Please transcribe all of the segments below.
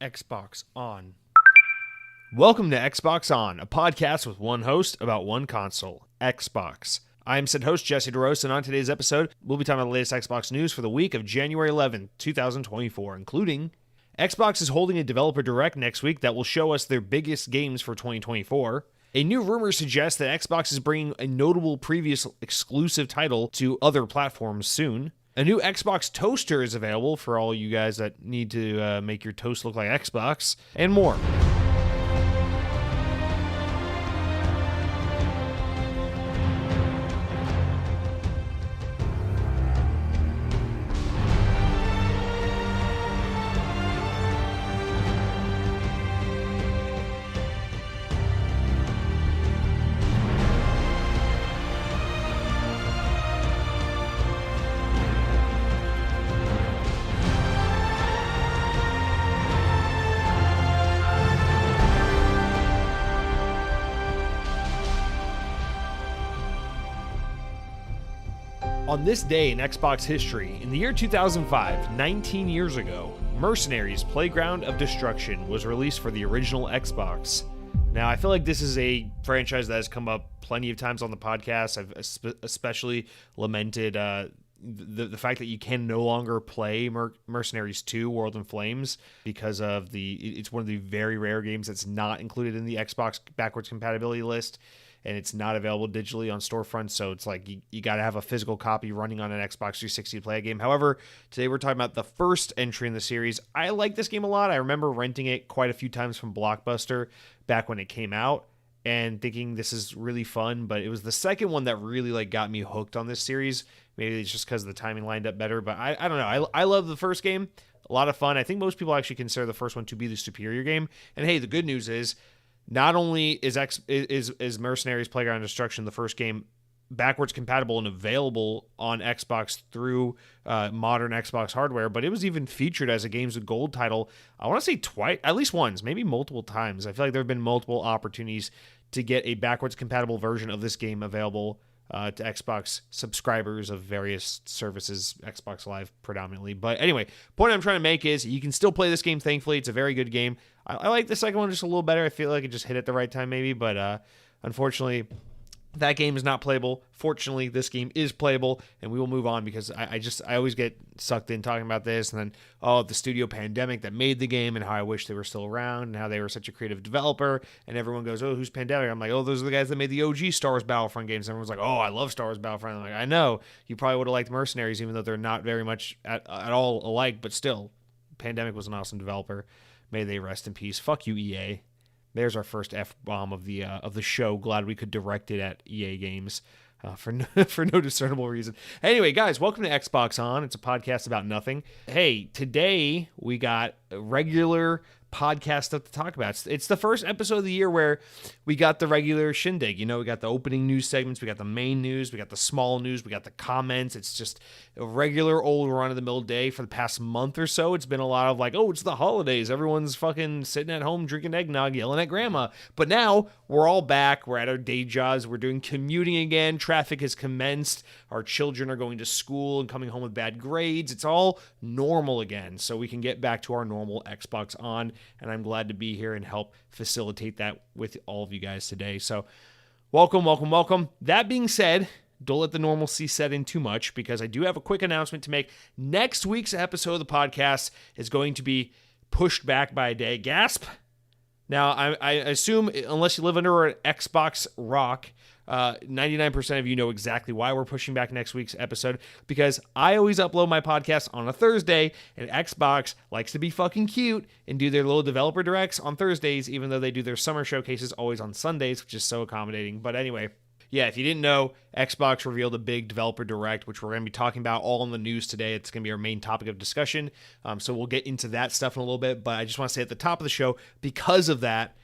Xbox On. Welcome to Xbox On, a podcast with one host about one console, Xbox. I am said host Jesse DeRosa, and on today's episode, we'll be talking about the latest Xbox news for the week of January 11th, 2024, including Xbox is holding a developer direct next week that will show us their biggest games for 2024. A new rumor suggests that Xbox is bringing a notable previous exclusive title to other platforms soon. A new Xbox toaster is available for all you guys that need to make your toast look like Xbox, and more. On this day in Xbox history, in the year 2005, 19 years ago, Mercenaries: Playground of Destruction was released for the original Xbox. Now, I feel like this is a franchise that has come up plenty of times on the podcast. I've especially lamented the fact that you can no longer play Mercenaries 2 World in Flames because of it's one of the very rare games that's not included in the Xbox backwards compatibility list. And it's not available digitally on storefronts, so it's like you got to have a physical copy running on an Xbox 360 to play a game. However, today we're talking about the first entry in the series. I like this game a lot. I remember renting it quite a few times from Blockbuster back when it came out and thinking this is really fun, but it was the second one that really got me hooked on this series. Maybe it's just because the timing lined up better, but I don't know. I love the first game. A lot of fun. I think most people actually consider the first one to be the superior game. And hey, the good news is, not only is Mercenaries: Playground of Destruction, the first game, backwards compatible and available on Xbox through modern Xbox hardware, but it was even featured as a Games with Gold title, I want to say twice, at least once, maybe multiple times. I feel like there have been multiple opportunities to get a backwards compatible version of this game available to Xbox subscribers of various services, Xbox Live predominantly. But anyway, point I'm trying to make is you can still play this game, thankfully. It's a very good game. I like the second one just a little better. I feel like it just hit at the right time maybe, but unfortunately, that game is not playable. Fortunately, this game is playable, and we will move on because I always get sucked in talking about this, and then, the studio Pandemic that made the game and how I wish they were still around and how they were such a creative developer, and everyone goes, oh, who's Pandemic? I'm like, oh, those are the guys that made the OG Star Wars Battlefront games. And everyone's like, oh, I love Star Wars Battlefront. I'm like, I know. You probably would have liked Mercenaries, even though they're not very much at all alike, but still, Pandemic was an awesome developer. May they rest in peace. Fuck you, EA. There's our first F-bomb of the show. Glad we could direct it at EA games for no discernible reason. Anyway, guys, welcome to Xbox On. It's a podcast about nothing. Hey, today we got a regular podcast stuff to talk about. It's the first episode of the year where we got the regular shindig. You know, we got the opening news segments, we got the main news, we got the small news, we got the comments. It's just a regular old run-of-the-mill day for the past month or so. It's been a lot of it's the holidays. Everyone's fucking sitting at home drinking eggnog, yelling at grandma. But now we're all back. We're at our day jobs. We're doing commuting again. Traffic has commenced. Our children are going to school and coming home with bad grades. It's all normal again, so we can get back to our normal Xbox On. And I'm glad to be here and help facilitate that with all of you guys today. So welcome, welcome, welcome. That being said, don't let the normalcy set in too much because I do have a quick announcement to make. Next week's episode of the podcast is going to be pushed back by a day. Gasp. Now, I assume, unless you live under an Xbox rock, 99% of you know exactly why we're pushing back next week's episode, because I always upload my podcast on a Thursday, and Xbox likes to be fucking cute and do their little developer directs on Thursdays, even though they do their summer showcases always on Sundays, which is so accommodating. But anyway, yeah, if you didn't know, Xbox revealed a big developer direct, which we're going to be talking about all in the news today. It's going to be our main topic of discussion. So we'll get into that stuff in a little bit. But I just want to say at the top of the show, because of that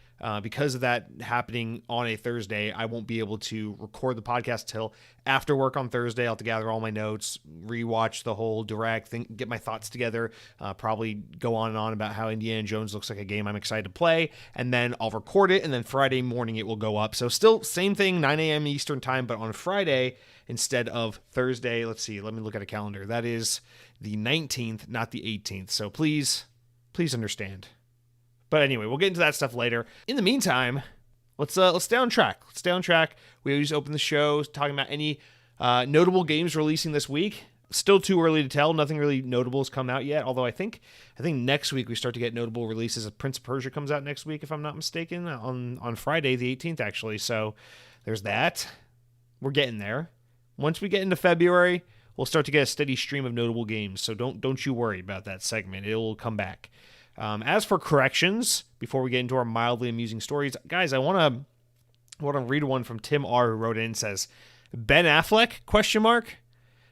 happening on a Thursday, I won't be able to record the podcast till after work on Thursday. I'll have to gather all my notes, rewatch the whole direct, get my thoughts together, probably go on and on about how Indiana Jones looks like a game I'm excited to play, and then I'll record it, and then Friday morning it will go up. So still same thing, 9 a.m. Eastern time, but on Friday instead of Thursday. Let's see, let me look at a calendar. That is the 19th, not the 18th. So please understand. But anyway, we'll get into that stuff later. In the meantime, let's stay on track. Let's stay on track. We always open the show talking about any notable games releasing this week. Still too early to tell. Nothing really notable has come out yet. Although I think next week we start to get notable releases. Prince of Persia comes out next week, if I'm not mistaken, on Friday the 18th actually. So there's that. We're getting there. Once we get into February, we'll start to get a steady stream of notable games. So don't you worry about that segment. It will come back. As for corrections, before we get into our mildly amusing stories, guys, I want to read one from Tim R, who wrote in and says, Ben Affleck? ?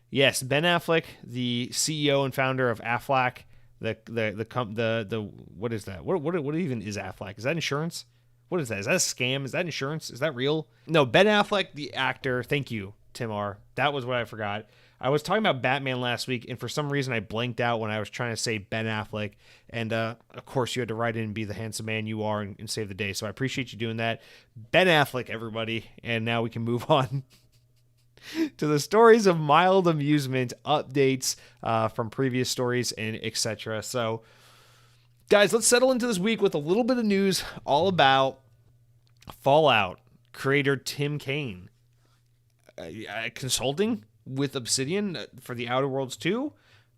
Yes, Ben Affleck, the CEO and founder of Aflac, the what is that? What even is Aflac? Is that insurance? What is that? Is that a scam? Is that insurance? Is that real? No, Ben Affleck, the actor. Thank you, Tim R. That was what I forgot. I was talking about Batman last week, and for some reason I blanked out when I was trying to say Ben Affleck. And of course, you had to write in and be the handsome man you are and save the day. So I appreciate you doing that. Ben Affleck, everybody. And now we can move on to the stories of mild amusement, updates from previous stories, and etc. So, guys, let's settle into this week with a little bit of news all about Fallout creator Tim Cain. Consulting with Obsidian for the Outer Worlds 2? ?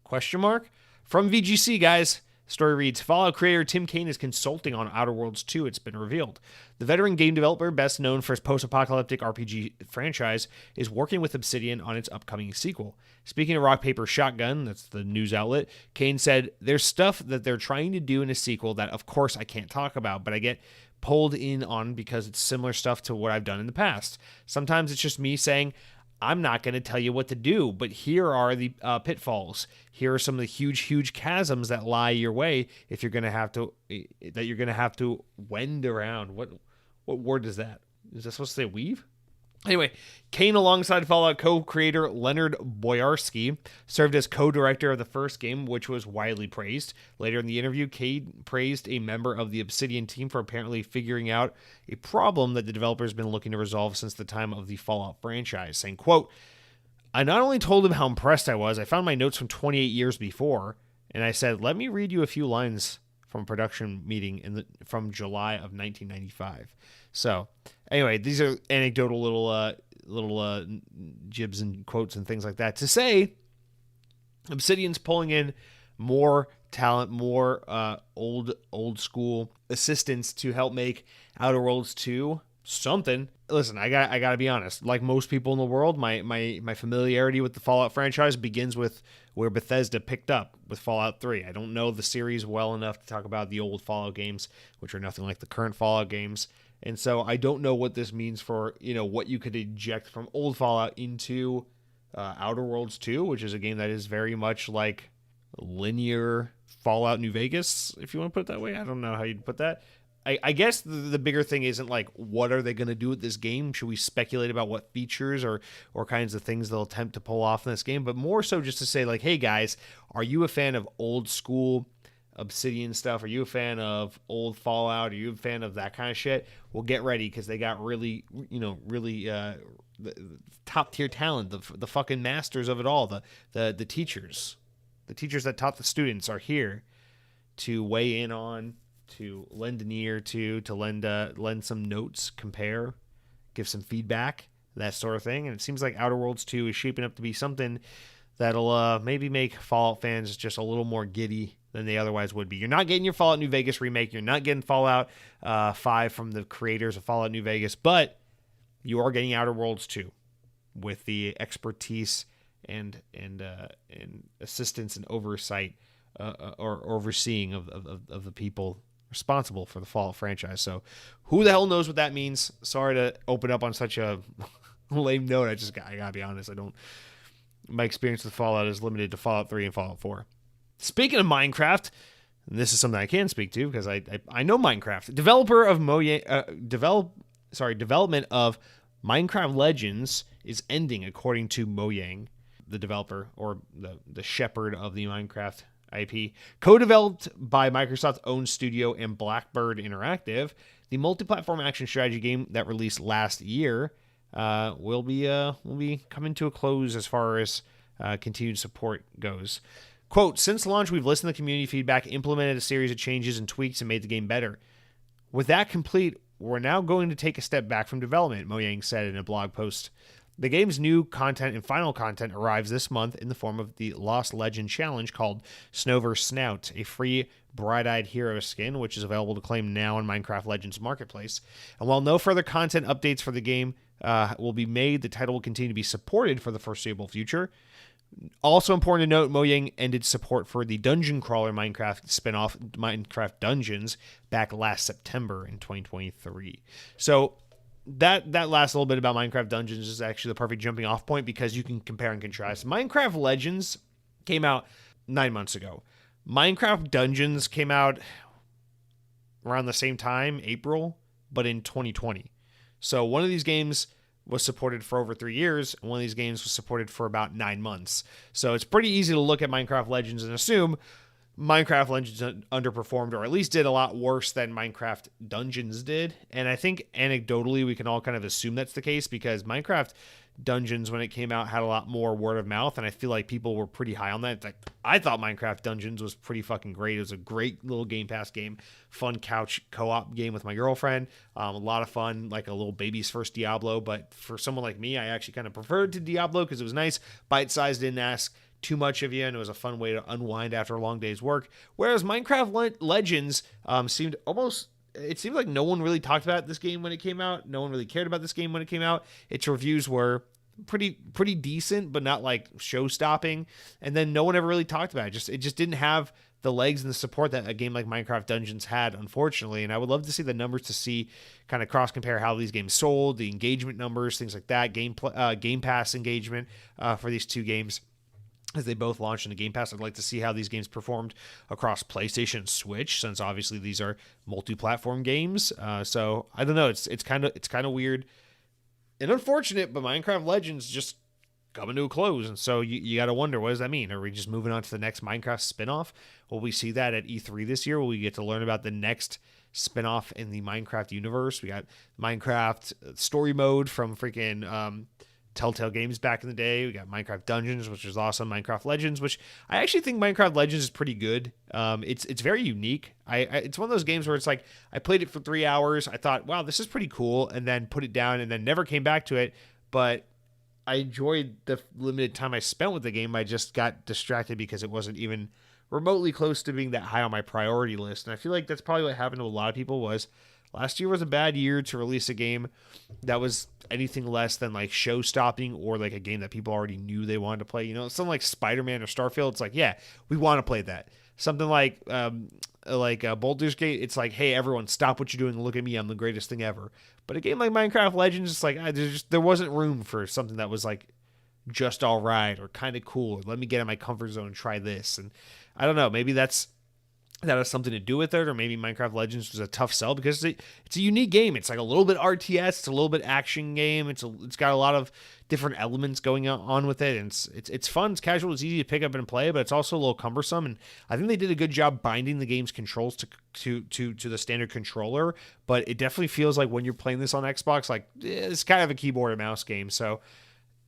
From VGC, guys. Story reads, Fallout creator Tim Cain is consulting on Outer Worlds 2, it's been revealed. The veteran game developer, best known for his post-apocalyptic RPG franchise, is working with Obsidian on its upcoming sequel. Speaking of Rock, Paper, Shotgun, that's the news outlet, Cain said, there's stuff that they're trying to do in a sequel that, of course, I can't talk about, but I get pulled in on because it's similar stuff to what I've done in the past. Sometimes it's just me saying, I'm not going to tell you what to do, but here are the pitfalls. Here are some of the huge chasms that lie your way if you're going to have to wend around. What word is that? Is that supposed to say weave? Anyway, Cain, alongside Fallout co-creator Leonard Boyarsky, served as co-director of the first game, which was widely praised. Later in the interview, Cain praised a member of the Obsidian team for apparently figuring out a problem that the developer's been looking to resolve since the time of the Fallout franchise, saying, quote, I not only told him how impressed I was, I found my notes from 28 years before, and I said, let me read you a few lines from a production meeting from July of 1995. So, anyway, these are anecdotal little jibs and quotes and things like that to say Obsidian's pulling in more talent, more old school assistants to help make Outer Worlds 2 something. Listen, I gotta be honest. Like most people in the world, my familiarity with the Fallout franchise begins with where Bethesda picked up with Fallout 3. I don't know the series well enough to talk about the old Fallout games, which are nothing like the current Fallout games. And so I don't know what this means for, what you could inject from old Fallout into Outer Worlds 2, which is a game that is very much like linear Fallout New Vegas, if you want to put it that way. I don't know how you'd put that. I guess the bigger thing isn't like, what are they going to do with this game? Should we speculate about what features or kinds of things they'll attempt to pull off in this game? But more so just to say, like, hey, guys, are you a fan of old school Obsidian stuff? Are you a fan of old Fallout? Are you a fan of that kind of shit? Well, get ready, because they got really top tier talent, the fucking masters of it all, the teachers. The teachers that taught the students are here to weigh in on, to lend an ear to lend some notes, compare, give some feedback, that sort of thing. And it seems like Outer Worlds 2 is shaping up to be something that'll maybe make Fallout fans just a little more giddy than they otherwise would be. You're not getting your Fallout New Vegas remake. You're not getting Fallout 5 from the creators of Fallout New Vegas, but you are getting Outer Worlds 2 with the expertise and assistance and oversight or overseeing of the people responsible for the Fallout franchise. So who the hell knows what that means? Sorry to open up on such a lame note. I gotta be honest. My experience with Fallout is limited to Fallout 3 and Fallout 4. Speaking of Minecraft, and this is something I can speak to because I know Minecraft. Development of Minecraft Legends is ending, according to Mojang, the developer or the shepherd of the Minecraft IP. Co-developed by Microsoft's own studio and Blackbird Interactive, the multi-platform action strategy game that released last year will be coming to a close as far as continued support goes. Quote, since launch, we've listened to community feedback, implemented a series of changes and tweaks, and made the game better. With that complete, we're now going to take a step back from development, Mojang said in a blog post. The game's new content and final content arrives this month in the form of the Lost Legend challenge called Snover's Snout, a free bright-eyed hero skin, which is available to claim now on Minecraft Legends Marketplace. And while no further content updates for the game will be made, the title will continue to be supported for the foreseeable future. Also important to note, Mojang ended support for the Dungeon Crawler Minecraft spinoff, Minecraft Dungeons, back last September in 2023. So that last little bit about Minecraft Dungeons is actually the perfect jumping off point because you can compare and contrast. Minecraft Legends came out 9 months ago. Minecraft Dungeons came out around the same time, April, but in 2020. So one of these games was supported for over 3 years, and one of these games was supported for about 9 months. So it's pretty easy to look at Minecraft Legends and assume Minecraft Legends underperformed, or at least did a lot worse than Minecraft Dungeons did. And I think anecdotally we can all kind of assume that's the case because Minecraft Dungeons, when it came out, had a lot more word of mouth, and I feel like people were pretty high on that. It's like, I thought Minecraft Dungeons was pretty fucking great. It was a great little Game Pass game, fun couch co-op game with my girlfriend, a lot of fun, like a little baby's first Diablo. But for someone like me, I actually kind of preferred to Diablo because it was nice, bite-sized, didn't ask too much of you, and it was a fun way to unwind after a long day's work. Whereas Minecraft Legends seemed almost... It seemed like no one really talked about this game when it came out. No one really cared about this game when it came out. Its reviews were pretty decent, but not like show-stopping. And then no one ever really talked about it. It just didn't have the legs and the support that a game like Minecraft Dungeons had, unfortunately. And I would love to see the numbers to see kind of cross-compare how these games sold, the engagement numbers, things like that, Game Pass engagement for these two games. As they both launched in the Game Pass, I'd like to see how these games performed across PlayStation and Switch, since obviously these are multi-platform games. So I don't know. It's kind of weird and unfortunate, but Minecraft Legends just coming to a close, and so you got to wonder, what does that mean? Are we just moving on to the next Minecraft spinoff? Will we see that at E3 this year? Will we get to learn about the next spinoff in the Minecraft universe? We got Minecraft story mode from freaking Telltale Games back in the day. We got Minecraft Dungeons, which is awesome. Minecraft Legends, which I actually think Minecraft Legends is pretty good. It's very unique. It's one of those games where it's like I played it for 3 hours. I thought, wow, this is pretty cool, and then put it down, and then never came back to it. But I enjoyed the limited time I spent with the game. I just got distracted because it wasn't even remotely close to being that high on my priority list. And I feel like that's probably what happened to a lot of people. Was last year was a bad year to release a game that was anything less than like show-stopping, or like a game that people already knew they wanted to play. You know, something like Spider-Man or Starfield. It's like, yeah, we want to play that. Something like Baldur's Gate. It's like, hey, everyone, stop what you're doing and look at me. I'm the greatest thing ever. But a game like Minecraft Legends, it's like there wasn't room for something that was like just all right or kind of cool. Or let me get in my comfort zone and try this. And I don't know. Maybe that has something to do with it, or maybe Minecraft Legends was a tough sell because it's a unique game. It's like a little bit RTS, it's a little bit action game. It's got a lot of different elements going on with it, and it's fun, it's casual, it's easy to pick up and play, but it's also a little cumbersome. And I think they did a good job binding the game's controls to the standard controller, but it definitely feels like when you're playing this on Xbox, like it's kind of a keyboard and mouse game. So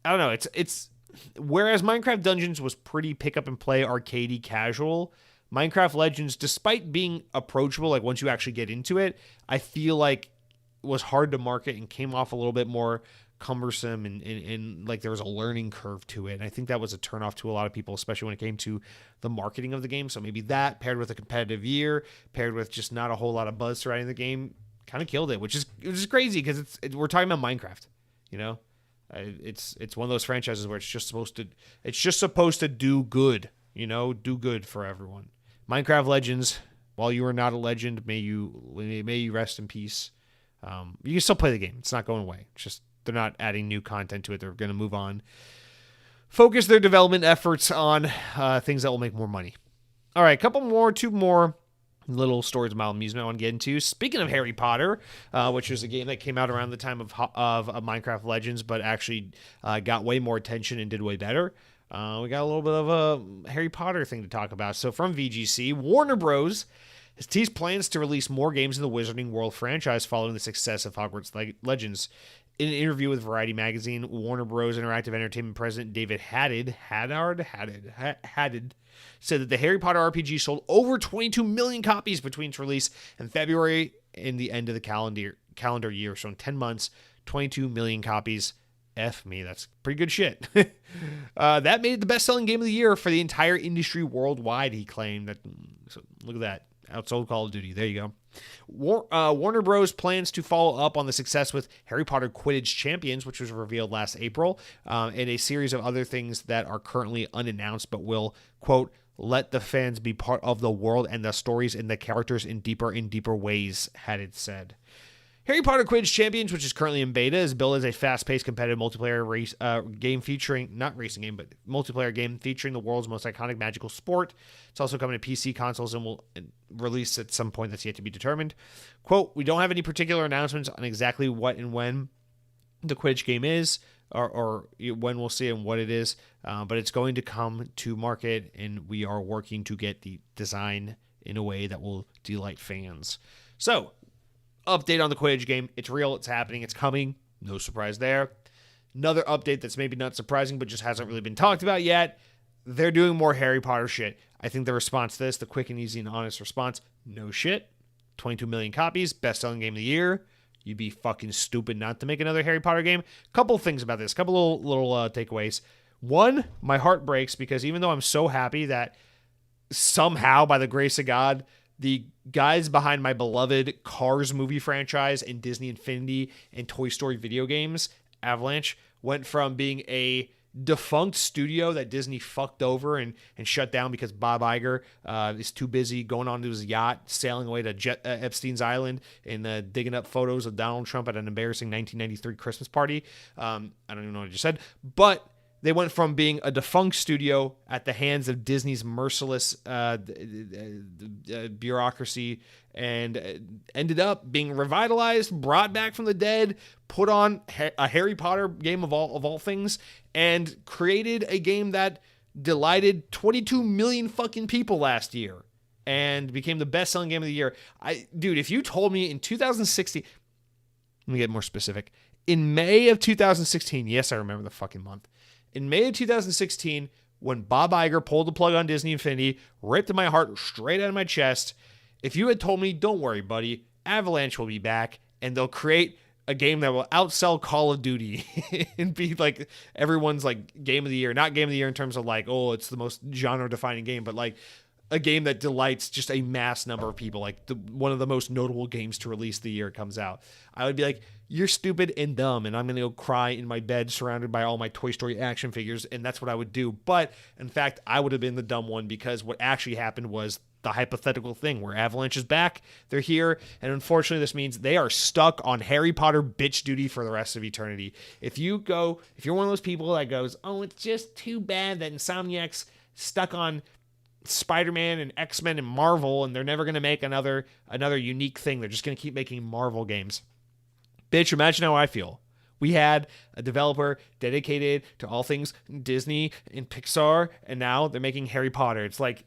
I don't know. It's whereas Minecraft Dungeons was pretty pick up and play, arcadey, casual. Minecraft Legends, despite being approachable, like once you actually get into it, I feel like it was hard to market and came off a little bit more cumbersome, and like there was a learning curve to it. And I think that was a turnoff to a lot of people, especially when it came to the marketing of the game. So maybe that, paired with a competitive year, paired with just not a whole lot of buzz surrounding the game, kind of killed it, which is crazy because we're talking about Minecraft, you know? It's one of those franchises where it's just supposed to do good, you know, do good for everyone. Minecraft Legends, while you are not a legend, may you rest in peace. You can still play the game. It's not going away. It's just they're not adding new content to it. They're going to move on. Focus their development efforts on things that will make more money. All right, two more little stories of my amusement I want to get into. Speaking of Harry Potter, which is a game that came out around the time of Minecraft Legends, but actually got way more attention and did way better. We got a little bit of a Harry Potter thing to talk about. So from VGC, Warner Bros. has teased plans to release more games in the Wizarding World franchise following the success of Hogwarts Legends. In an interview with Variety Magazine, Warner Bros. Interactive Entertainment president David Haddad said that the Harry Potter RPG sold over 22 million copies between its release in February and the end of the calendar year. So in 10 months, 22 million copies. F me, that's pretty good shit. That made it the best-selling game of the year for the entire industry worldwide, he claimed. So look at that. Outsold Call of Duty. There you go. Warner Bros. Plans to follow up on the success with Harry Potter Quidditch Champions, which was revealed last April, and a series of other things that are currently unannounced but will, quote, let the fans be part of the world and the stories and the characters in deeper ways, had it said. Harry Potter Quidditch Champions, which is currently in beta, is billed as a fast-paced competitive multiplayer game featuring, not racing game, but multiplayer game featuring the world's most iconic magical sport. It's also coming to PC consoles and will release at some point that's yet to be determined. Quote, we don't have any particular announcements on exactly what and when the Quidditch game is, or when we'll see and what it is, but it's going to come to market, and we are working to get the design in a way that will delight fans. So, update on the Quidditch game. It's real. It's happening. It's coming. No surprise there. Another update that's maybe not surprising, but just hasn't really been talked about yet. They're doing more Harry Potter shit. I think the response to this, the quick and easy and honest response, no shit. 22 million copies. Best-selling game of the year. You'd be fucking stupid not to make another Harry Potter game. Couple things about this. Couple little takeaways. One, my heart breaks because even though I'm so happy that somehow, by the grace of God, the guys behind my beloved Cars movie franchise and Disney Infinity and Toy Story video games, Avalanche, went from being a defunct studio that Disney fucked over and shut down because Bob Iger is too busy going onto his yacht, sailing away to Epstein's Island and digging up photos of Donald Trump at an embarrassing 1993 Christmas party. I don't even know what I just said. But they went from being a defunct studio at the hands of Disney's merciless bureaucracy and ended up being revitalized, brought back from the dead, put on a Harry Potter game of all things, and created a game that delighted 22 million fucking people last year and became the best-selling game of the year. Dude, if you told me in 2016, let me get more specific. In May of 2016, yes, I remember the fucking month. In May of 2016, when Bob Iger pulled the plug on Disney Infinity, ripped my heart straight out of my chest, if you had told me, don't worry, buddy, Avalanche will be back, and they'll create a game that will outsell Call of Duty and be like everyone's like game of the year, not game of the year in terms of like, oh, it's the most genre-defining game, but like a game that delights just a mass number of people, like one of the most notable games to release the year it comes out, I would be like, you're stupid and dumb, and I'm going to go cry in my bed surrounded by all my Toy Story action figures, and that's what I would do. But, in fact, I would have been the dumb one because what actually happened was the hypothetical thing where Avalanche is back, they're here, and unfortunately this means they are stuck on Harry Potter bitch duty for the rest of eternity. If you're one of those people that goes, oh, it's just too bad that Insomniac's stuck on Spider-Man and X-Men and Marvel, and they're never going to make another unique thing. They're just going to keep making Marvel games. Bitch, imagine how I feel. We had a developer dedicated to all things Disney and Pixar, and now they're making Harry Potter. It's like,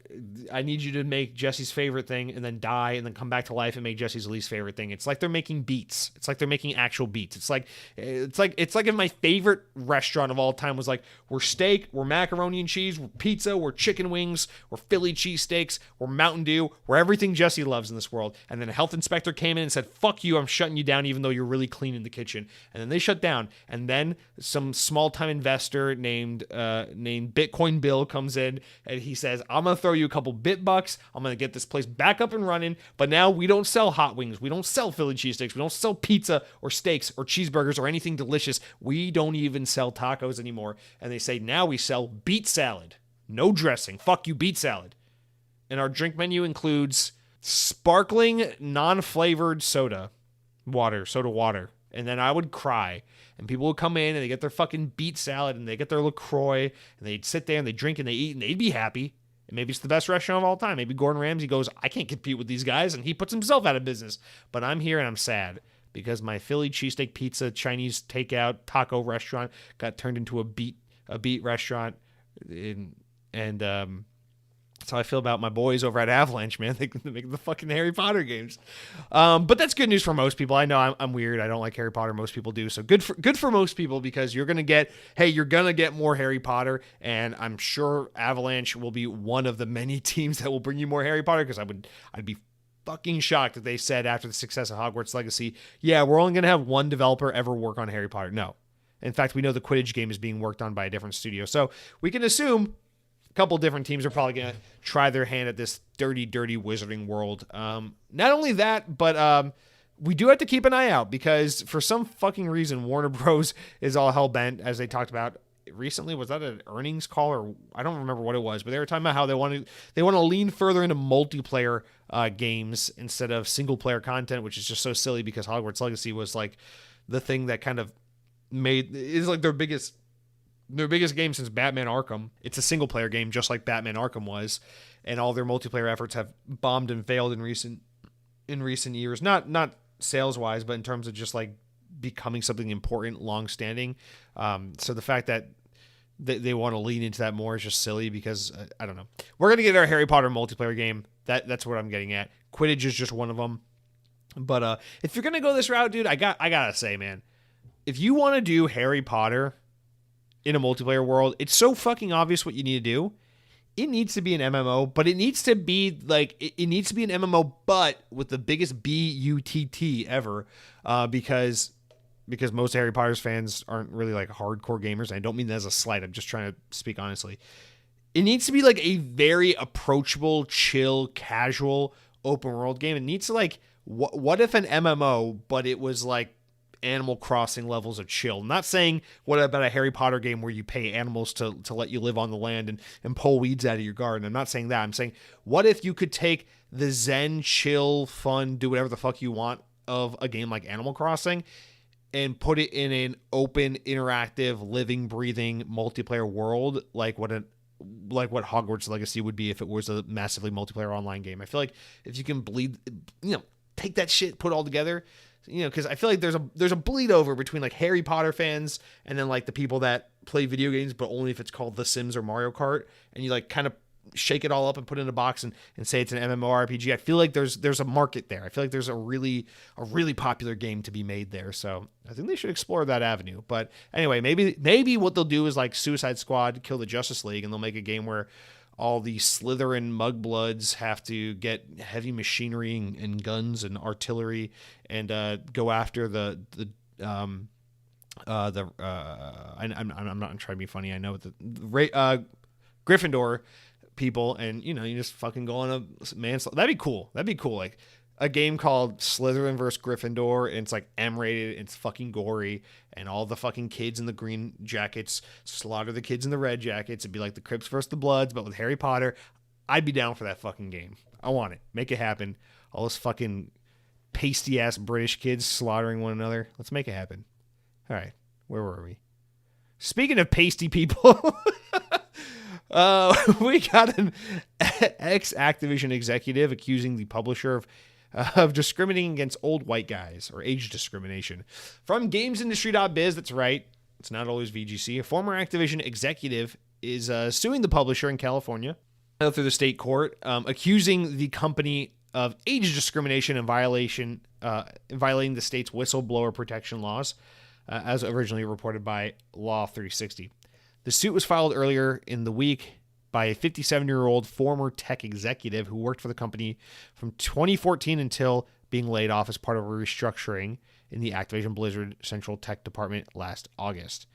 I need you to make Jesse's favorite thing and then die and then come back to life and make Jesse's least favorite thing. It's like they're making beats. It's like they're making actual beats. It's like if my favorite restaurant of all time was like, we're steak, we're macaroni and cheese, we're pizza, we're chicken wings, we're Philly cheesesteaks, we're Mountain Dew, we're everything Jesse loves in this world. And then a health inspector came in and said, fuck you, I'm shutting you down even though you're really clean in the kitchen. And then they shut down. And then some small-time investor named Bitcoin Bill comes in and he says, I'm going to throw you a couple BitBucks. I'm going to get this place back up and running. But now we don't sell hot wings. We don't sell Philly cheesesteaks. We don't sell pizza or steaks or cheeseburgers or anything delicious. We don't even sell tacos anymore. And they say, now we sell beet salad. No dressing. Fuck you, beet salad. And our drink menu includes sparkling, non-flavored soda water. And then I would cry. And people would come in and they get their fucking beet salad and they get their LaCroix and they'd sit there and they drink and they eat and they'd be happy. And maybe it's the best restaurant of all time. Maybe Gordon Ramsay goes, I can't compete with these guys, and he puts himself out of business. But I'm here and I'm sad because my Philly cheesesteak pizza, Chinese takeout, taco restaurant got turned into a beet restaurant. And That's how I feel about my boys over at Avalanche, man. They make the fucking Harry Potter games. But that's good news for most people. I know I'm weird. I don't like Harry Potter. Most people do. So good for most people, because you're going to get more Harry Potter. And I'm sure Avalanche will be one of the many teams that will bring you more Harry Potter, because I'd be fucking shocked if they said after the success of Hogwarts Legacy, yeah, we're only going to have one developer ever work on Harry Potter. No. In fact, we know the Quidditch game is being worked on by a different studio. So we can assume couple different teams are probably going to try their hand at this dirty wizarding world. Not only that, but we do have to keep an eye out, because for some fucking reason, Warner Bros. Is all hell-bent, as they talked about recently. Was that an earnings call, or I don't remember what it was, but they were talking about how they want to lean further into multiplayer games instead of single-player content, which is just so silly, because Hogwarts Legacy was like the thing that kind of is like their biggest game since Batman Arkham. It's a single player game, just like Batman Arkham was, and all their multiplayer efforts have bombed and failed in recent years. Not sales wise, but in terms of just like becoming something important, long standing. So the fact that they want to lean into that more is just silly, because I don't know. We're gonna get our Harry Potter multiplayer game. That's what I'm getting at. Quidditch is just one of them. But if you're gonna go this route, dude, I gotta say, man, if you want to do Harry Potter in a multiplayer world, it's so fucking obvious what you need to do. It needs to be an MMO, but it needs to be like, it needs to be an MMO, but with the biggest BUTT ever, because most Harry Potter's fans aren't really like hardcore gamers. And I don't mean that as a slight. I'm just trying to speak honestly. It needs to be like a very approachable, chill, casual, open world game. It needs to like, what if an MMO, but it was like Animal Crossing levels of chill. I'm not saying what about a Harry Potter game where you pay animals to let you live on the land and pull weeds out of your garden. I'm not saying that. I'm saying, what if you could take the zen, chill, fun, do whatever the fuck you want of a game like Animal Crossing and put it in an open, interactive, living, breathing multiplayer world, like what Hogwarts Legacy would be if it was a massively multiplayer online game. I feel like if you can take that shit, put it all together, because I feel like there's a bleed over between like Harry Potter fans and then like the people that play video games, but only if it's called The Sims or Mario Kart, and you like kind of shake it all up and put it in a box and say it's an MMORPG. I feel like there's a market there. I feel like there's a really popular game to be made there. So I think they should explore that avenue. But anyway, maybe what they'll do is like Suicide Squad, Kill the Justice League, and they'll make a game where all the Slytherin mugbloods have to get heavy machinery and guns and artillery and go after I'm not trying to be funny. I know the Gryffindor people, and you just fucking go on a manslaughter. That'd be cool. Like a game called Slytherin vs. Gryffindor, and it's like M-rated, it's fucking gory, and all the fucking kids in the green jackets slaughter the kids in the red jackets. It'd be like the Crips versus the Bloods, but with Harry Potter. I'd be down for that fucking game. I want it. Make it happen. All those fucking pasty-ass British kids slaughtering one another. Let's make it happen. All right. Where were we? Speaking of pasty people... we got an ex-Activision executive accusing the publisher of discriminating against old white guys, or age discrimination. From GamesIndustry.biz, that's right, it's not always VGC. A former Activision executive is suing the publisher in California through the state court, accusing the company of age discrimination and violating the state's whistleblower protection laws, as originally reported by Law 360. The suit was filed earlier in the week by a 57-year-old former tech executive who worked for the company from 2014 until being laid off as part of a restructuring in the Activision Blizzard Central Tech Department last August.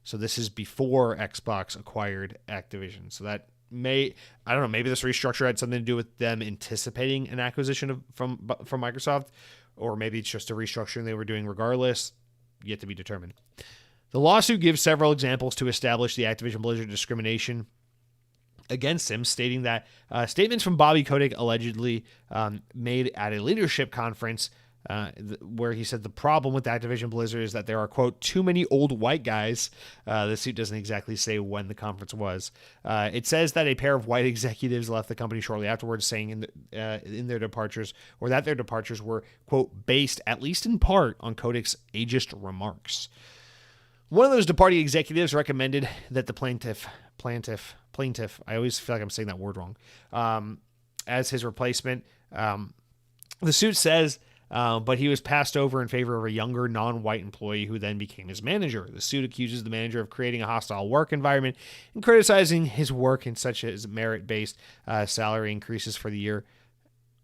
So this is before Xbox acquired Activision. So that maybe this restructure had something to do with them anticipating an acquisition from Microsoft, or maybe it's just a restructuring they were doing regardless. Yet to be determined. The lawsuit gives several examples to establish the Activision Blizzard discrimination against him, stating that statements from Bobby Kotick allegedly made at a leadership conference where he said the problem with Activision Blizzard is that there are, quote, too many old white guys. The suit doesn't exactly say when the conference was. It says that a pair of white executives left the company shortly afterwards, saying in their departures, or that their departures were, quote, based, at least in part, on Kotick's ageist remarks. One of those departing executives recommended that the plaintiff plaintiff. I always feel like I'm saying that word wrong. As his replacement. The suit says, but he was passed over in favor of a younger, non-white employee who then became his manager. The suit accuses the manager of creating a hostile work environment and criticizing his work, in such as merit-based salary increases for the year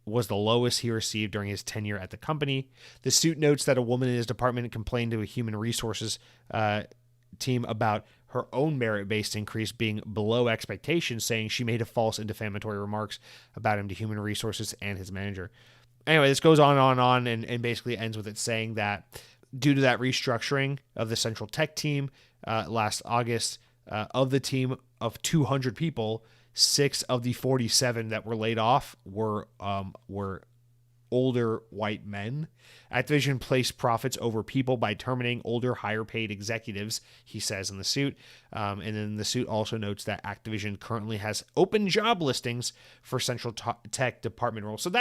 was the lowest he received during his tenure at the company. The suit notes that a woman in his department complained to a human resources team about her own merit-based increase being below expectations, saying she made a false and defamatory remarks about him to human resources and his manager. Anyway, this goes on, and basically ends with it saying that due to that restructuring of the central tech team last August, of the team of 200 people, 6 of the 47 that were laid off were older white men. Activision placed profits over people by terminating older, higher-paid executives, he says in the suit. And then the suit also notes that Activision currently has open job listings for central tech department roles. So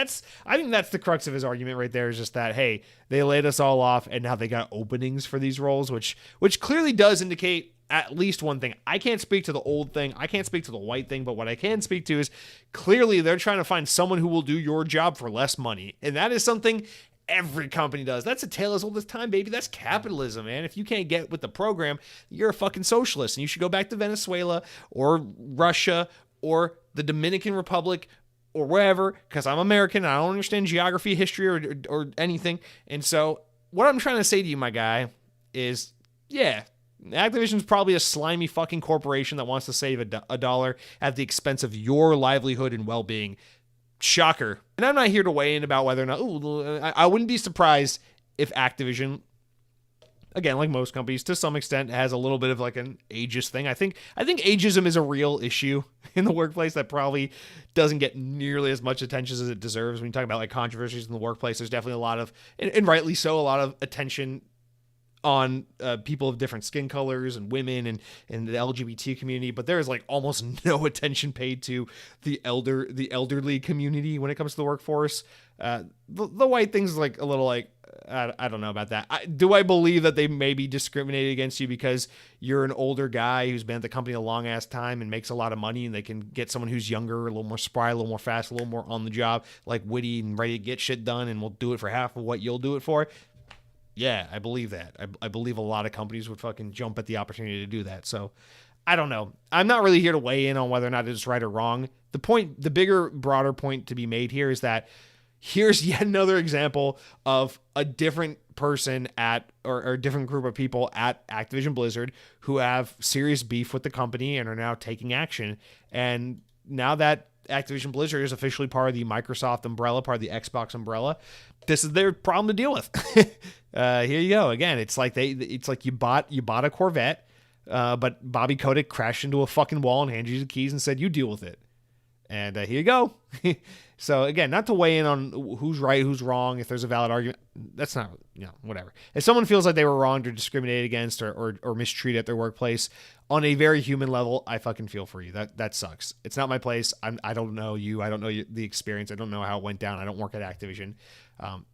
I think that's the crux of his argument right there, is just that, hey, they laid us all off, and now they got openings for these roles, which clearly does indicate at least one thing. I can't speak to the old thing. I can't speak to the white thing, but what I can speak to is clearly they're trying to find someone who will do your job for less money. And that is something every company does. That's a tale as old as time, baby. That's capitalism, man. If you can't get with the program, you're a fucking socialist, and you should go back to Venezuela or Russia or the Dominican Republic or wherever, because I'm American. I don't understand geography, history, or anything. And so what I'm trying to say to you, my guy, is, yeah, Activision's probably a slimy fucking corporation that wants to save a dollar at the expense of your livelihood and well-being. Shocker. And I'm not here to weigh in about whether or not, I wouldn't be surprised if Activision, again, like most companies, to some extent, has a little bit of like an ageist thing. I think ageism is a real issue in the workplace that probably doesn't get nearly as much attention as it deserves. When you talk about like controversies in the workplace, there's definitely a lot of, and rightly so, a lot of attention on people of different skin colors and women and the LGBT community, but there is like almost no attention paid to the elderly community when it comes to the workforce. The white thing's like a little like, I don't know about that. Do I believe that they may be discriminated against you because you're an older guy who's been at the company a long ass time and makes a lot of money, and they can get someone who's younger, a little more spry, a little more fast, a little more on the job, like witty and ready to get shit done, and will do it for half of what you'll do it for? Yeah, I believe that. I believe a lot of companies would fucking jump at the opportunity to do that. So I don't know. I'm not really here to weigh in on whether or not it's right or wrong. The bigger, broader point to be made here is that here's yet another example of a different person or a different group of people at Activision Blizzard who have serious beef with the company and are now taking action. And now that Activision Blizzard is officially part of the Microsoft umbrella, part of the Xbox umbrella, this is their problem to deal with. Here you go. Again, it's like you bought a Corvette, but Bobby Kotick crashed into a fucking wall and handed you the keys and said, you deal with it. And here you go. So again, not to weigh in on who's right, who's wrong, if there's a valid argument. That's not, whatever. If someone feels like they were wronged or discriminated against or mistreated at their workplace on a very human level, I fucking feel for you. That sucks. It's not my place. I don't know you. I don't know the experience. I don't know how it went down. I don't work at Activision.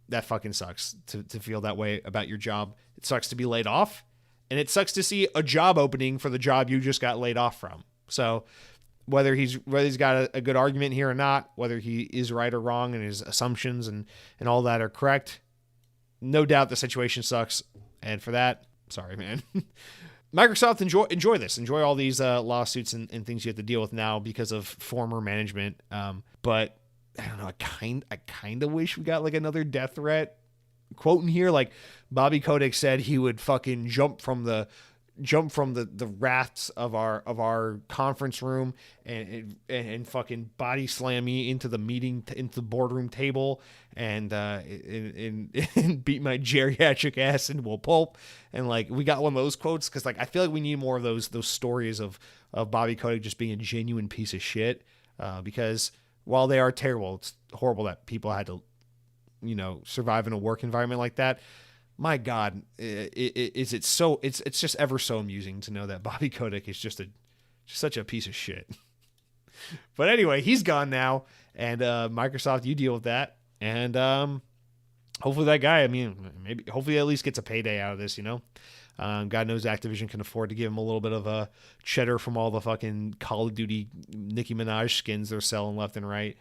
That fucking sucks to feel that way about your job. It sucks to be laid off, and it sucks to see a job opening for the job you just got laid off from. So whether he's got a good argument here or not, whether he is right or wrong and his assumptions and all that are correct, no doubt the situation sucks. And for that, sorry, man. Microsoft, enjoy this. Enjoy all these lawsuits and things you have to deal with now because of former management. But I don't know, I kind of wish we got like another death threat quote in here. Like Bobby Kotick said he would fucking jump from the rafts of our conference room and fucking body slam me into the boardroom table and beat my geriatric ass into a pulp. And like, we got one of those quotes because like I feel like we need more of those stories of Bobby Kotick just being a genuine piece of shit. Because while they are terrible, it's horrible that people had to survive in a work environment like that. My God, it's just ever so amusing to know that Bobby Kotick is just such a piece of shit. But anyway, he's gone now, and Microsoft, you deal with that. And hopefully that guy, I mean, maybe, hopefully he at least gets a payday out of this, you know? God knows Activision can afford to give him a little bit of a cheddar from all the fucking Call of Duty Nicki Minaj skins they're selling left and right.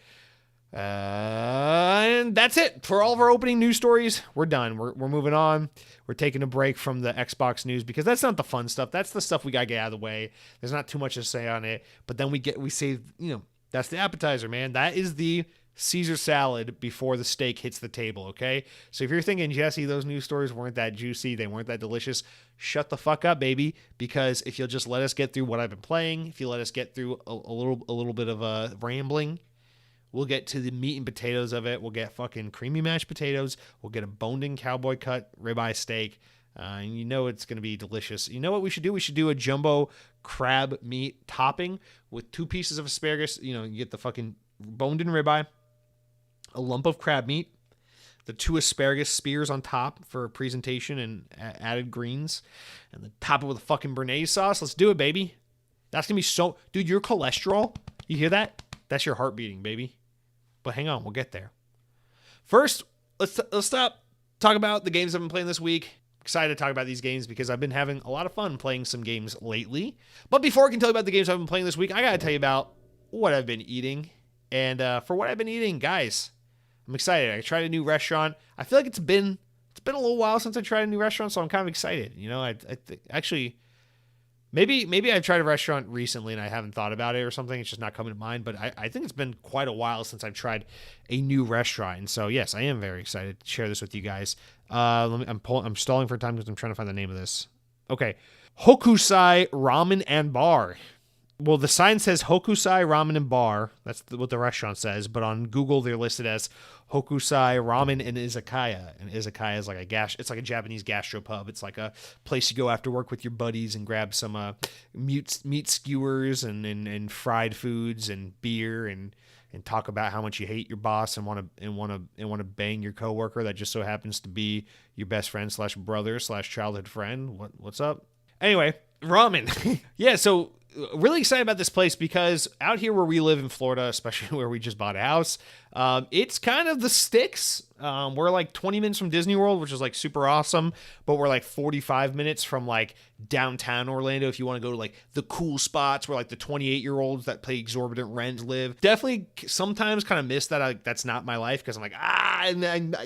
And that's it for all of our opening news stories. We're done. We're moving on. We're taking a break from the Xbox news because that's not the fun stuff. That's the stuff we gotta get out of the way. There's not too much to say on it. But then we say, you know, that's the appetizer, man. That is the Caesar salad before the steak hits the table, okay? So if you're thinking, Jesse, those news stories weren't that juicy, they weren't that delicious, shut the fuck up, baby. Because if you'll just let us get through what I've been playing, if you let us get through a little bit of rambling, we'll get to the meat and potatoes of it. We'll get fucking creamy mashed potatoes. We'll get a boned-in cowboy cut ribeye steak. And you know it's going to be delicious. You know what we should do? We should do a jumbo crab meat topping with 2 pieces of asparagus. You know, you get the fucking boned-in ribeye, a lump of crab meat, the 2 asparagus spears on top for presentation and added greens, and then top it with a fucking béarnaise sauce. Let's do it, baby. That's going to be so... Dude, your cholesterol, you hear that? That's your heart beating, baby. But hang on, we'll get there. First, let's stop talk about the games I've been playing this week. Excited to talk about these games because I've been having a lot of fun playing some games lately. But before I can tell you about the games I've been playing this week, I got to tell you about what I've been eating. And for what I've been eating, guys, I'm excited. I tried a new restaurant. I feel like it's been a little while since I tried a new restaurant, so I'm kind of excited. You know, I think actually maybe I've tried a restaurant recently and I haven't thought about it or something. It's just not coming to mind. But I think it's been quite a while since I've tried a new restaurant. And so yes, I am very excited to share this with you guys. I'm stalling for time because I'm trying to find the name of this. Okay, Hokusai Ramen and Bar. Well, the sign says Hokusai Ramen and Bar. That's what the restaurant says. But on Google, they're listed as Hokusai Ramen and Izakaya. And Izakaya is like it's like a Japanese gastropub. It's like a place you go after work with your buddies and grab some meat skewers and fried foods and beer and talk about how much you hate your boss and want to bang your coworker that just so happens to be your best friend / brother / childhood friend. What's up? Anyway, ramen. Yeah, so really excited about this place because out here where we live in Florida, especially where we just bought a house, it's kind of the sticks. We're like 20 minutes from Disney World, which is like super awesome, but we're like 45 minutes from like downtown Orlando if you want to go to like the cool spots where like the 28-year-olds that pay exorbitant rent live. Definitely sometimes kind of miss that. That's not my life because I'm like, I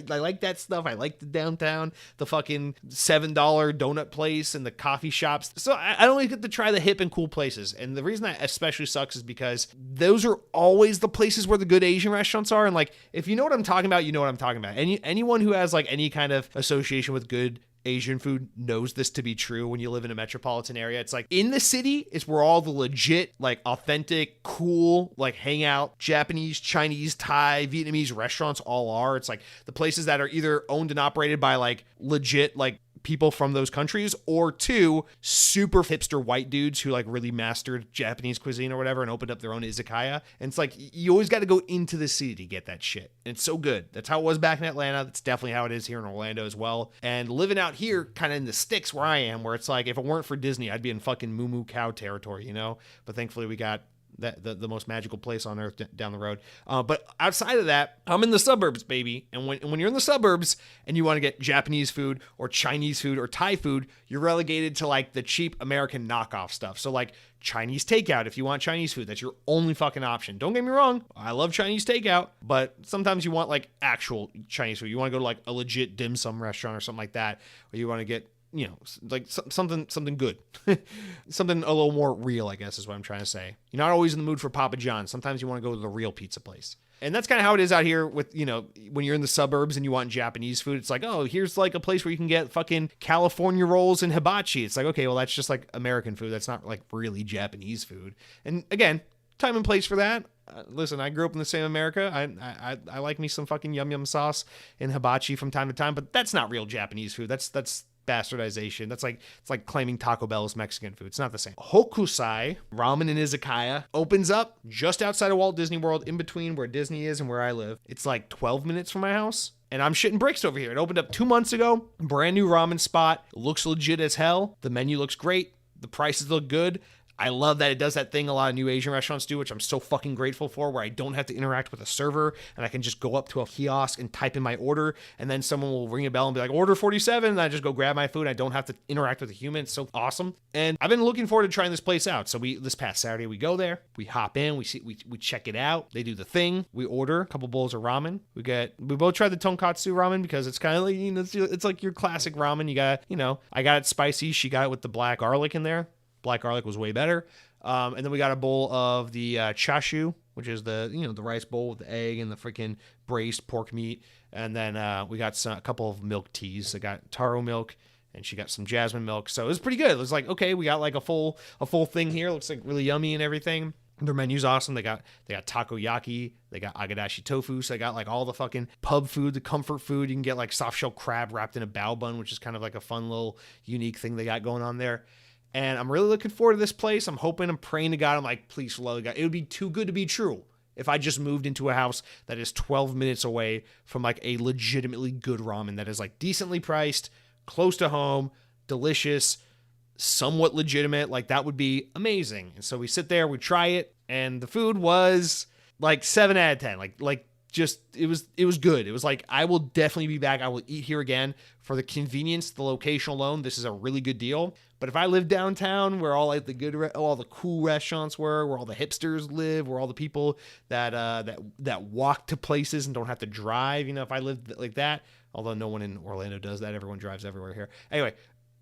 like that stuff. I like the downtown, the fucking $7 donut place and the coffee shops. So I don't get to try the hip and cool places. And the reason that especially sucks is because those are always the places where the good Asian restaurants are. And like, if you know what I'm talking about, you know what I'm talking about. Anyone who has like any kind of association with good Asian food knows this to be true when you live in a metropolitan area. It's like in the city is where all the legit, like authentic, cool, like hangout Japanese, Chinese, Thai, Vietnamese restaurants all are. It's like the places that are either owned and operated by like legit, like people from those countries, or 2 super hipster white dudes who like really mastered Japanese cuisine or whatever and opened up their own izakaya. And it's like you always got to go into the city to get that shit. And it's so good. That's how it was back in Atlanta. That's definitely how it is here in Orlando as well. And living out here kind of in the sticks where I am, where it's like if it weren't for Disney, I'd be in fucking moo moo cow territory, you know? But thankfully we got the most magical place on earth down the road. But outside of that, I'm in the suburbs, baby. And when you're in the suburbs and you want to get Japanese food or Chinese food or Thai food, you're relegated to like the cheap American knockoff stuff. So like Chinese takeout, if you want Chinese food, that's your only fucking option. Don't get me wrong, I love Chinese takeout, but sometimes you want like actual Chinese food. You want to go to like a legit dim sum restaurant or something like that, or you want to get, you know, like something good, something a little more real, I guess is what I'm trying to say. You're not always in the mood for Papa John's. Sometimes you want to go to the real pizza place. And that's kind of how it is out here with, you know, when you're in the suburbs and you want Japanese food, it's like, oh, here's like a place where you can get fucking California rolls and hibachi. It's like, okay, well, that's just like American food. That's not like really Japanese food. And again, time and place for that. Listen, I grew up in the same America. I like me some fucking yum sauce and hibachi from time to time, but that's not real Japanese food. That's bastardization. It's like claiming Taco Bell is Mexican food. It's not the same. Hokusai Ramen and Izakaya opens up just outside of Walt Disney World, in between where Disney is and where I live. It's like 12 minutes from my house. And I'm shitting bricks over here. It opened up 2 months ago. Brand new ramen spot. Looks legit as hell. The menu looks great. The prices look good. I love that it does that thing a lot of new Asian restaurants do, which I'm so fucking grateful for, where I don't have to interact with a server and I can just go up to a kiosk and type in my order, and then someone will ring a bell and be like, order 47, and I just go grab my food. I don't have to interact with a human. It's so awesome. And I've been looking forward to trying this place out. So this past Saturday, we go there, we hop in, we check it out. They do the thing. We order a couple bowls of ramen. We both tried the tonkatsu ramen because it's kind of like, it's like your classic ramen. You got, I got it spicy. She got it with the black garlic in there. Black garlic was way better. And then we got a bowl of the chashu, which is the rice bowl with the egg and the freaking braised pork meat. And then we got a couple of milk teas. I got taro milk, and she got some jasmine milk. So it was pretty good. It was like, okay, we got like a full thing here. Looks like really yummy and everything. Their menu's awesome. They got takoyaki. They got agadashi tofu. So they got like all the fucking pub food, the comfort food. You can get like soft shell crab wrapped in a bao bun, which is kind of like a fun little unique thing they got going on there. And I'm really looking forward to this place. I'm praying to God. I'm like, please, for God. It would be too good to be true if I just moved into a house that is 12 minutes away from like a legitimately good ramen that is like decently priced, close to home, delicious, somewhat legitimate. Like that would be amazing. And so we sit there, we try it, and the food was like 7 out of 10. Like just it was good. It was like, I will definitely be back. I will eat here again. For the convenience, the location alone, this is a really good deal. But if I lived downtown where all like all the cool restaurants were, where all the hipsters live, where all the people that walk to places and don't have to drive, if I lived like that, although no one in Orlando does that, everyone drives everywhere here. Anyway,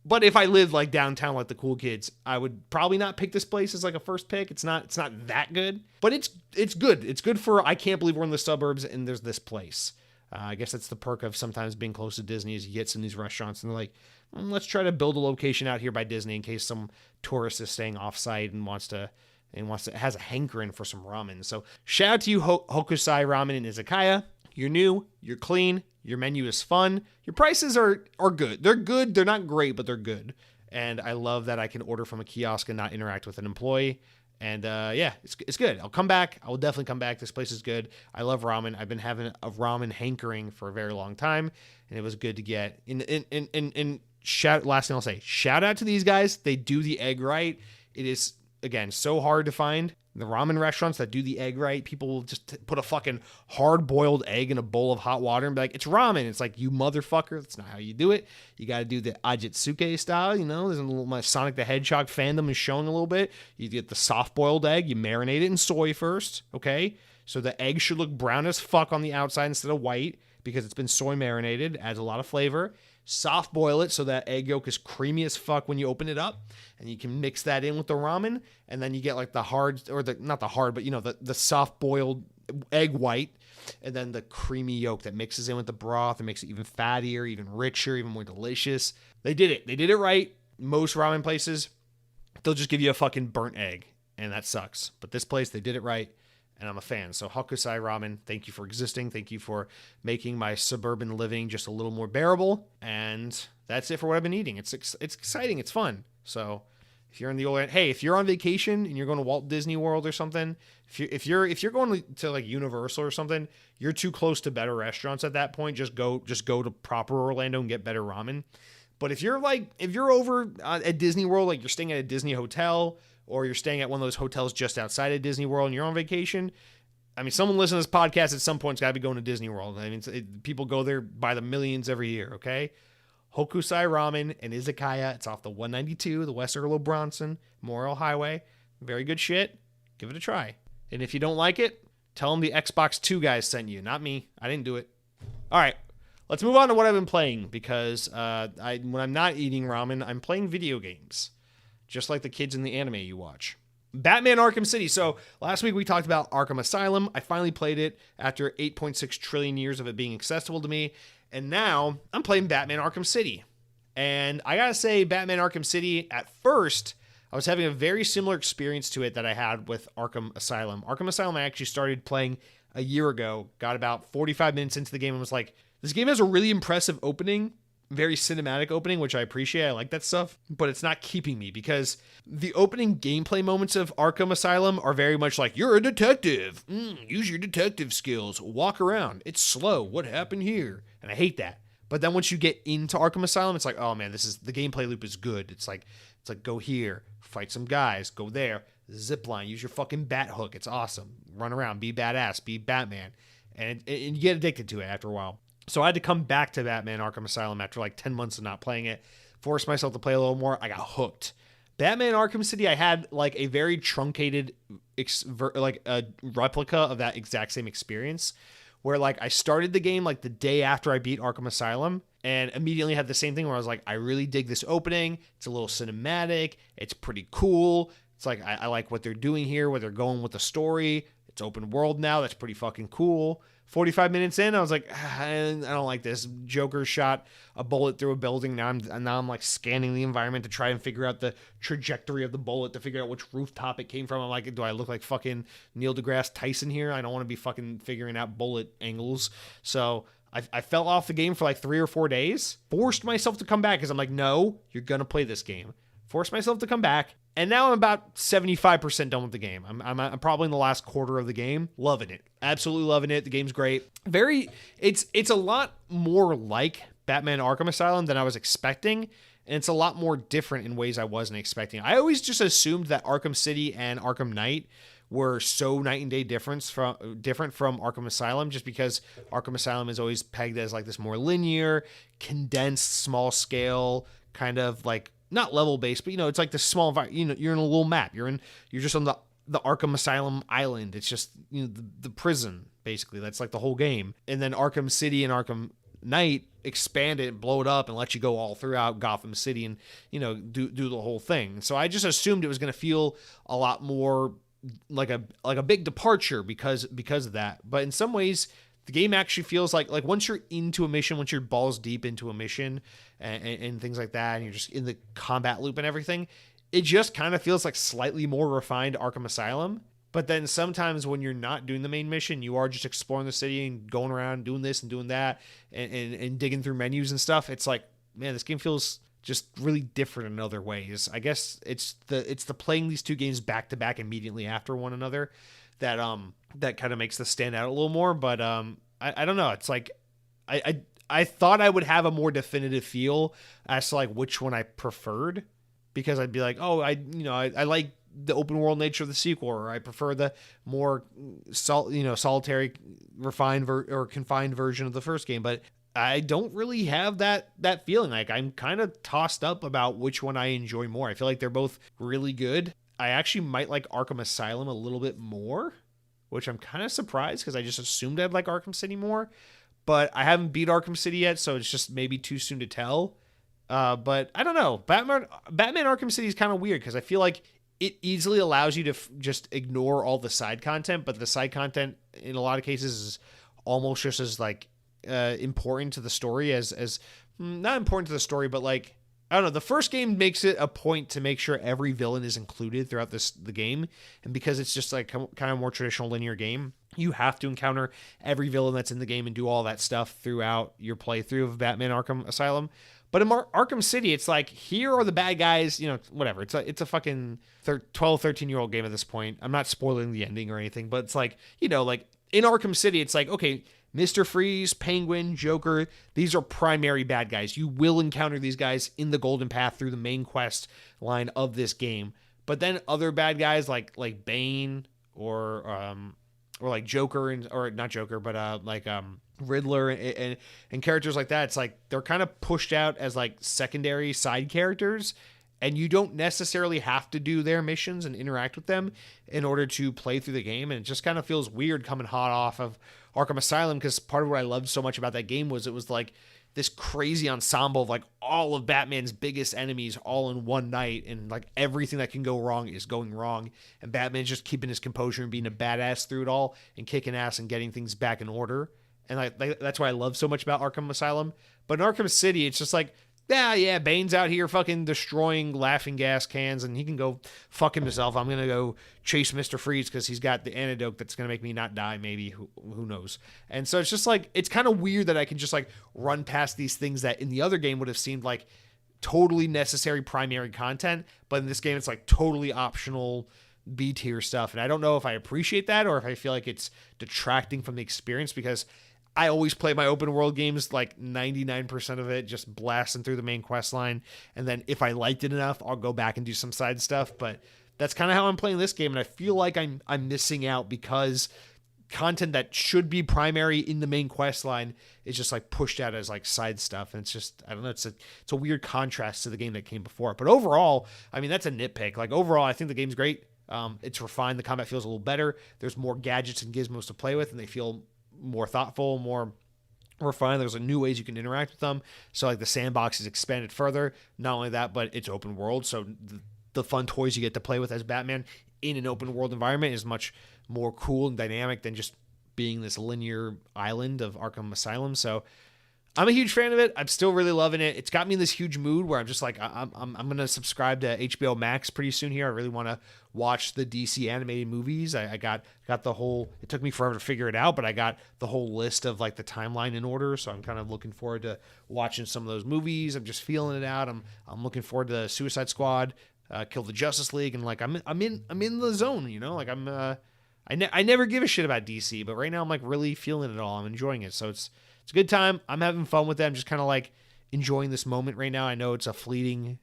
but if I lived like downtown like the cool kids, I would probably not pick this place as like a first pick. It's not that good, but it's good. It's good for, I can't believe we're in the suburbs and there's this place. I guess that's the perk of sometimes being close to Disney, is you get some of these restaurants and they're like, let's try to build a location out here by Disney in case some tourist is staying off-site and has a hankering for some ramen. So shout out to you, Hokusai Ramen in Izakaya. You're new, you're clean, your menu is fun, your prices are good. They're good, they're not great, but they're good. And I love that I can order from a kiosk and not interact with an employee. And it's good. I'll come back. I will definitely come back. This place is good. I love ramen. I've been having a ramen hankering for a very long time, and it was good to get. Last thing I'll say, shout out to these guys. They do the egg right. It is, again, so hard to find. The ramen restaurants that do the egg right, people will just put a fucking hard-boiled egg in a bowl of hot water and be like, it's ramen. It's like, you motherfucker. That's not how you do it. You got to do the Ajitsuke style, There's a little, my Sonic the Hedgehog fandom is showing a little bit. You get the soft-boiled egg. You marinate it in soy first, okay? So the egg should look brown as fuck on the outside instead of white because it's been soy marinated. Adds a lot of flavor. Soft boil it so that egg yolk is creamy as fuck when you open it up, and you can mix that in with the ramen, and then you get like the hard, or not the hard, but the soft boiled egg white, and then the creamy yolk that mixes in with the broth and makes it even fattier, even richer, even more delicious. They did it right. Most ramen places, they'll just give you a fucking burnt egg, and that sucks. But this place, they did it right. And I'm a fan. So Hokusai Ramen, thank you for existing. Thank you for making my suburban living just a little more bearable. And that's it for what I've been eating. It's exciting. It's fun. So if you're in the old, hey, if you're on vacation and you're going to Walt Disney World or something, if you're going to like Universal or something, you're too close to better restaurants at that point. Just go to proper Orlando and get better ramen. But if you're over at Disney World, like you're staying at a Disney hotel, or you're staying at one of those hotels just outside of Disney World and you're on vacation, I mean, someone listening to this podcast at some point's got to be going to Disney World. I mean, people go there by the millions every year, okay? Hokusai Ramen in Izakaya. It's off the 192, the West Earl of Bronson, Memorial Highway. Very good shit. Give it a try. And if you don't like it, tell them the Xbox 2 guys sent you, not me. I didn't do it. All right, let's move on to what I've been playing, because when I'm not eating ramen, I'm playing video games. Just like the kids in the anime you watch. Batman Arkham City. So last week we talked about Arkham Asylum. I finally played it after 8.6 trillion years of it being accessible to me. And now I'm playing Batman Arkham City. And I gotta say, Batman Arkham City, at first, I was having a very similar experience to it that I had with Arkham Asylum. Arkham Asylum I actually started playing a year ago. Got about 45 minutes into the game and was like, this game has a really impressive opening. Very cinematic opening, which I appreciate. I like that stuff, but it's not keeping me, because the opening gameplay moments of Arkham Asylum are very much like, you're a detective. Use your detective skills. Walk around. It's slow. What happened here? And I hate that. But then once you get into Arkham Asylum, it's like, oh man, the gameplay loop is good. It's like It's like, go here, fight some guys, go there, zip line, use your fucking bat hook. It's awesome. Run around, be badass, be Batman. And you get addicted to it after a while. So I had to come back to Batman Arkham Asylum after like 10 months of not playing it, force myself to play a little more. I got hooked. Batman Arkham City, I had like a very truncated, like a replica of that exact same experience where like I started the game like the day after I beat Arkham Asylum and immediately had the same thing where I was like, I really dig this opening. It's a little cinematic. It's pretty cool. It's like, I like what they're doing here, where they're going with the story. It's open world now. That's pretty fucking cool. 45 minutes in, I was like, I don't like this. Joker shot a bullet through a building. Now I'm like scanning the environment to try and figure out the trajectory of the bullet to figure out which rooftop it came from. I'm like, do I look like fucking Neil deGrasse Tyson here? I don't want to be fucking figuring out bullet angles. So I fell off the game for like 3 or 4 days. Forced myself to come back because I'm like, no, you're going to play this game. Forced myself to come back. And now I'm about 75% done with the game. I'm probably in the last quarter of the game. Loving it. Absolutely loving it. The game's great. It's a lot more like Batman Arkham Asylum than I was expecting. And it's a lot more different in ways I wasn't expecting. I always just assumed that Arkham City and Arkham Knight were so night and day different from Arkham Asylum, just because Arkham Asylum is always pegged as like this more linear, condensed, small scale, kind of like, not level based, but it's like this small environment. You're in a little map. You're just on the Arkham Asylum island. It's just the prison basically. That's like the whole game. And then Arkham City and Arkham Knight expand it, blow it up, and let you go all throughout Gotham City and do the whole thing. So I just assumed it was going to feel a lot more like a big departure because of that. But in some ways, the game actually feels like once you're into a mission, once you're balls deep into a mission and things like that, and you're just in the combat loop and everything, it just kind of feels like slightly more refined Arkham Asylum. But then sometimes when you're not doing the main mission, you are just exploring the city and going around doing this and doing that and digging through menus and stuff. It's like, man, this game feels just really different in other ways. I guess it's the playing these two games back to back immediately after one another that kind of makes this stand out a little more. But I don't know. It's like I thought I would have a more definitive feel as to like which one I preferred, because I'd be like, oh, I like the open world nature of the sequel, or I prefer the more solitary, refined or confined version of the first game. But I don't really have that feeling. Like, I'm kind of tossed up about which one I enjoy more. I feel like they're both really good. I actually might like Arkham Asylum a little bit more, which I'm kind of surprised because I just assumed I'd like Arkham City more. But I haven't beat Arkham City yet, so it's just maybe too soon to tell. But I don't know. Batman Arkham City is kind of weird because I feel like it easily allows you to just ignore all the side content, but the side content in a lot of cases is almost just as like important to the story as not important to the story, but like, I don't know. The first game makes it a point to make sure every villain is included throughout the game. And because it's just like kind of more traditional linear game, you have to encounter every villain that's in the game and do all that stuff throughout your playthrough of Batman Arkham Asylum. But in Arkham City, it's like, here are the bad guys, whatever. It's a fucking 12, 13-year-old game at this point. I'm not spoiling the ending or anything, but it's like, like in Arkham City, it's like, okay, Mr. Freeze, Penguin, Joker, these are primary bad guys. You will encounter these guys in the Golden Path through the main quest line of this game. But then other bad guys like Bane or like Joker or not Joker, but like Riddler and characters like that, it's like they're kind of pushed out as like secondary side characters, and you don't necessarily have to do their missions and interact with them in order to play through the game. And it just kind of feels weird coming hot off of Arkham Asylum, because part of what I loved so much about that game was it was like this crazy ensemble of like all of Batman's biggest enemies all in one night, and like everything that can go wrong is going wrong, and Batman's just keeping his composure and being a badass through it all and kicking ass and getting things back in order. And that's why I love so much about Arkham Asylum. But in Arkham City, it's just like, yeah, Bane's out here fucking destroying laughing gas cans, and he can go fuck himself. I'm going to go chase Mr. Freeze because he's got the antidote that's going to make me not die, maybe. Who knows? And so it's just like, it's kind of weird that I can just like run past these things that in the other game would have seemed like totally necessary primary content. But in this game, it's like totally optional B tier stuff. And I don't know if I appreciate that or if I feel like it's detracting from the experience, because I always play my open world games, like 99% of it, just blasting through the main quest line. And then if I liked it enough, I'll go back and do some side stuff. But that's kind of how I'm playing this game. And I feel like I'm missing out because content that should be primary in the main quest line is just like pushed out as like side stuff. And it's just, I don't know, it's a weird contrast to the game that came before. But overall, I mean, that's a nitpick. Like overall, I think the game's great. It's refined. The combat feels a little better. There's more gadgets and gizmos to play with, and they feel more thoughtful, more refined. There's new ways you can interact with them. So like the sandbox is expanded further. Not only that, but it's open world. So the fun toys you get to play with as Batman in an open world environment is much more cool and dynamic than just being this linear island of Arkham Asylum. So I'm a huge fan of it. I'm still really loving it. It's got me in this huge mood where I'm just like, I'm going to subscribe to HBO Max pretty soon here. I really want to watch the DC animated movies. I got the whole, it took me forever to figure it out, but I got the whole list of like the timeline in order. So I'm kind of looking forward to watching some of those movies. I'm just feeling it out. I'm looking forward to Suicide Squad, Kill the Justice League. And like, I'm in the zone, you know, like I never give a shit about DC, but right now I'm like really feeling it all. I'm enjoying it. So it's a good time. I'm having fun with it. I'm just kind of like enjoying this moment right now. I know it's a fleeting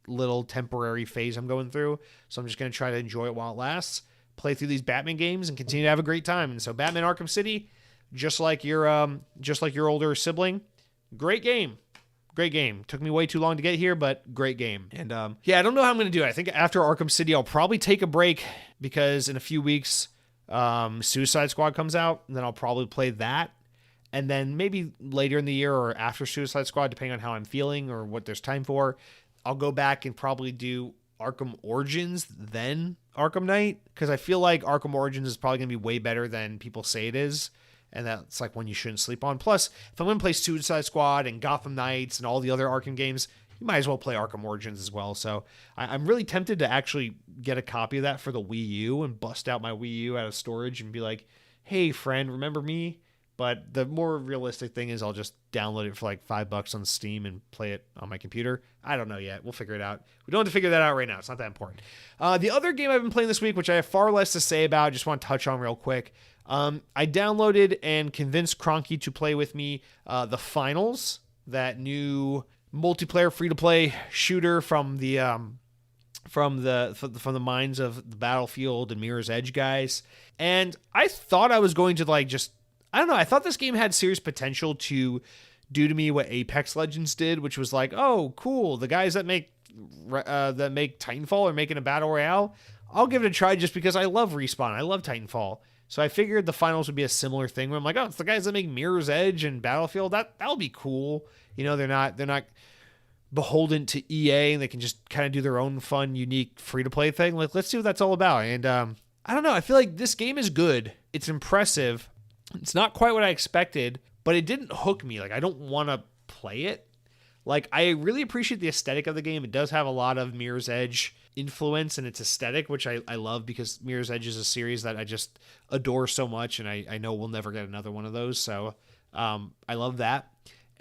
little temporary phase I'm going through. So I'm just going to try to enjoy it while it lasts, play through these Batman games and continue to have a great time. And so Batman Arkham City, just like your older sibling, great game. Great game. Took me way too long to get here, but great game. And yeah, I don't know how I'm going to do it. I think after Arkham City, I'll probably take a break because in a few weeks, Suicide Squad comes out, and then I'll probably play that. And then maybe later in the year or after Suicide Squad, depending on how I'm feeling or what there's time for, I'll go back and probably do Arkham Origins, then Arkham Knight, because I feel like Arkham Origins is probably going to be way better than people say it is. And that's like one you shouldn't sleep on. Plus, if I'm going to play Suicide Squad and Gotham Knights and all the other Arkham games, you might as well play Arkham Origins as well. So I'm really tempted to actually get a copy of that for the Wii U and bust out my Wii U out of storage and be like, hey, friend, remember me? But the more realistic thing is I'll just download it for like $5 on Steam and play it on my computer. I don't know yet. We'll figure it out. We don't have to figure that out right now. It's not that important. The other game I've been playing this week, which I have far less to say about, just want to touch on real quick. I downloaded and convinced Cronky to play with me the Finals, that new multiplayer free-to-play shooter from the minds of the Battlefield and Mirror's Edge guys. And I thought I was going to like just, I don't know, I thought this game had serious potential to do to me what Apex Legends did, which was like, oh, cool, the guys that make Titanfall are making a battle royale. I'll give it a try just because I love Respawn. I love Titanfall. So I figured the Finals would be a similar thing where I'm like, oh, it's the guys that make Mirror's Edge and Battlefield. That'll be cool. You know, they're not beholden to EA, and they can just kind of do their own fun, unique free-to-play thing. Like, let's see what that's all about. And I don't know. I feel like this game is good. It's impressive. It's not quite what I expected, but it didn't hook me. Like, I don't want to play it. Like, I really appreciate the aesthetic of the game. It does have a lot of Mirror's Edge influence in its aesthetic, which I love because Mirror's Edge is a series that I just adore so much, and I know we'll never get another one of those. So I love that.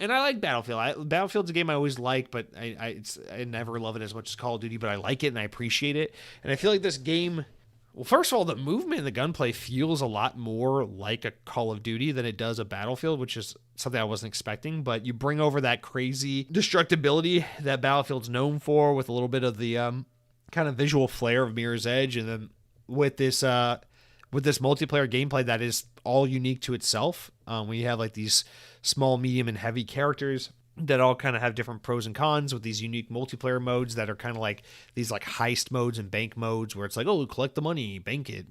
And I like Battlefield. Battlefield's a game I always like, but I never love it as much as Call of Duty, but I like it and I appreciate it. And I feel like this game, well, first of all, the movement and the gunplay feels a lot more like a Call of Duty than it does a Battlefield, which is something I wasn't expecting. But you bring over that crazy destructibility that Battlefield's known for with a little bit of the kind of visual flair of Mirror's Edge, and then with this multiplayer gameplay that is all unique to itself, when you have like these small, medium, and heavy characters that all kind of have different pros and cons with these unique multiplayer modes that are kind of like these like heist modes and bank modes where it's like, oh, collect the money, bank it,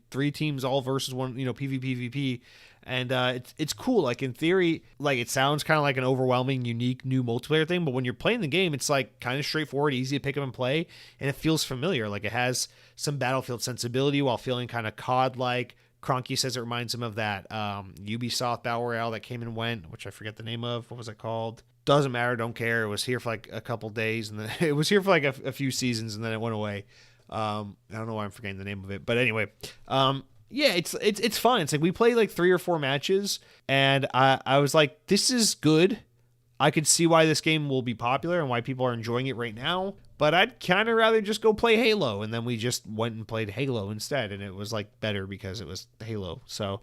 3 teams all versus one, you know, PvP. And it's cool. Like in theory, like it sounds kind of like an overwhelming, unique new multiplayer thing, but when you're playing the game, it's like kind of straightforward, easy to pick up and play, and it feels familiar. Like it has some Battlefield sensibility while feeling kind of COD-like. Cronky says it reminds him of that Ubisoft Battle Royale that came and went, which I forget the name of. What was it called? Doesn't matter. Don't care. It was here for like a couple days, and then it was here for like a few seasons, and then it went away. I don't know why I'm forgetting the name of it, but anyway, yeah, it's fun. It's like we played like 3 or 4 matches, and I was like, this is good. I could see why this game will be popular and why people are enjoying it right now, but I'd kind of rather just go play Halo. And then we just went and played Halo instead, and it was like better because it was Halo. So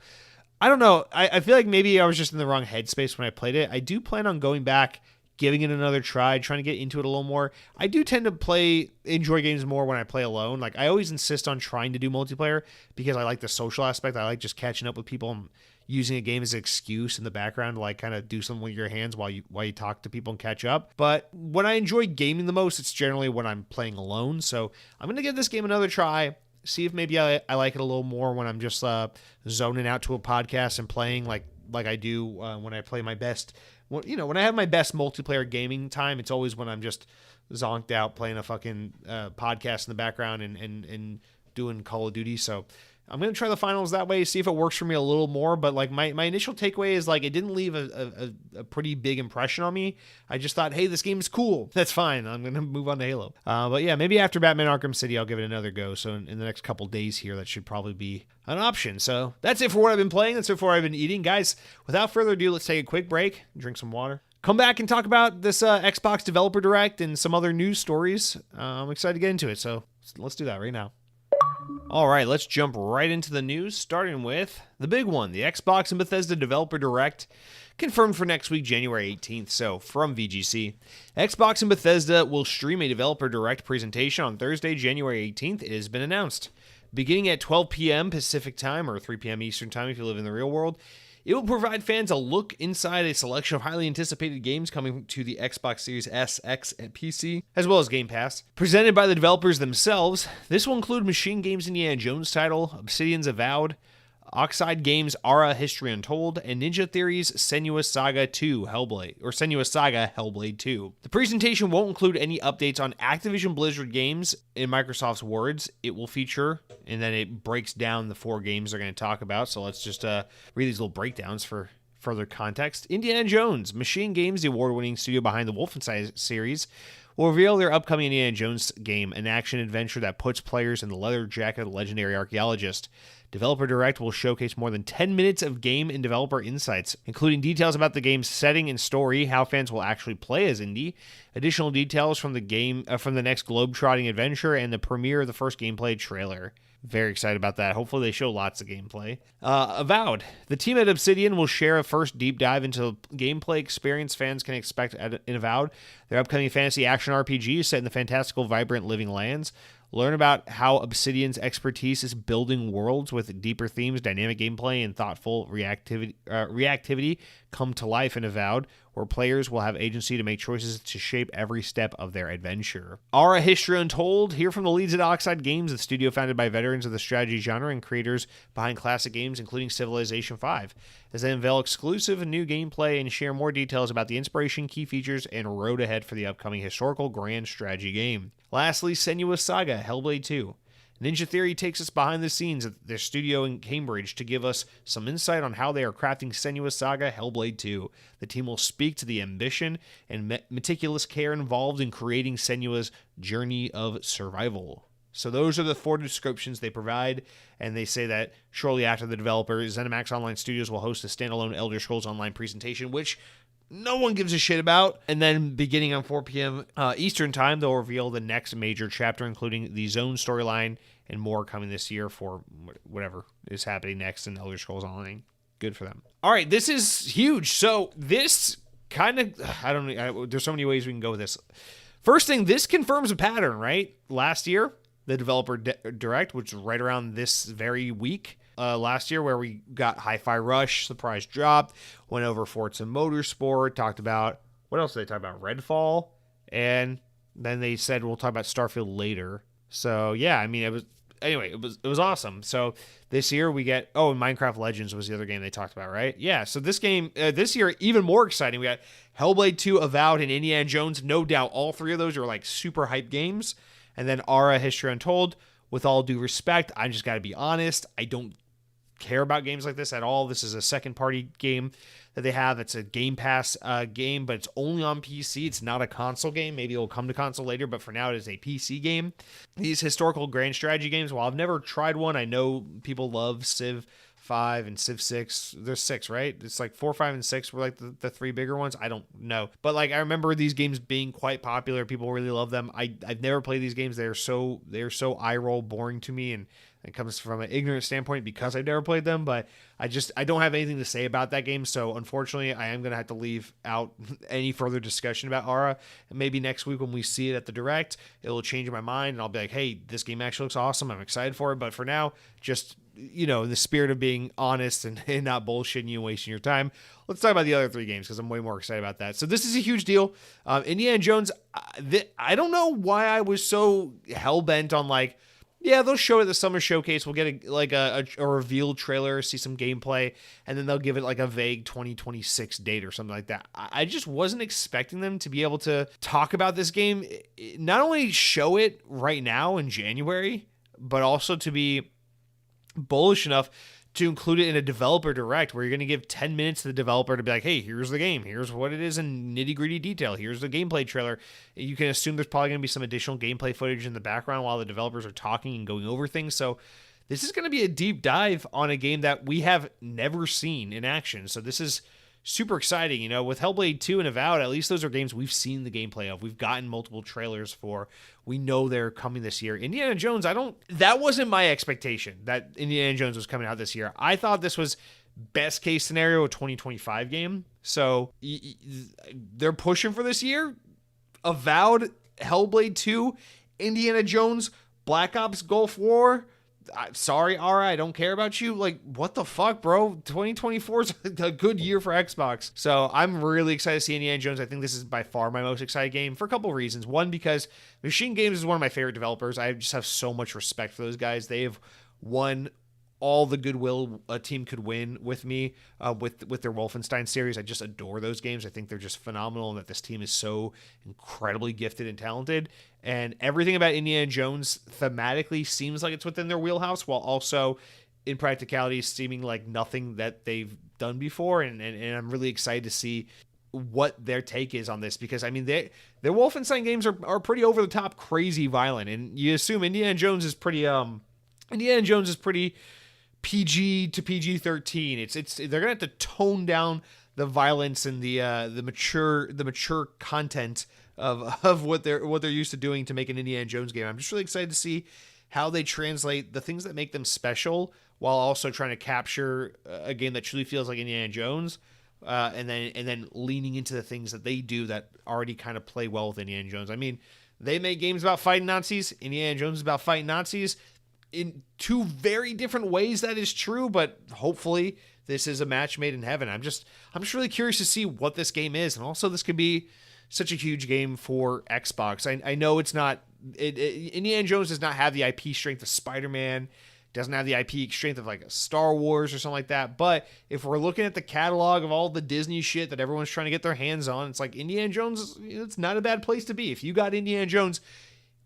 I don't know. I feel like maybe I was just in the wrong headspace when I played it. I do plan on going back, giving it another try, trying to get into it a little more. I do tend to enjoy games more when I play alone. Like, I always insist on trying to do multiplayer because I like the social aspect. I like just catching up with people and using a game as an excuse in the background to like kind of do something with your hands while you talk to people and catch up. But when I enjoy gaming the most, it's generally when I'm playing alone. So I'm going to give this game another try. See if maybe I like it a little more when I'm just zoning out to a podcast and playing like I do when I play my best. When I have my best multiplayer gaming time, it's always when I'm just zonked out playing a fucking podcast in the background and doing Call of Duty. So I'm going to try the finals that way, see if it works for me a little more. But like my initial takeaway is like it didn't leave a pretty big impression on me. I just thought, hey, this game's cool. That's fine. I'm going to move on to Halo. But yeah, maybe after Batman Arkham City, I'll give it another go. So in the next couple days here, that should probably be an option. So that's it for what I've been playing. That's it for what I've been eating. Guys, without further ado, let's take a quick break, drink some water. Come back and talk about this Xbox Developer Direct and some other news stories. I'm excited to get into it. So let's do that right now. All right, let's jump right into the news, starting with the big one, the Xbox and Bethesda Developer Direct, confirmed for next week, January 18th. So, from VGC, Xbox and Bethesda will stream a Developer Direct presentation on Thursday, January 18th. It has been announced. Beginning at 12 p.m. Pacific Time, or 3 p.m. Eastern Time if you live in the real world, it will provide fans a look inside a selection of highly anticipated games coming to the Xbox Series S, X, and PC, as well as Game Pass. Presented by the developers themselves, this will include Machine Games' Indiana Jones title, Obsidian's Avowed, Oxide Games' Ara History Untold, and Ninja Theory's Senua's Saga 2 Hellblade, or Senua's Saga Hellblade 2. The presentation won't include any updates on Activision Blizzard games, in Microsoft's words. It will feature, and then it breaks down the 4 games they're going to talk about, so let's just read these little breakdowns for further context. Indiana Jones, Machine Games, the award-winning studio behind the Wolfenstein series, will reveal their upcoming Indiana Jones game, an action-adventure that puts players in the leather jacket of the legendary archaeologist. Developer Direct will showcase more than 10 minutes of game and developer insights, including details about the game's setting and story, how fans will actually play as Indy, additional details from the game, from the next globe-trotting adventure, and the premiere of the first gameplay trailer. Very excited about that. Hopefully they show lots of gameplay. Avowed. The team at Obsidian will share a first deep dive into gameplay experience fans can expect in Avowed, their upcoming fantasy action RPG set in the fantastical, vibrant living lands. Learn about how Obsidian's expertise is building worlds with deeper themes, dynamic gameplay, and thoughtful reactivity come to life in Avowed, where players will have agency to make choices to shape every step of their adventure. Ara History Untold. Hear from the leads at Oxide Games, the studio founded by veterans of the strategy genre and creators behind classic games, including Civilization V, as they unveil exclusive and new gameplay and share more details about the inspiration, key features, and road ahead for the upcoming historical grand strategy game. Lastly, Senua's Saga, Hellblade 2. Ninja Theory takes us behind the scenes at their studio in Cambridge to give us some insight on how they are crafting Senua's Saga, Hellblade 2. The team will speak to the ambition and meticulous care involved in creating Senua's journey of survival. So those are the 4 descriptions they provide, and they say that shortly after the developer, ZeniMax Online Studios will host a standalone Elder Scrolls Online presentation, which no one gives a shit about. And then beginning on 4 p.m. Eastern Time, they'll reveal the next major chapter, including the Zone storyline and more coming this year for whatever is happening next in Elder Scrolls Online. Good for them. All right, this is huge. So this kind of, there's so many ways we can go with this. First thing, this confirms a pattern, right? Last year, the Developer Direct, which was right around this very week, last year, where we got Hi-Fi Rush, surprise drop, went over Forza Motorsport, talked about, what else did they talk about? Redfall, and then they said we'll talk about Starfield later. So yeah, I mean, it was awesome. So this year we get, Minecraft Legends was the other game they talked about, right? Yeah, so this game, this year, even more exciting. We got Hellblade 2, Avowed, and Indiana Jones. No doubt all 3 of those are like super hype games. And then Ara History Untold. With all due respect, I just got to be honest, I don't care about games like this at all. This is a second-party game that they have. It's a Game Pass game, but it's only on PC. It's not a console game. Maybe it'll come to console later, but for now it is a PC game. These historical grand strategy games, while I've never tried one, I know people love Civ 5 and Civ 6. There's 6, right? It's like 4, 5, and 6 were like the 3 bigger ones. I don't know. But like I remember these games being quite popular. People really love them. I've never played these games. They're so eye roll boring to me, and It comes from an ignorant standpoint because I've never played them, but I don't have anything to say about that game. So unfortunately, I am going to have to leave out any further discussion about Aura. And maybe next week when we see it at the Direct, it'll change my mind and I'll be like, hey, this game actually looks awesome. I'm excited for it. But for now, just, in the spirit of being honest and not bullshitting you and wasting your time, let's talk about the other 3 games because I'm way more excited about that. So this is a huge deal. Indiana Jones, I don't know why I was so hell-bent on they'll show it at the summer showcase. We'll get a reveal trailer, see some gameplay, and then they'll give it a vague 2026 date or something like that. I just wasn't expecting them to be able to talk about this game, not only show it right now in January, but also to be bullish enough to include it in a developer direct where you're going to give 10 minutes to the developer to be like, hey, here's the game. Here's what it is in nitty gritty detail. Here's the gameplay trailer. You can assume there's probably going to be some additional gameplay footage in the background while the developers are talking and going over things. So this is going to be a deep dive on a game that we have never seen in action. So this is super exciting. With Hellblade 2 and Avowed, at least those are games we've seen the gameplay of. We've gotten multiple trailers for. We know they're coming this year. Indiana Jones, that wasn't my expectation that Indiana Jones was coming out this year. I thought this was best case scenario a 2025 game. So they're pushing for this year. Avowed, Hellblade 2, Indiana Jones, Black Ops Gulf War. Sorry, Aura, I don't care about you. What the fuck, bro? 2024 is a good year for Xbox. So I'm really excited to see Indiana Jones. I think this is by far my most excited game for a couple of reasons. One, because Machine Games is one of my favorite developers. I just have so much respect for those guys. They have won all the goodwill a team could win with me with their Wolfenstein series. I just adore those games. I think they're just phenomenal and that this team is so incredibly gifted and talented. And everything about Indiana Jones thematically seems like it's within their wheelhouse while also in practicality seeming like nothing that they've done before. And I'm really excited to see what their take is on this because, their Wolfenstein games are pretty over the top, crazy violent. And you assume Indiana Jones is pretty PG to PG-13. They're gonna have to tone down the violence and the mature content of what they're used to doing to make an Indiana Jones game. I'm just really excited to see how they translate the things that make them special while also trying to capture a game that truly feels like Indiana Jones, and then leaning into the things that they do that already kind of play well with Indiana Jones. They make games about fighting Nazis. Indiana Jones is about fighting Nazis. In 2 very different ways, that is true, but hopefully this is a match made in heaven. I'm just really curious to see what this game is, and also this could be such a huge game for Xbox. I know it's not. Indiana Jones does not have the IP strength of Spider-Man, doesn't have the IP strength of a Star Wars or something like that. But if we're looking at the catalog of all the Disney shit that everyone's trying to get their hands on, it's like Indiana Jones. It's not a bad place to be. If you got Indiana Jones,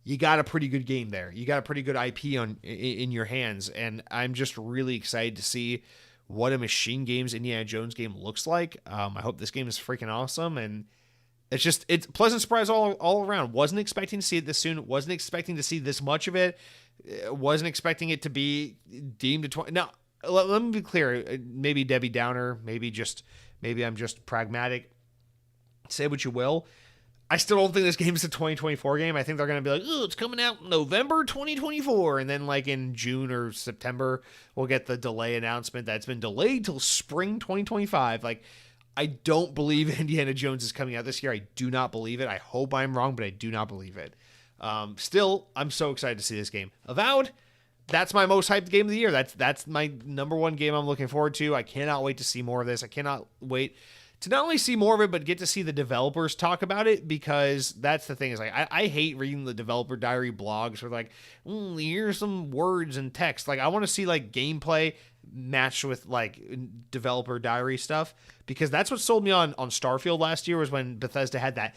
you got a pretty good game there. You got a pretty good IP in your hands. And I'm just really excited to see what a Machine Games Indiana Jones game looks like. I hope this game is freaking awesome. And it's a pleasant surprise all around. Wasn't expecting to see it this soon. Wasn't expecting to see this much of it. Wasn't expecting it to be deemed a 20. Now, let me be clear. Maybe Debbie Downer. Maybe I'm just pragmatic. Say what you will. I still don't think this game is a 2024 game. I think they're going to be like, oh, it's coming out November 2024. And then in June or September, we'll get the delay announcement that's been delayed till spring 2025. I don't believe Indiana Jones is coming out this year. I do not believe it. I hope I'm wrong, but I do not believe it. Still, I'm so excited to see this game. Avowed, that's my most hyped game of the year. That's my number one game I'm looking forward to. I cannot wait to see more of this. I cannot wait to not only see more of it, but get to see the developers talk about it, because that's the thing is I hate reading the developer diary blogs where here's some words and text. I want to see gameplay matched with developer diary stuff, because that's what sold me on Starfield last year, was when Bethesda had that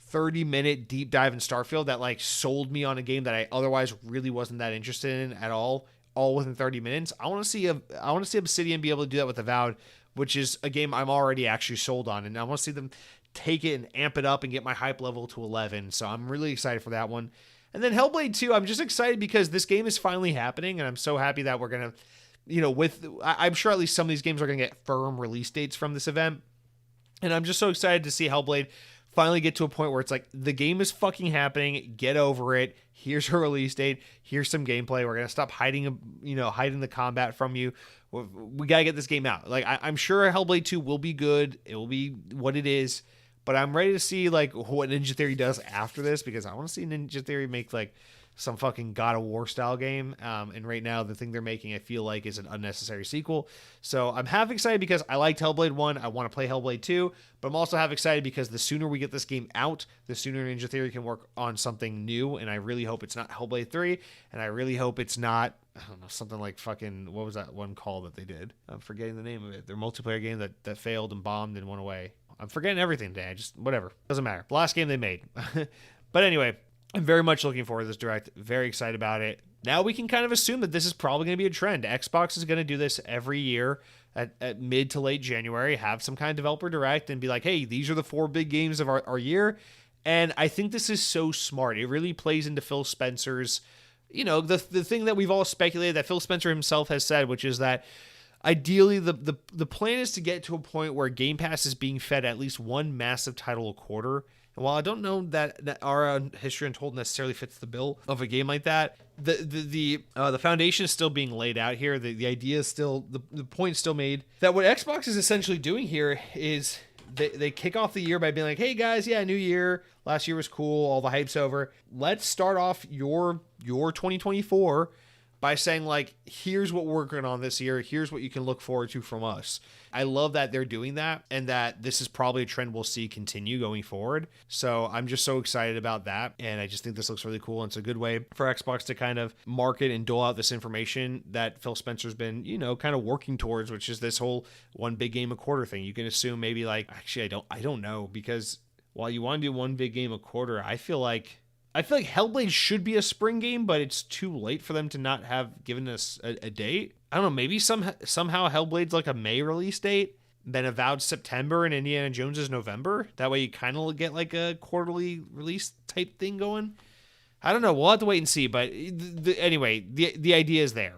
30-minute deep dive in Starfield that sold me on a game that I otherwise really wasn't that interested in at all within 30 minutes. I want to see Obsidian be able to do that with Avowed, which is a game I'm already actually sold on. And I want to see them take it and amp it up and get my hype level to 11. So I'm really excited for that one. And then Hellblade 2, I'm just excited because this game is finally happening. And I'm so happy that we're going to, I'm sure at least some of these games are going to get firm release dates from this event. And I'm just so excited to see Hellblade finally get to a point where it's like, the game is fucking happening. Get over it. Here's a release date. Here's some gameplay. We're going to stop hiding the combat from you. We got to get this game out. Like, I'm sure Hellblade 2 will be good. It will be what it is. But I'm ready to see, like, what Ninja Theory does after this, because I want to see Ninja Theory make, like, some fucking God of War style game. And right now, the thing they're making, I feel like, is an unnecessary sequel. So I'm half excited because I liked Hellblade 1. I want to play Hellblade 2. But I'm also half excited because the sooner we get this game out, the sooner Ninja Theory can work on something new. And I really hope it's not Hellblade 3. And I really hope it's not, I don't know, something like fucking, what was that one call that they did? I'm forgetting the name of it. Their multiplayer game that failed and bombed and went away. I'm forgetting everything today. Whatever. Doesn't matter. The last game they made. But anyway, I'm very much looking forward to this Direct. Very excited about it. Now we can kind of assume that this is probably going to be a trend. Xbox is going to do this every year at mid to late January, have some kind of developer Direct and be like, hey, these are the 4 big games of our year. And I think this is so smart. It really plays into Phil Spencer's, the thing that we've all speculated that Phil Spencer himself has said, which is that ideally, the plan is to get to a point where Game Pass is being fed at least one massive title a quarter. And while I don't know that our History Untold necessarily fits the bill of a game like that, the foundation is still being laid out here. The idea is still, the point is still made that what Xbox is essentially doing here is they kick off the year by being like, hey guys, yeah, new year. Last year was cool. All the hype's over. Let's start off your 2024 by saying, like, here's what we're working on this year. Here's what you can look forward to from us. I love that they're doing that and that this is probably a trend we'll see continue going forward. So I'm just so excited about that. And I just think this looks really cool. And it's a good way for Xbox to kind of market and dole out this information that Phil Spencer's been, kind of working towards, which is this whole one big game a quarter thing. You can assume maybe like, actually, I don't know, because while you want to do one big game a quarter, I feel like Hellblade should be a spring game, but it's too late for them to not have given us a date. I don't know, maybe somehow Hellblade's like a May release date, then Avowed September, and Indiana Jones is November. That way you kind of get like a quarterly release type thing going. I don't know. We'll have to wait and see. But anyway, the idea is there.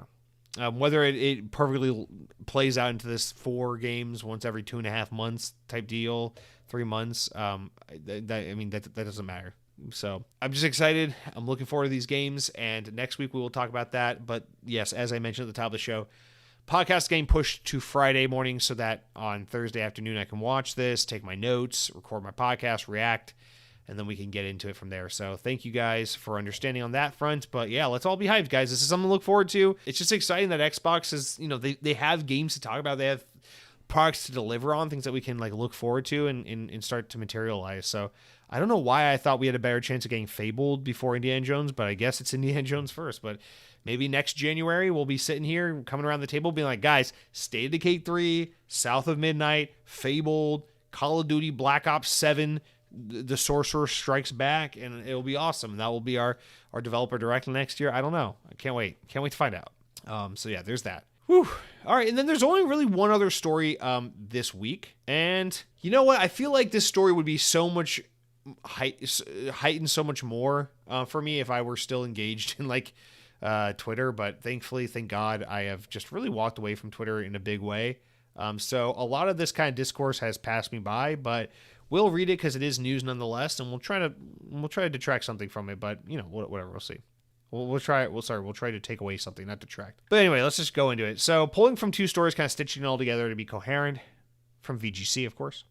Whether it perfectly plays out into this 4 games once every 2.5 months type deal, 3 months, that doesn't matter. So I'm just excited. I'm looking forward to these games, and next week we will talk about that. But yes, as I mentioned at the top of the show, podcast getting pushed to Friday morning so that on Thursday afternoon I can watch this, take my notes, record my podcast, react, and then we can get into it from there. So thank you guys for understanding on that front. But yeah, let's all be hyped, guys. This is something to look forward to. It's just exciting that Xbox is, they have games to talk about. They have products to deliver on, things that we can like look forward to and start to materialize. So I don't know why I thought we had a better chance of getting Fabled before Indiana Jones, but I guess it's Indiana Jones first. But maybe next January we'll be sitting here coming around the table being like, guys, State of Decay 3, South of Midnight, Fabled, Call of Duty Black Ops 7, The Sorcerer Strikes Back, and it'll be awesome. That will be our developer direct next year. I don't know. I can't wait. Can't wait to find out. So yeah, there's that. Whew. All right, and then there's only really one other story this week. And you know what? I feel like this story would be so much heightened so much more for me if I were still engaged in like Twitter, but thankfully, thank God, I have just really walked away from Twitter in a big way. So a lot of this kind of discourse has passed me by, but we'll read it because it is news nonetheless, and we'll try to detract something from it. But whatever, we'll see. We'll try to take away something, not detract. But anyway, let's just go into it. So pulling from 2 stories, kind of stitching it all together to be coherent, from VGC, of course.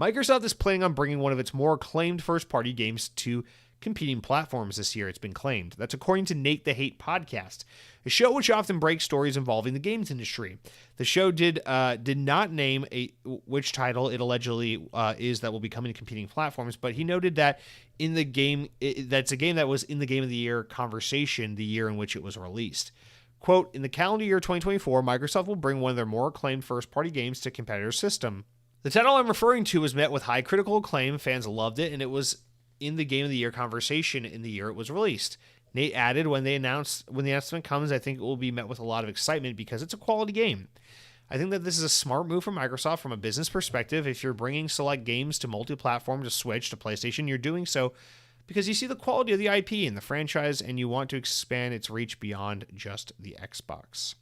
Microsoft is planning on bringing one of its more acclaimed first-party games to competing platforms this year, it's been claimed. That's according to Nate the Hate podcast, a show which often breaks stories involving the games industry. The show did not name which title it allegedly is that will be coming to competing platforms, but he noted that in the game, that's a game that was in the Game of the Year conversation the year in which it was released. Quote, in the calendar year 2024, Microsoft will bring one of their more acclaimed first-party games to competitor system. The title I'm referring to was met with high critical acclaim, fans loved it, and it was in the Game of the Year conversation in the year it was released. Nate added, when the announcement comes, I think it will be met with a lot of excitement because it's a quality game. I think that this is a smart move from Microsoft from a business perspective. If you're bringing select games to multi-platform, to Switch, to PlayStation, you're doing so because you see the quality of the IP and the franchise and you want to expand its reach beyond just the Xbox.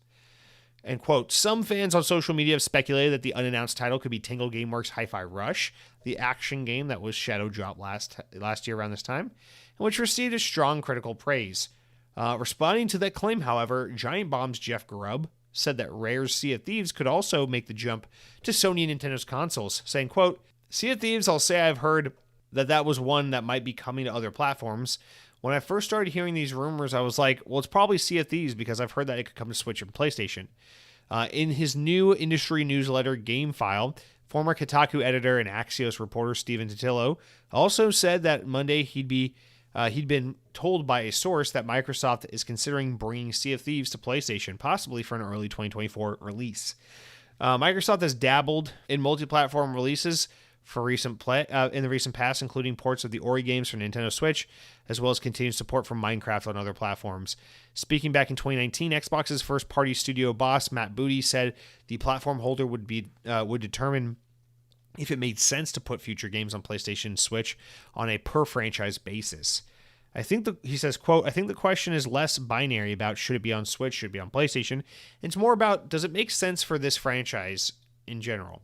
And quote, some fans on social media have speculated that the unannounced title could be Tingle Gameworks' Hi-Fi Rush, the action game that was shadow dropped last year around this time, and which received a strong critical praise. Responding to that claim, however, Giant Bomb's Jeff Grubb said that Rare's Sea of Thieves could also make the jump to Sony and Nintendo's consoles, saying, quote, Sea of Thieves, I'll say I've heard that was one that might be coming to other platforms. When I first started hearing these rumors, I was like, well, it's probably Sea of Thieves because I've heard that it could come to Switch and PlayStation. In his new industry newsletter, Game File, former Kotaku editor and Axios reporter Steven Totillo also said that Monday he'd been told by a source that Microsoft is considering bringing Sea of Thieves to PlayStation, possibly for an early 2024 release. Microsoft has dabbled in multi-platform releases for in the recent past, including ports of the Ori games for Nintendo Switch, as well as continued support for Minecraft on other platforms. Speaking back in 2019, Xbox's first-party studio boss, Matt Booty, said the platform holder would determine if it made sense to put future games on PlayStation and Switch on a per-franchise basis. He says, quote, I think the question is less binary about should it be on Switch, should it be on PlayStation. It's more about, does it make sense for this franchise in general?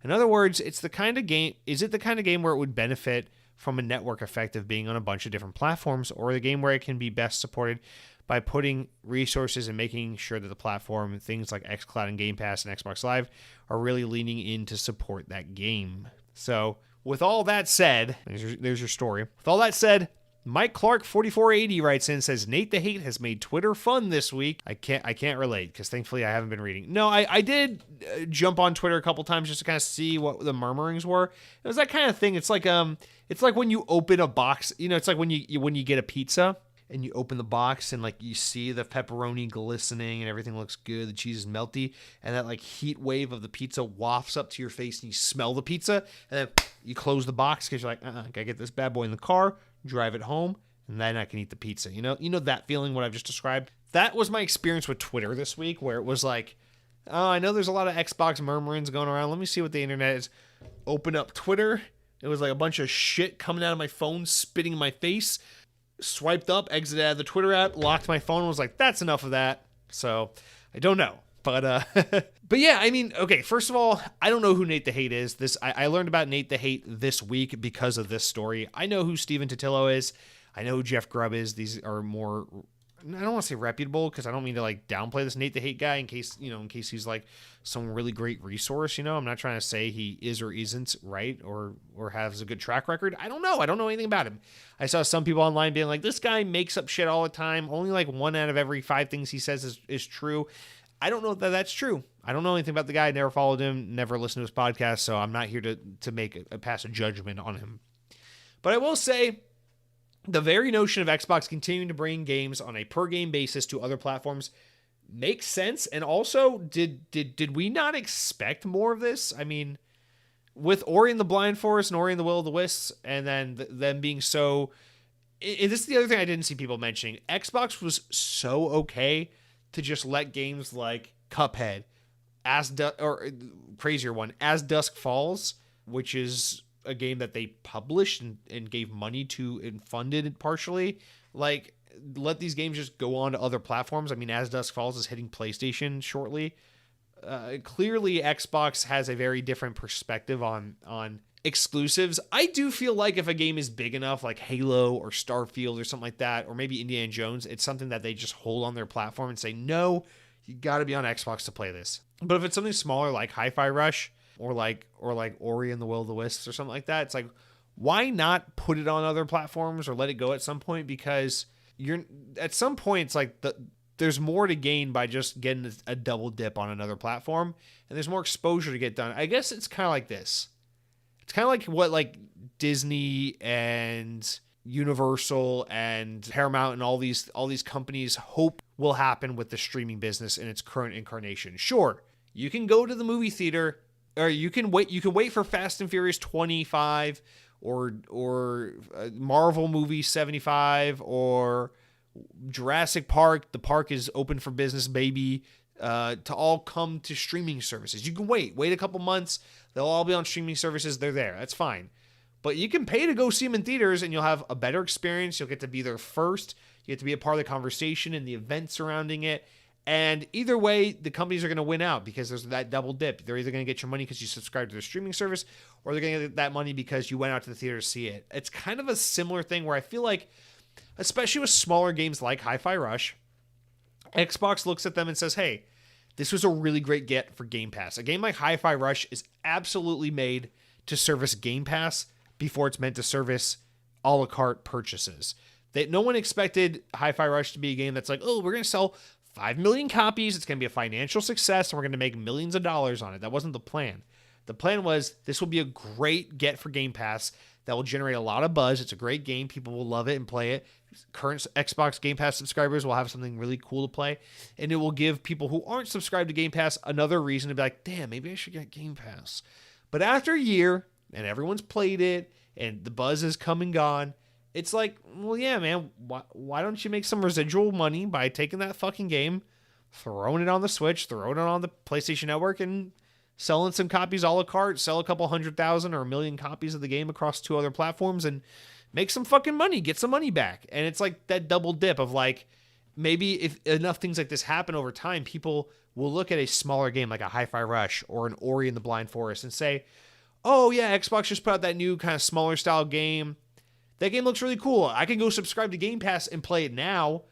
In other words, is it the kind of game where it would benefit from a network effect of being on a bunch of different platforms, or the game where it can be best supported by putting resources and making sure that the platform, things like xCloud and Game Pass and Xbox Live, are really leaning in to support that game? So, with all that said, there's your story. With all that said, Mike Clark 4480 writes in and says, Nate the Hate has made Twitter fun this week. I can't relate because thankfully I haven't been reading. No, I did jump on Twitter a couple times just to kind of see what the murmurings were. It was that kind of thing. It's like when you open a box, it's like when you get a pizza and you open the box and like you see the pepperoni glistening and everything looks good, the cheese is melty, and that like heat wave of the pizza wafts up to your face and you smell the pizza, and then you close the box because you're like, gotta get this bad boy in the car, drive it home, and then I can eat the pizza. You know that feeling, what I've just described? That was my experience with Twitter this week, where it was like, oh, I know there's a lot of Xbox murmurings going around. Let me see what the internet is. Open up Twitter. It was like a bunch of shit coming out of my phone, spitting in my face. Swiped up, exited out of the Twitter app, locked my phone, and was like, that's enough of that. So, I don't know. But but yeah, I mean, okay, first of all, I don't know who Nate the Hate is. I learned about Nate the Hate this week because of this story. I know who Steven Totillo is. I know who Jeff Grubb is. These are more, I don't want to say reputable because I don't mean to like downplay this Nate the Hate guy in case he's like some really great resource. I'm not trying to say he is or isn't right or has a good track record. I don't know. I don't know anything about him. I saw some people online being like, this guy makes up shit all the time. Only like 1 out of every 5 things he says is true. I don't know that that's true. I don't know anything about the guy. I never followed him, never listened to his podcast, so I'm not here to pass a judgment on him. But I will say, the very notion of Xbox continuing to bring games on a per-game basis to other platforms makes sense. And also, did we not expect more of this? I mean, with Ori and the Blind Forest and Ori and the Will of the Wisps, and then them being so... this is the other thing I didn't see people mentioning. Xbox was so okay to just let games like Cuphead, or crazier one, As Dusk Falls, which is a game that they published and gave money to and funded partially, like, let these games just go on to other platforms. I mean, As Dusk Falls is hitting PlayStation shortly. Clearly, Xbox has a very different perspective on exclusives. I do feel like if a game is big enough, like Halo or Starfield or something like that, or maybe Indiana Jones, it's something that they just hold on their platform and say, no, you got to be on Xbox to play this. But if it's something smaller like Hi-Fi Rush or like Ori and the Will of the Wisps or something like that, it's like, why not put it on other platforms or let it go at some point? Because at some point, it's like there's more to gain by just getting a double dip on another platform, and there's more exposure to get done. I guess it's kind of like this. It's kind of like what like Disney and Universal and Paramount and all these companies hope will happen with the streaming business in its current incarnation. Sure, you can go to the movie theater, or you can wait for Fast and Furious 25 or Marvel movie 75 or Jurassic Park. The park is open for business, baby. To all come to streaming services. You can wait a couple months. They'll all be on streaming services. They're there. That's fine. But you can pay to go see them in theaters, and you'll have a better experience. You'll get to be there first. You get to be a part of the conversation and the event surrounding it. And either way, the companies are going to win out because there's that double dip. They're either going to get your money because you subscribe to their streaming service, or they're going to get that money because you went out to the theater to see it. It's kind of a similar thing where I feel like, especially with smaller games like Hi-Fi Rush, Xbox looks at them and says, hey, this was a really great get for Game Pass. A game like Hi-Fi Rush is absolutely made to service Game Pass before it's meant to service a la carte purchases. No one expected Hi-Fi Rush to be a game that's like, oh, we're going to sell 5 million copies. It's going to be a financial success, and we're going to make millions of dollars on it. That wasn't the plan. The plan was this will be a great get for Game Pass that will generate a lot of buzz. It's a great game. People will love it and play it. Current Xbox Game Pass subscribers will have something really cool to play, and it will give people who aren't subscribed to Game Pass another reason to be like, damn, maybe I should get Game Pass. But after a year, and everyone's played it, and the buzz has come and gone, it's like, well, yeah, man, why don't you make some residual money by taking that fucking game, throwing it on the Switch, throwing it on the PlayStation Network, and selling some copies a la carte, sell a couple 100,000 or 1 million copies of the game across 2 other platforms, and make some fucking money, get some money back. And it's like that double dip of like, maybe if enough things like this happen over time, people will look at a smaller game like a Hi-Fi Rush or an Ori and the Blind Forest and say, oh yeah, Xbox just put out that new kind of smaller style game. That game looks really cool. I can go subscribe to Game Pass and play it now,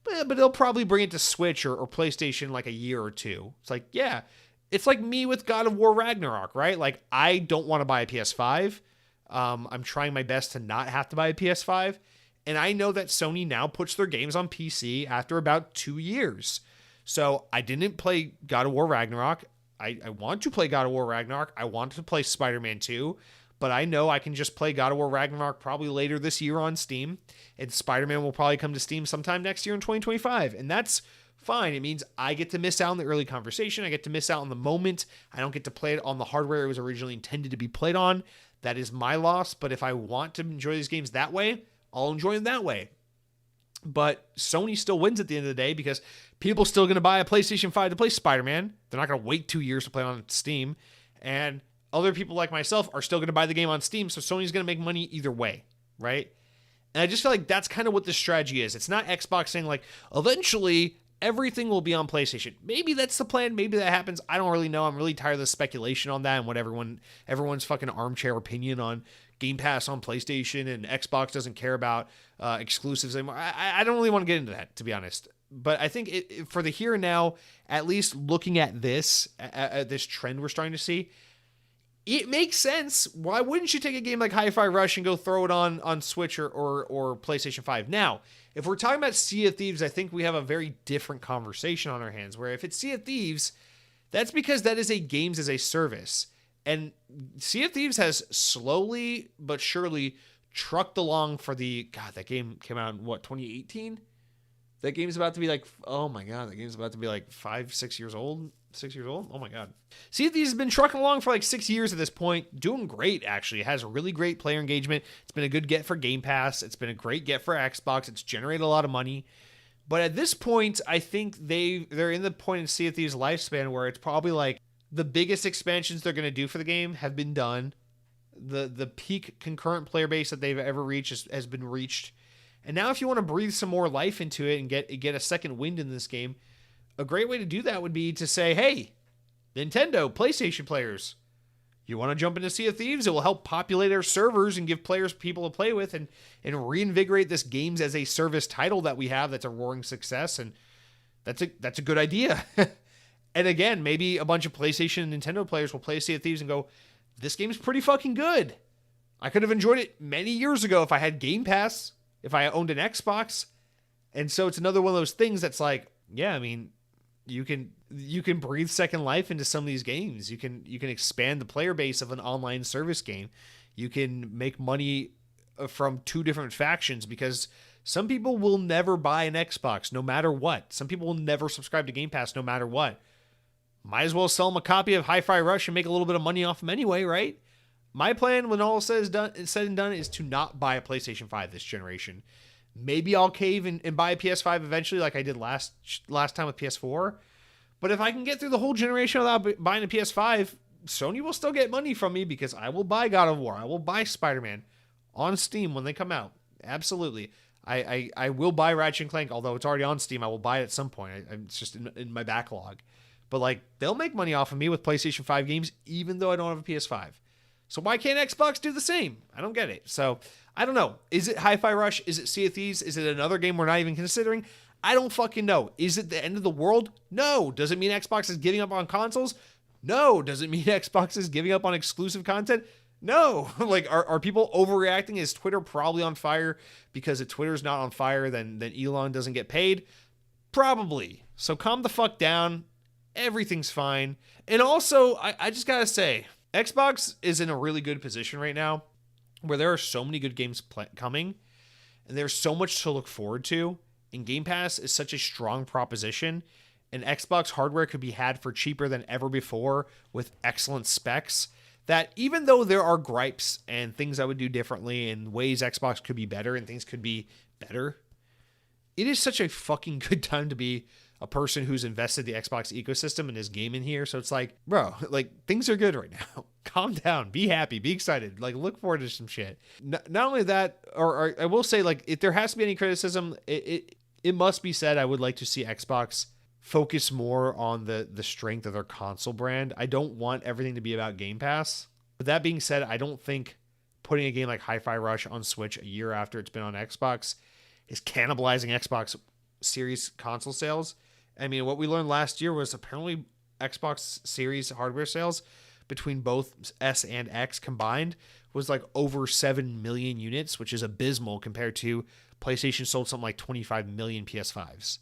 but they'll probably bring it to Switch or PlayStation like a year or two. It's like, yeah, it's like me with God of War Ragnarok, right? Like, I don't want to buy a PS5. I'm trying my best to not have to buy a PS5. And I know that Sony now puts their games on PC after about 2 years. So I didn't play God of War Ragnarok. I want to play God of War Ragnarok. I want to play Spider-Man 2. But I know I can just play God of War Ragnarok probably later this year on Steam. And Spider-Man will probably come to Steam sometime next year in 2025. And that's fine. It means I get to miss out on the early conversation. I get to miss out on the moment. I don't get to play it on the hardware it was originally intended to be played on. That is my loss. But if I want to enjoy these games that way, I'll enjoy them that way. But Sony still wins at the end of the day because people still going to buy a PlayStation 5 to play Spider-Man. They're not going to wait 2 years to play on Steam. And other people like myself are still going to buy the game on Steam, so Sony's going to make money either way, right? And I just feel like that's kind of what the strategy is. It's not Xbox saying, like, eventually everything will be on PlayStation. Maybe that's the plan. Maybe that happens. I don't really know. I'm really tired of the speculation on that and what everyone's fucking armchair opinion on Game Pass on PlayStation and Xbox doesn't care about exclusives anymore. I don't really want to get into that, to be honest. But I think for the here and now, at least looking at this trend we're starting to see, it makes sense. Why wouldn't you take a game like Hi-Fi Rush and go throw it on Switch or PlayStation 5? Now, if we're talking about Sea of Thieves, I think we have a very different conversation on our hands, where if it's Sea of Thieves, that's because that is a games as a service. And Sea of Thieves has slowly but surely trucked along for that game came out in 2018? That game's about to be like, oh my God, that game's about to be like 6 years old. 6 years old? Oh my God. Sea of Thieves has been trucking along for like 6 years at this point. Doing great, actually. It has really great player engagement. It's been a good get for Game Pass. It's been a great get for Xbox. It's generated a lot of money. But at this point, I think they're in the point in Sea of Thieves' lifespan where it's probably like the biggest expansions they're going to do for the game have been done. The peak concurrent player base that they've ever reached has been reached. And now if you want to breathe some more life into it and get a second wind in this game, a great way to do that would be to say, hey, Nintendo, PlayStation players, you want to jump into Sea of Thieves? It will help populate our servers and give players people to play with and reinvigorate this games as a service title that we have that's a roaring success. And that's a good idea. And again, maybe a bunch of PlayStation and Nintendo players will play Sea of Thieves and go, this game's pretty fucking good. I could have enjoyed it many years ago if I had Game Pass, if I owned an Xbox. And so it's another one of those things that's like, yeah, I mean, you can breathe second life into some of these games. You can expand the player base of an online service game. You can make money from two different factions because some people will never buy an Xbox no matter what. Some people will never subscribe to Game Pass no matter what. Might as well sell them a copy of Hi-Fi Rush and make a little bit of money off them anyway, right? My plan, when all is said and done, is to not buy a PlayStation 5 this generation. Maybe I'll cave and buy a PS5 eventually like I did last time with PS4. But if I can get through the whole generation without buying a PS5, Sony will still get money from me because I will buy God of War. I will buy Spider-Man on Steam when they come out. Absolutely. I will buy Ratchet and Clank, although it's already on Steam. I will buy it at some point. It's just in my backlog. But like, they'll make money off of me with PlayStation 5 games, even though I don't have a PS5. So why can't Xbox do the same? I don't get it. So I don't know. Is it Hi-Fi Rush? Is it Sea of Thieves? Is it another game we're not even considering? I don't fucking know. Is it the end of the world? No. Does it mean Xbox is giving up on consoles? No. Does it mean Xbox is giving up on exclusive content? No. Like, are people overreacting? Is Twitter probably on fire because if Twitter's not on fire, then Elon doesn't get paid? Probably. So calm the fuck down. Everything's fine. And also, I just gotta say, Xbox is in a really good position right now where there are so many good games coming and there's so much to look forward to. And Game Pass is such a strong proposition. And Xbox hardware could be had for cheaper than ever before with excellent specs, that even though there are gripes and things I would do differently and ways Xbox could be better and things could be better, it is such a fucking good time to be a person who's invested the Xbox ecosystem and is gaming here. So it's like, bro, like, things are good right now. Calm down, be happy, be excited, like, look forward to some shit. Not only that, or I will say, like, if there has to be any criticism, it must be said, I would like to see Xbox focus more on the strength of their console brand. I don't want everything to be about Game Pass. But that being said, I don't think putting a game like Hi-Fi Rush on Switch a year after it's been on Xbox is cannibalizing Xbox Series console sales. I mean, what we learned last year was apparently Xbox Series hardware sales between both S and X combined was like over 7 million units, which is abysmal compared to PlayStation sold something like 25 million PS5s.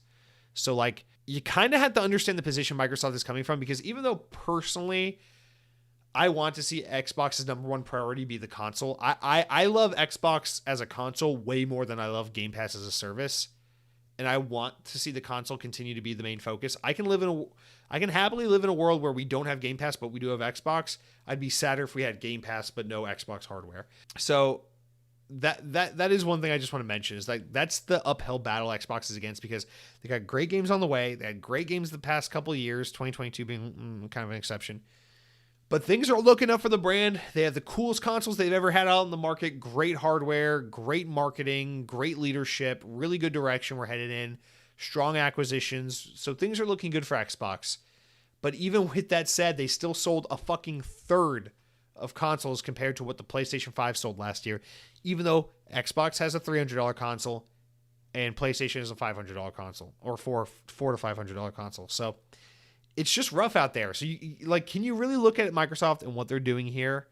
So like, you kind of have to understand the position Microsoft is coming from, because even though personally I want to see Xbox's number one priority be the console, I love Xbox as a console way more than I love Game Pass as a service. And I want to see the console continue to be the main focus. I can happily live in a world where we don't have Game Pass, but we do have Xbox. I'd be sadder if we had Game Pass, but no Xbox hardware. So that is one thing I just want to mention, is like, that's the uphill battle Xbox is against, because they got great games on the way. They had great games the past couple of years, 2022 being kind of an exception. But things are looking up for the brand. They have the coolest consoles they've ever had out in the market. Great hardware, great marketing, great leadership, really good direction we're headed in, strong acquisitions. So things are looking good for Xbox. But even with that said, they still sold a fucking third of consoles compared to what the PlayStation 5 sold last year, even though Xbox has a $300 console and PlayStation is a $500 console, or $400 to $500 console. So it's just rough out there. So can you really look at Microsoft and what they're doing here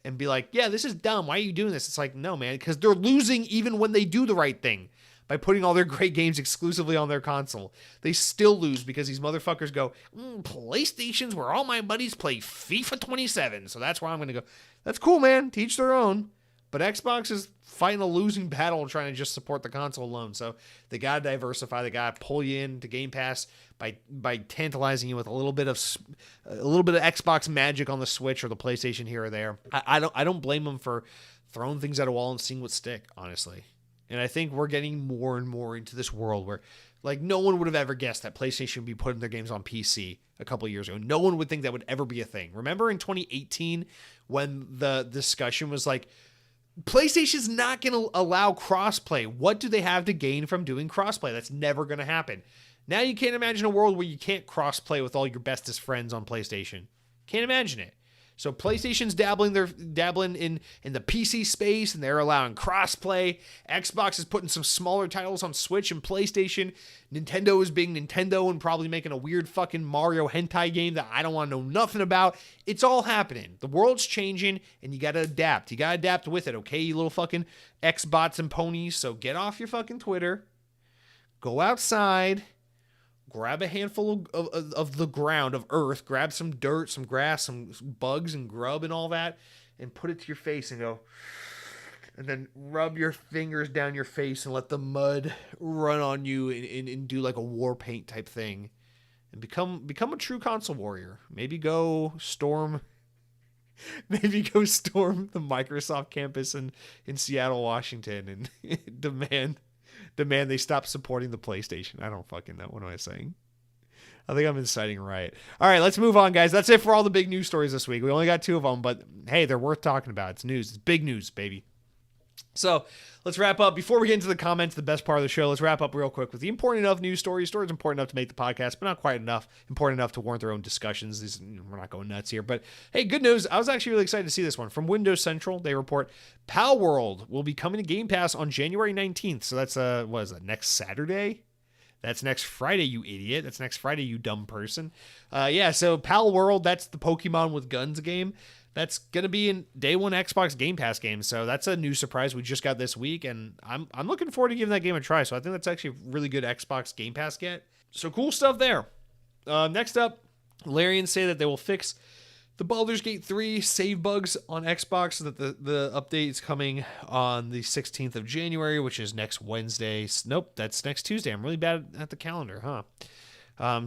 and be like, yeah, this is dumb. Why are you doing this? It's like, no, man, because they're losing even when they do the right thing by putting all their great games exclusively on their console. They still lose because these motherfuckers go, PlayStation's where all my buddies play FIFA 27. So that's where I'm going to go. That's cool, man. Teach their own. But Xbox is fighting a losing battle trying to just support the console alone. So they got to diversify. They got to pull you into Game Pass by tantalizing you with a little bit of Xbox magic on the Switch or the PlayStation here or there. I don't blame them for throwing things at a wall and seeing what stick, honestly. And I think we're getting more and more into this world where, like, no one would have ever guessed that PlayStation would be putting their games on PC a couple of years ago. No one would think that would ever be a thing. Remember in 2018 when the discussion was like, PlayStation's not going to allow crossplay. What do they have to gain from doing crossplay? That's never going to happen. Now you can't imagine a world where you can't crossplay with all your bestest friends on PlayStation. Can't imagine it. So PlayStation's dabbling in the PC space, and they're allowing crossplay. Xbox is putting some smaller titles on Switch and PlayStation. Nintendo is being Nintendo and probably making a weird fucking Mario hentai game that I don't want to know nothing about. It's all happening. The world's changing, and you got to adapt. You got to adapt with it, okay, you little fucking Xbots and ponies? So get off your fucking Twitter. Go outside. Grab a handful of the ground, of earth, grab some dirt, some grass, some bugs and grub and all that, and put it to your face and go, and then rub your fingers down your face and let the mud run on you and do like a war paint type thing, and become a true console warrior. Maybe go storm the Microsoft campus in Seattle, Washington, and demand they stop supporting the PlayStation. I don't fucking know. What am I saying? I think I'm inciting a riot. All right, let's move on, guys. That's it for all the big news stories this week. We only got 2 of them, but hey, they're worth talking about. It's news. It's big news, baby. So let's wrap up. Before we get into the comments, the best part of the show, let's wrap up real quick with the important enough news stories. Stories important enough to make the podcast, but not quite enough. Important enough to warrant their own discussions. We're not going nuts here. But hey, good news. I was actually really excited to see this one. From Windows Central, they report Pal World will be coming to Game Pass on January 19th. So that's, what is that, next Saturday? That's next Friday, you idiot. That's next Friday, you dumb person. So Pal World, that's the Pokemon with guns game. That's going to be in day one Xbox Game Pass game. So that's a new surprise we just got this week. And I'm looking forward to giving that game a try. So I think that's actually a really good Xbox Game Pass get. So cool stuff there. Next up, Larians say that they will fix the Baldur's Gate 3 save bugs on Xbox, so that the update is coming on the 16th of January, which is next Wednesday. Nope, that's next Tuesday. I'm really bad at the calendar, huh?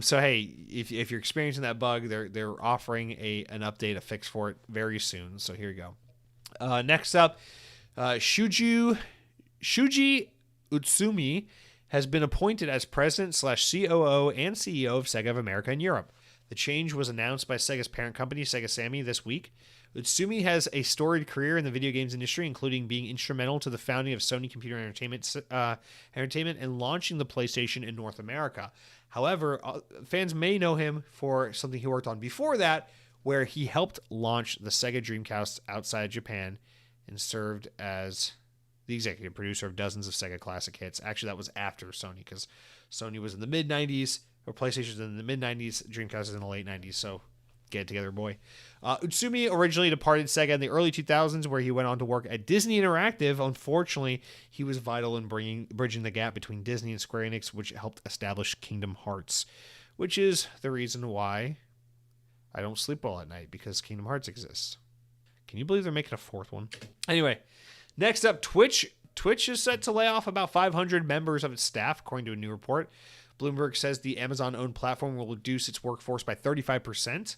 So hey, if you're experiencing that bug, they're offering an update, a fix for it very soon. So here you go. Next up, Shuji Utsumi has been appointed as president/COO and CEO of Sega of America and Europe. The change was announced by Sega's parent company, Sega Sammy, this week. Utsumi has a storied career in the video games industry, including being instrumental to the founding of Sony Computer Entertainment and launching the PlayStation in North America. However, fans may know him for something he worked on before that, where he helped launch the Sega Dreamcast outside Japan and served as the executive producer of dozens of Sega classic hits. Actually, that was after Sony, because Sony was in the mid-90s, or PlayStation was in the mid-90s, Dreamcast was in the late 90s, so get it together, boy. Utsumi originally departed Sega in the early 2000s, where he went on to work at Disney Interactive. Unfortunately, he was vital in bridging the gap between Disney and Square Enix, which helped establish Kingdom Hearts, which is the reason why I don't sleep well at night, because Kingdom Hearts exists. Can you believe they're making a fourth one? Anyway, next up, Twitch. Twitch is set to lay off about 500 members of its staff, according to a new report. Bloomberg says the Amazon-owned platform will reduce its workforce by 35%,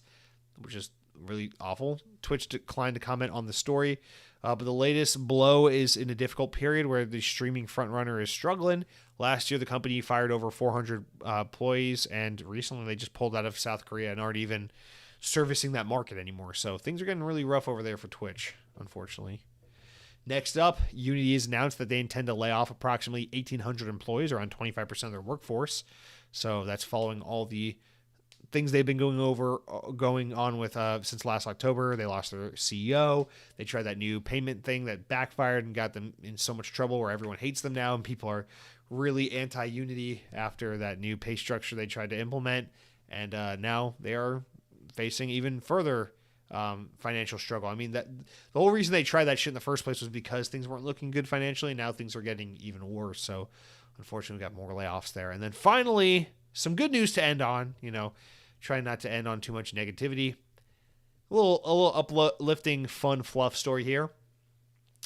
which is really awful. Twitch declined to comment on the story, but the latest blow is in a difficult period where the streaming frontrunner is struggling. Last year, the company fired over 400 employees, and recently they just pulled out of South Korea and aren't even servicing that market anymore. So things are getting really rough over there for Twitch, unfortunately. Next up, Unity has announced that they intend to lay off approximately 1,800 employees, around 25% of their workforce. So that's following all the things they've been going on with since last October. They lost their CEO. They tried that new payment thing that backfired and got them in so much trouble where everyone hates them now, and people are really anti-Unity after that new pay structure they tried to implement. And now they are facing even further financial struggle. I mean, that the whole reason they tried that shit in the first place was because things weren't looking good financially. Now things are getting even worse. So unfortunately, we got more layoffs there. And then finally, some good news to end on. Trying not to end on too much negativity. A little uplifting, fun fluff story here.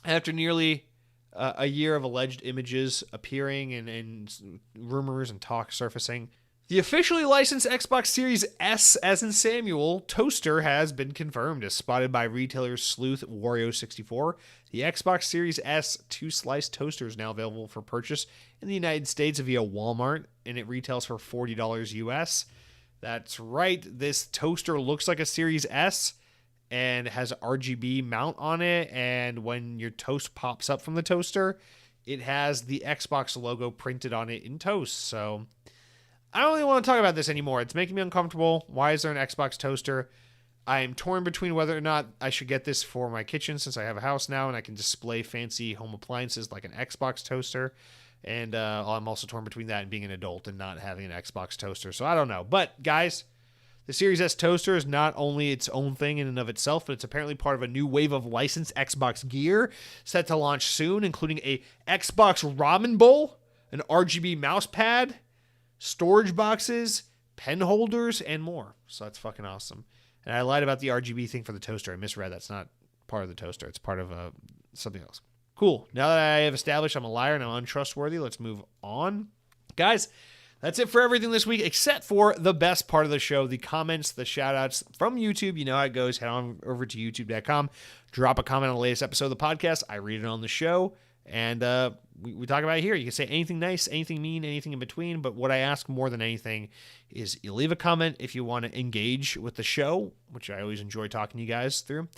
After nearly a year of alleged images appearing and rumors and talk surfacing, the officially licensed Xbox Series S, as in Samuel, toaster has been confirmed, as spotted by retailer Sleuth Wario64. The Xbox Series S two-slice toaster is now available for purchase in the United States via Walmart, and it retails for $40 US. That's right, this toaster looks like a Series S and has an RGB mount on it, and when your toast pops up from the toaster, it has the Xbox logo printed on it in toast. So I don't really want to talk about this anymore. It's making me uncomfortable. Why is there an Xbox toaster? I am torn between whether or not I should get this for my kitchen, since I have a house now and I can display fancy home appliances like an Xbox toaster. And I'm also torn between that and being an adult and not having an Xbox toaster. So I don't know. But guys, the Series S toaster is not only its own thing in and of itself, but it's apparently part of a new wave of licensed Xbox gear set to launch soon, including a Xbox ramen bowl, an RGB mouse pad, storage boxes, pen holders, and more. So that's fucking awesome. And I lied about the RGB thing for the toaster. I misread. That's not part of the toaster. It's part of something else. Cool. Now that I have established I'm a liar and I'm untrustworthy, let's move on. Guys, that's it for everything this week, except for the best part of the show, the comments, the shout-outs from YouTube. You know how it goes. Head on over to youtube.com. Drop a comment on the latest episode of the podcast. I read it on the show. And we talk about it here. You can say anything nice, anything mean, anything in between. But what I ask more than anything is you leave a comment if you want to engage with the show, which I always enjoy talking to you guys through.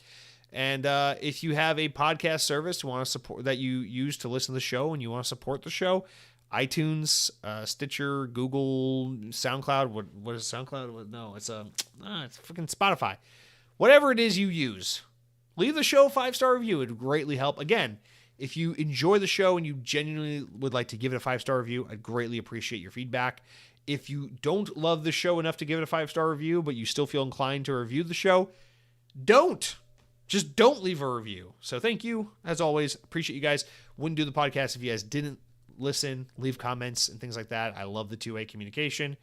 And if you have a podcast service you want to support that you use to listen to the show and you want to support the show, iTunes, Stitcher, Google, SoundCloud. What is SoundCloud? No, it's freaking Spotify. Whatever it is you use, leave the show a 5-star review. It would greatly help. Again, if you enjoy the show and you genuinely would like to give it a 5-star review, I'd greatly appreciate your feedback. If you don't love the show enough to give it a 5-star review, but you still feel inclined to review the show, just don't leave a review. So thank you, as always. Appreciate you guys. Wouldn't do the podcast if you guys didn't listen, leave comments, and things like that. I love the two-way communication,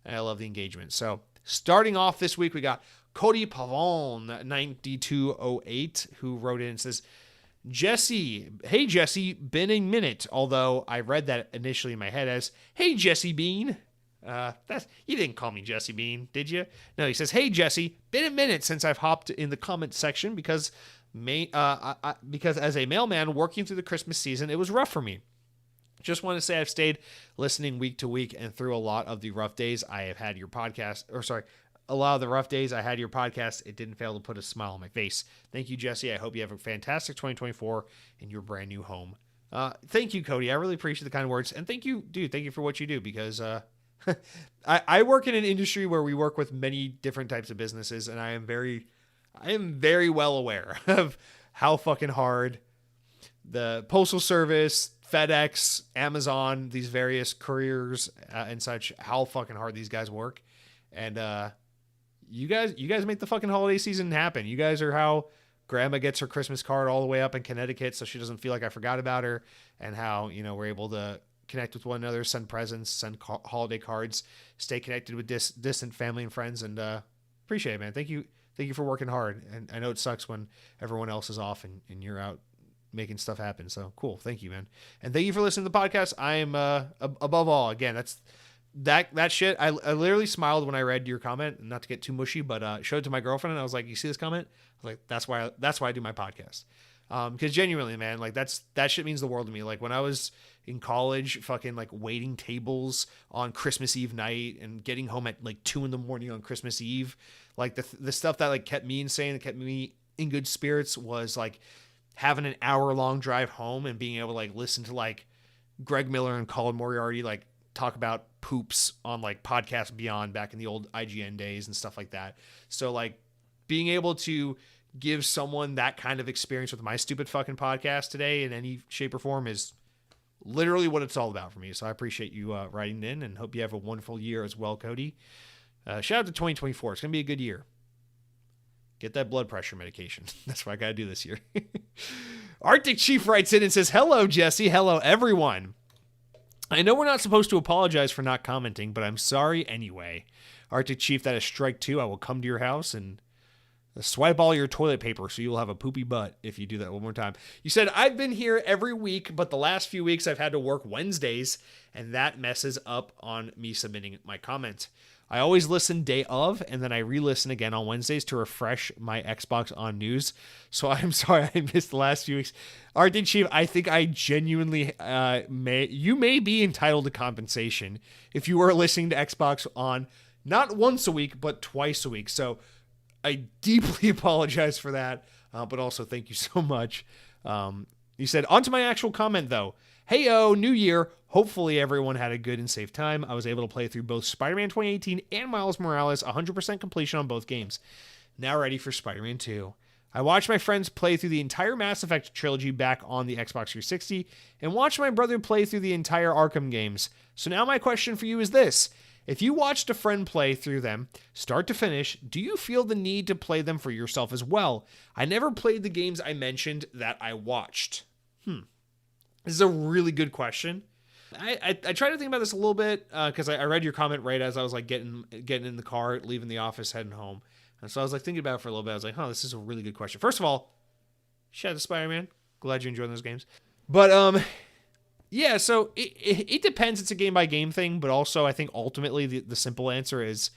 and I love the engagement. So starting off this week, we got Cody Pavon, 9208, who wrote in and says, Jesse, hey Jesse, been a minute. Although I read that initially in my head as, hey Jesse Bean. You didn't call me Jesse Bean, did you? No, he says, hey Jesse, been a minute since I've hopped in the comment section because as a mailman working through the Christmas season, it was rough for me. Just want to say I've stayed listening week to week, and through a lot of the rough days I have had your podcast, a lot of the rough days I had your podcast, it didn't fail to put a smile on my face. Thank you, Jesse. I hope you have a fantastic 2024 in your brand new home. Thank you, Cody. I really appreciate the kind words. And thank you, dude. Thank you for what you do, because I work in an industry where we work with many different types of businesses, and I am very well aware of how fucking hard the Postal Service, FedEx, Amazon, these various couriers and such, how fucking hard these guys work. And you guys make the fucking holiday season happen. You guys are how Grandma gets her Christmas card all the way up in Connecticut so she doesn't feel like I forgot about her, and how, we're able to connect with one another, send presents, send holiday cards, stay connected with distant family and friends, and appreciate it, man. Thank you for working hard. And I know it sucks when everyone else is off and you're out making stuff happen. So cool. Thank you, man. And thank you for listening to the podcast. I am above all, again, that's that shit. I literally smiled when I read your comment, not to get too mushy, but showed it to my girlfriend, and I was like, you see this comment? I was like, that's why I do my podcast. Because genuinely, man, like that shit means the world to me. Like when I was in college, fucking like waiting tables on Christmas Eve night and getting home at like 2 a.m. on Christmas Eve, like the stuff that like kept me insane and kept me in good spirits was like having an hour-long drive home and being able to like listen to like Greg Miller and Colin Moriarty like talk about poops on like Podcast Beyond back in the old IGN days and stuff like that. So like being able to give someone that kind of experience with my stupid fucking podcast today in any shape or form is literally what it's all about for me. So I appreciate you writing in, and hope you have a wonderful year as well, Cody. Shout out to 2024. It's going to be a good year. Get that blood pressure medication. That's what I got to do this year. Arctic Chief writes in and says, hello, Jesse. Hello, everyone. I know we're not supposed to apologize for not commenting, but I'm sorry anyway. Arctic Chief, that is strike 2. I will come to your house and swipe all your toilet paper so you'll have a poopy butt if you do that one more time. You said, I've been here every week, but the last few weeks I've had to work Wednesdays, and that messes up on me submitting my comment. I always listen day of, and then I re-listen again on Wednesdays to refresh my Xbox On news. So I'm sorry I missed the last few weeks. Arctic Chief, I think I genuinely you may be entitled to compensation if you were listening to Xbox On not once a week, but twice a week. So I deeply apologize for that, but also thank you so much. You said, on to my actual comment, though. Hey-o, new year. Hopefully everyone had a good and safe time. I was able to play through both Spider-Man 2018 and Miles Morales, 100% completion on both games. Now ready for Spider-Man 2. I watched my friends play through the entire Mass Effect trilogy back on the Xbox 360, and watched my brother play through the entire Arkham games. So now my question for you is this. If you watched a friend play through them, start to finish, do you feel the need to play them for yourself as well? I never played the games I mentioned that I watched. This is a really good question. I tried to think about this a little bit because I read your comment right as I was like getting in the car, leaving the office, heading home. And so I was like thinking about it for a little bit. I was like, this is a really good question. First of all, shout out to Spider-Man. Glad you're enjoying those games. But yeah, so it depends. It's a game-by-game thing, but also I think ultimately the simple answer is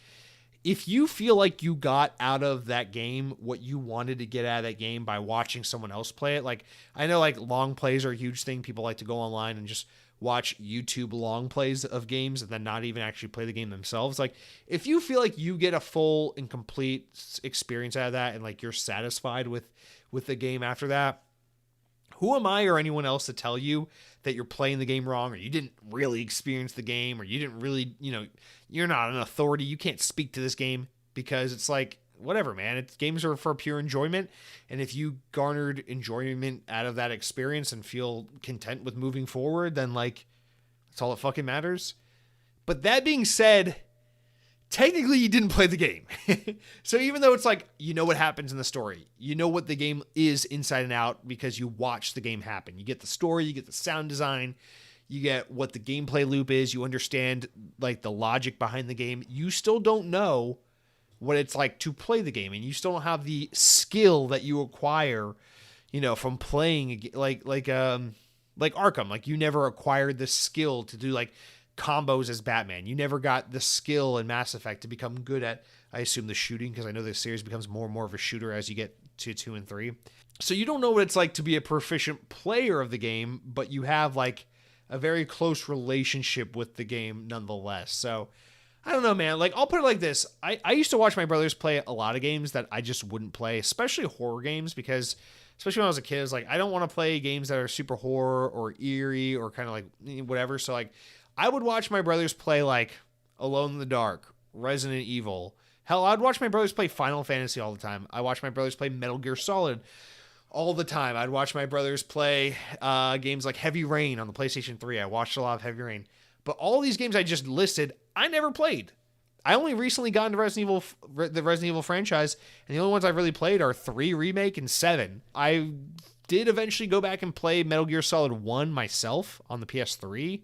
if you feel like you got out of that game what you wanted to get out of that game by watching someone else play it. Like, I know like long plays are a huge thing. People like to go online and just watch YouTube long plays of games and then not even actually play the game themselves. Like, if you feel like you get a full and complete experience out of that and like you're satisfied with the game after that, who am I or anyone else to tell you that you're playing the game wrong, or you didn't really experience the game, or you didn't really, you're not an authority. You can't speak to this game, because it's like, whatever, man. Games are for pure enjoyment. And if you garnered enjoyment out of that experience and feel content with moving forward, then like, that's all that fucking matters. But that being said, technically you didn't play the game. So even though it's like, you know what happens in the story, you know what the game is inside and out because you watch the game happen. You get the story, you get the sound design, you get what the gameplay loop is, you understand like the logic behind the game. You still don't know what it's like to play the game, and you still don't have the skill that you acquire, from playing like Arkham. Like, you never acquired the skill to do like combos as Batman. You never got the skill in Mass Effect to become good at, I assume, the shooting, because I know the series becomes more and more of a shooter as you get to 2 and 3. So you don't know what it's like to be a proficient player of the game, but you have like a very close relationship with the game nonetheless. So I don't know, man. Like, I'll put it like this. I used to watch my brothers play a lot of games that I just wouldn't play, especially horror games, because especially when I was a kid, I was like, I don't want to play games that are super horror or eerie or kind of like whatever. So like, I would watch my brothers play like Alone in the Dark, Resident Evil. Hell, I'd watch my brothers play Final Fantasy all the time. I watch my brothers play Metal Gear Solid all the time. I'd watch my brothers play games like Heavy Rain on the PlayStation 3. I watched a lot of Heavy Rain. But all these games I just listed, I never played. I only recently got into the Resident Evil franchise, and the only ones I've really played are 3 Remake and 7. I did eventually go back and play Metal Gear Solid 1 myself on the PS3,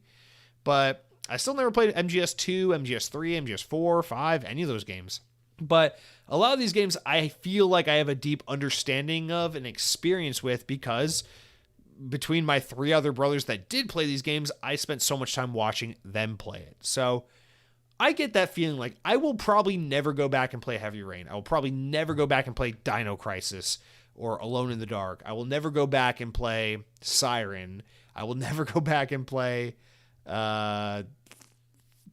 but I still never played MGS2, MGS3, MGS4, 5, any of those games. But a lot of these games I feel like I have a deep understanding of and experience with, because between my 3 other brothers that did play these games, I spent so much time watching them play it. So I get that feeling. Like, I will probably never go back and play Heavy Rain. I will probably never go back and play Dino Crisis or Alone in the Dark. I will never go back and play Siren. I will never go back and play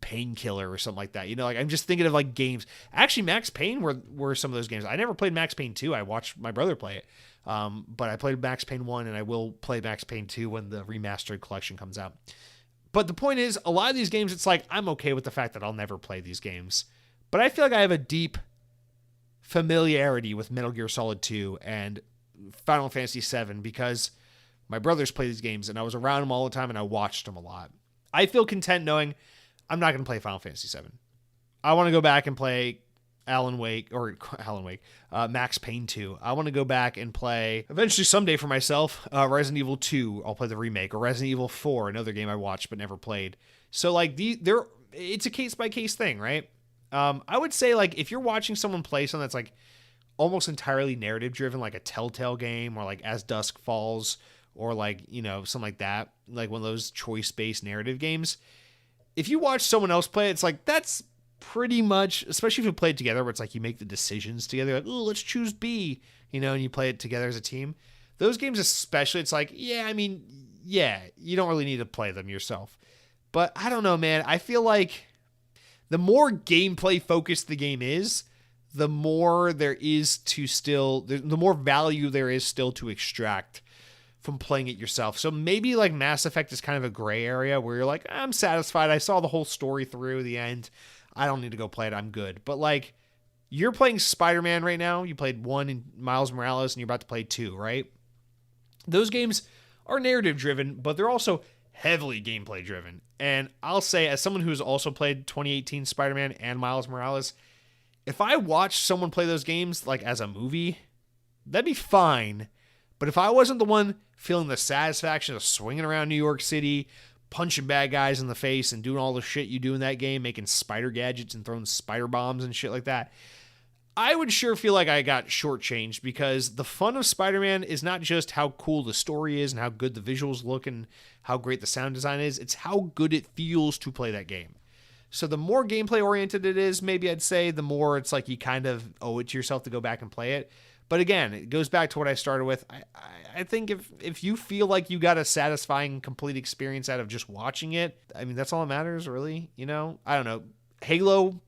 Painkiller or something like that. Like, I'm just thinking of like games. Actually, Max Payne were some of those games. I never played Max Payne 2. I watched my brother play it. But I played Max Payne 1, and I will play Max Payne 2 when the remastered collection comes out. But the point is, a lot of these games, it's like, I'm okay with the fact that I'll never play these games. But I feel like I have a deep familiarity with Metal Gear Solid 2 and Final Fantasy 7 because my brothers play these games, and I was around them all the time, and I watched them a lot. I feel content knowing I'm not going to play Final Fantasy 7. I want to go back and play Max Payne 2. I want to go back and play, eventually someday for myself, Resident Evil 2. I'll play the remake, or Resident Evil 4, another game I watched but never played. So like it's a case by case thing, right? I would say like if you're watching someone play something that's like almost entirely narrative driven, like a Telltale game, or like As Dusk Falls, or like, something like that, like one of those choice based narrative games. If you watch someone else play it, it's like, that's pretty much, especially if you play it together, where it's like you make the decisions together, like, oh, let's choose B, and you play it together as a team. Those games especially, it's like, you don't really need to play them yourself. But I don't know, man. I feel like the more gameplay focused the game is, the more there is the more value there is still to extract from playing it yourself. So maybe like Mass Effect is kind of a gray area where you're like, I'm satisfied. I saw the whole story through the end. I don't need to go play it. I'm good. But like, you're playing Spider-Man right now. You played 1 in Miles Morales, and you're about to play 2, right? Those games are narrative driven, but they're also heavily gameplay driven. And I'll say, as someone who's also played 2018 Spider-Man and Miles Morales, if I watched someone play those games like as a movie, that'd be fine. But if I wasn't the one feeling the satisfaction of swinging around New York City, punching bad guys in the face and doing all the shit you do in that game, making spider gadgets and throwing spider bombs and shit like that, I would sure feel like I got shortchanged, because the fun of Spider-Man is not just how cool the story is and how good the visuals look and how great the sound design is, it's how good it feels to play that game. So the more gameplay oriented it is, maybe I'd say, the more it's like you kind of owe it to yourself to go back and play it. But again, it goes back to what I started with. I think if you feel like you got a satisfying, complete experience out of just watching it, I mean, that's all that matters, really. You know, I don't know. Halo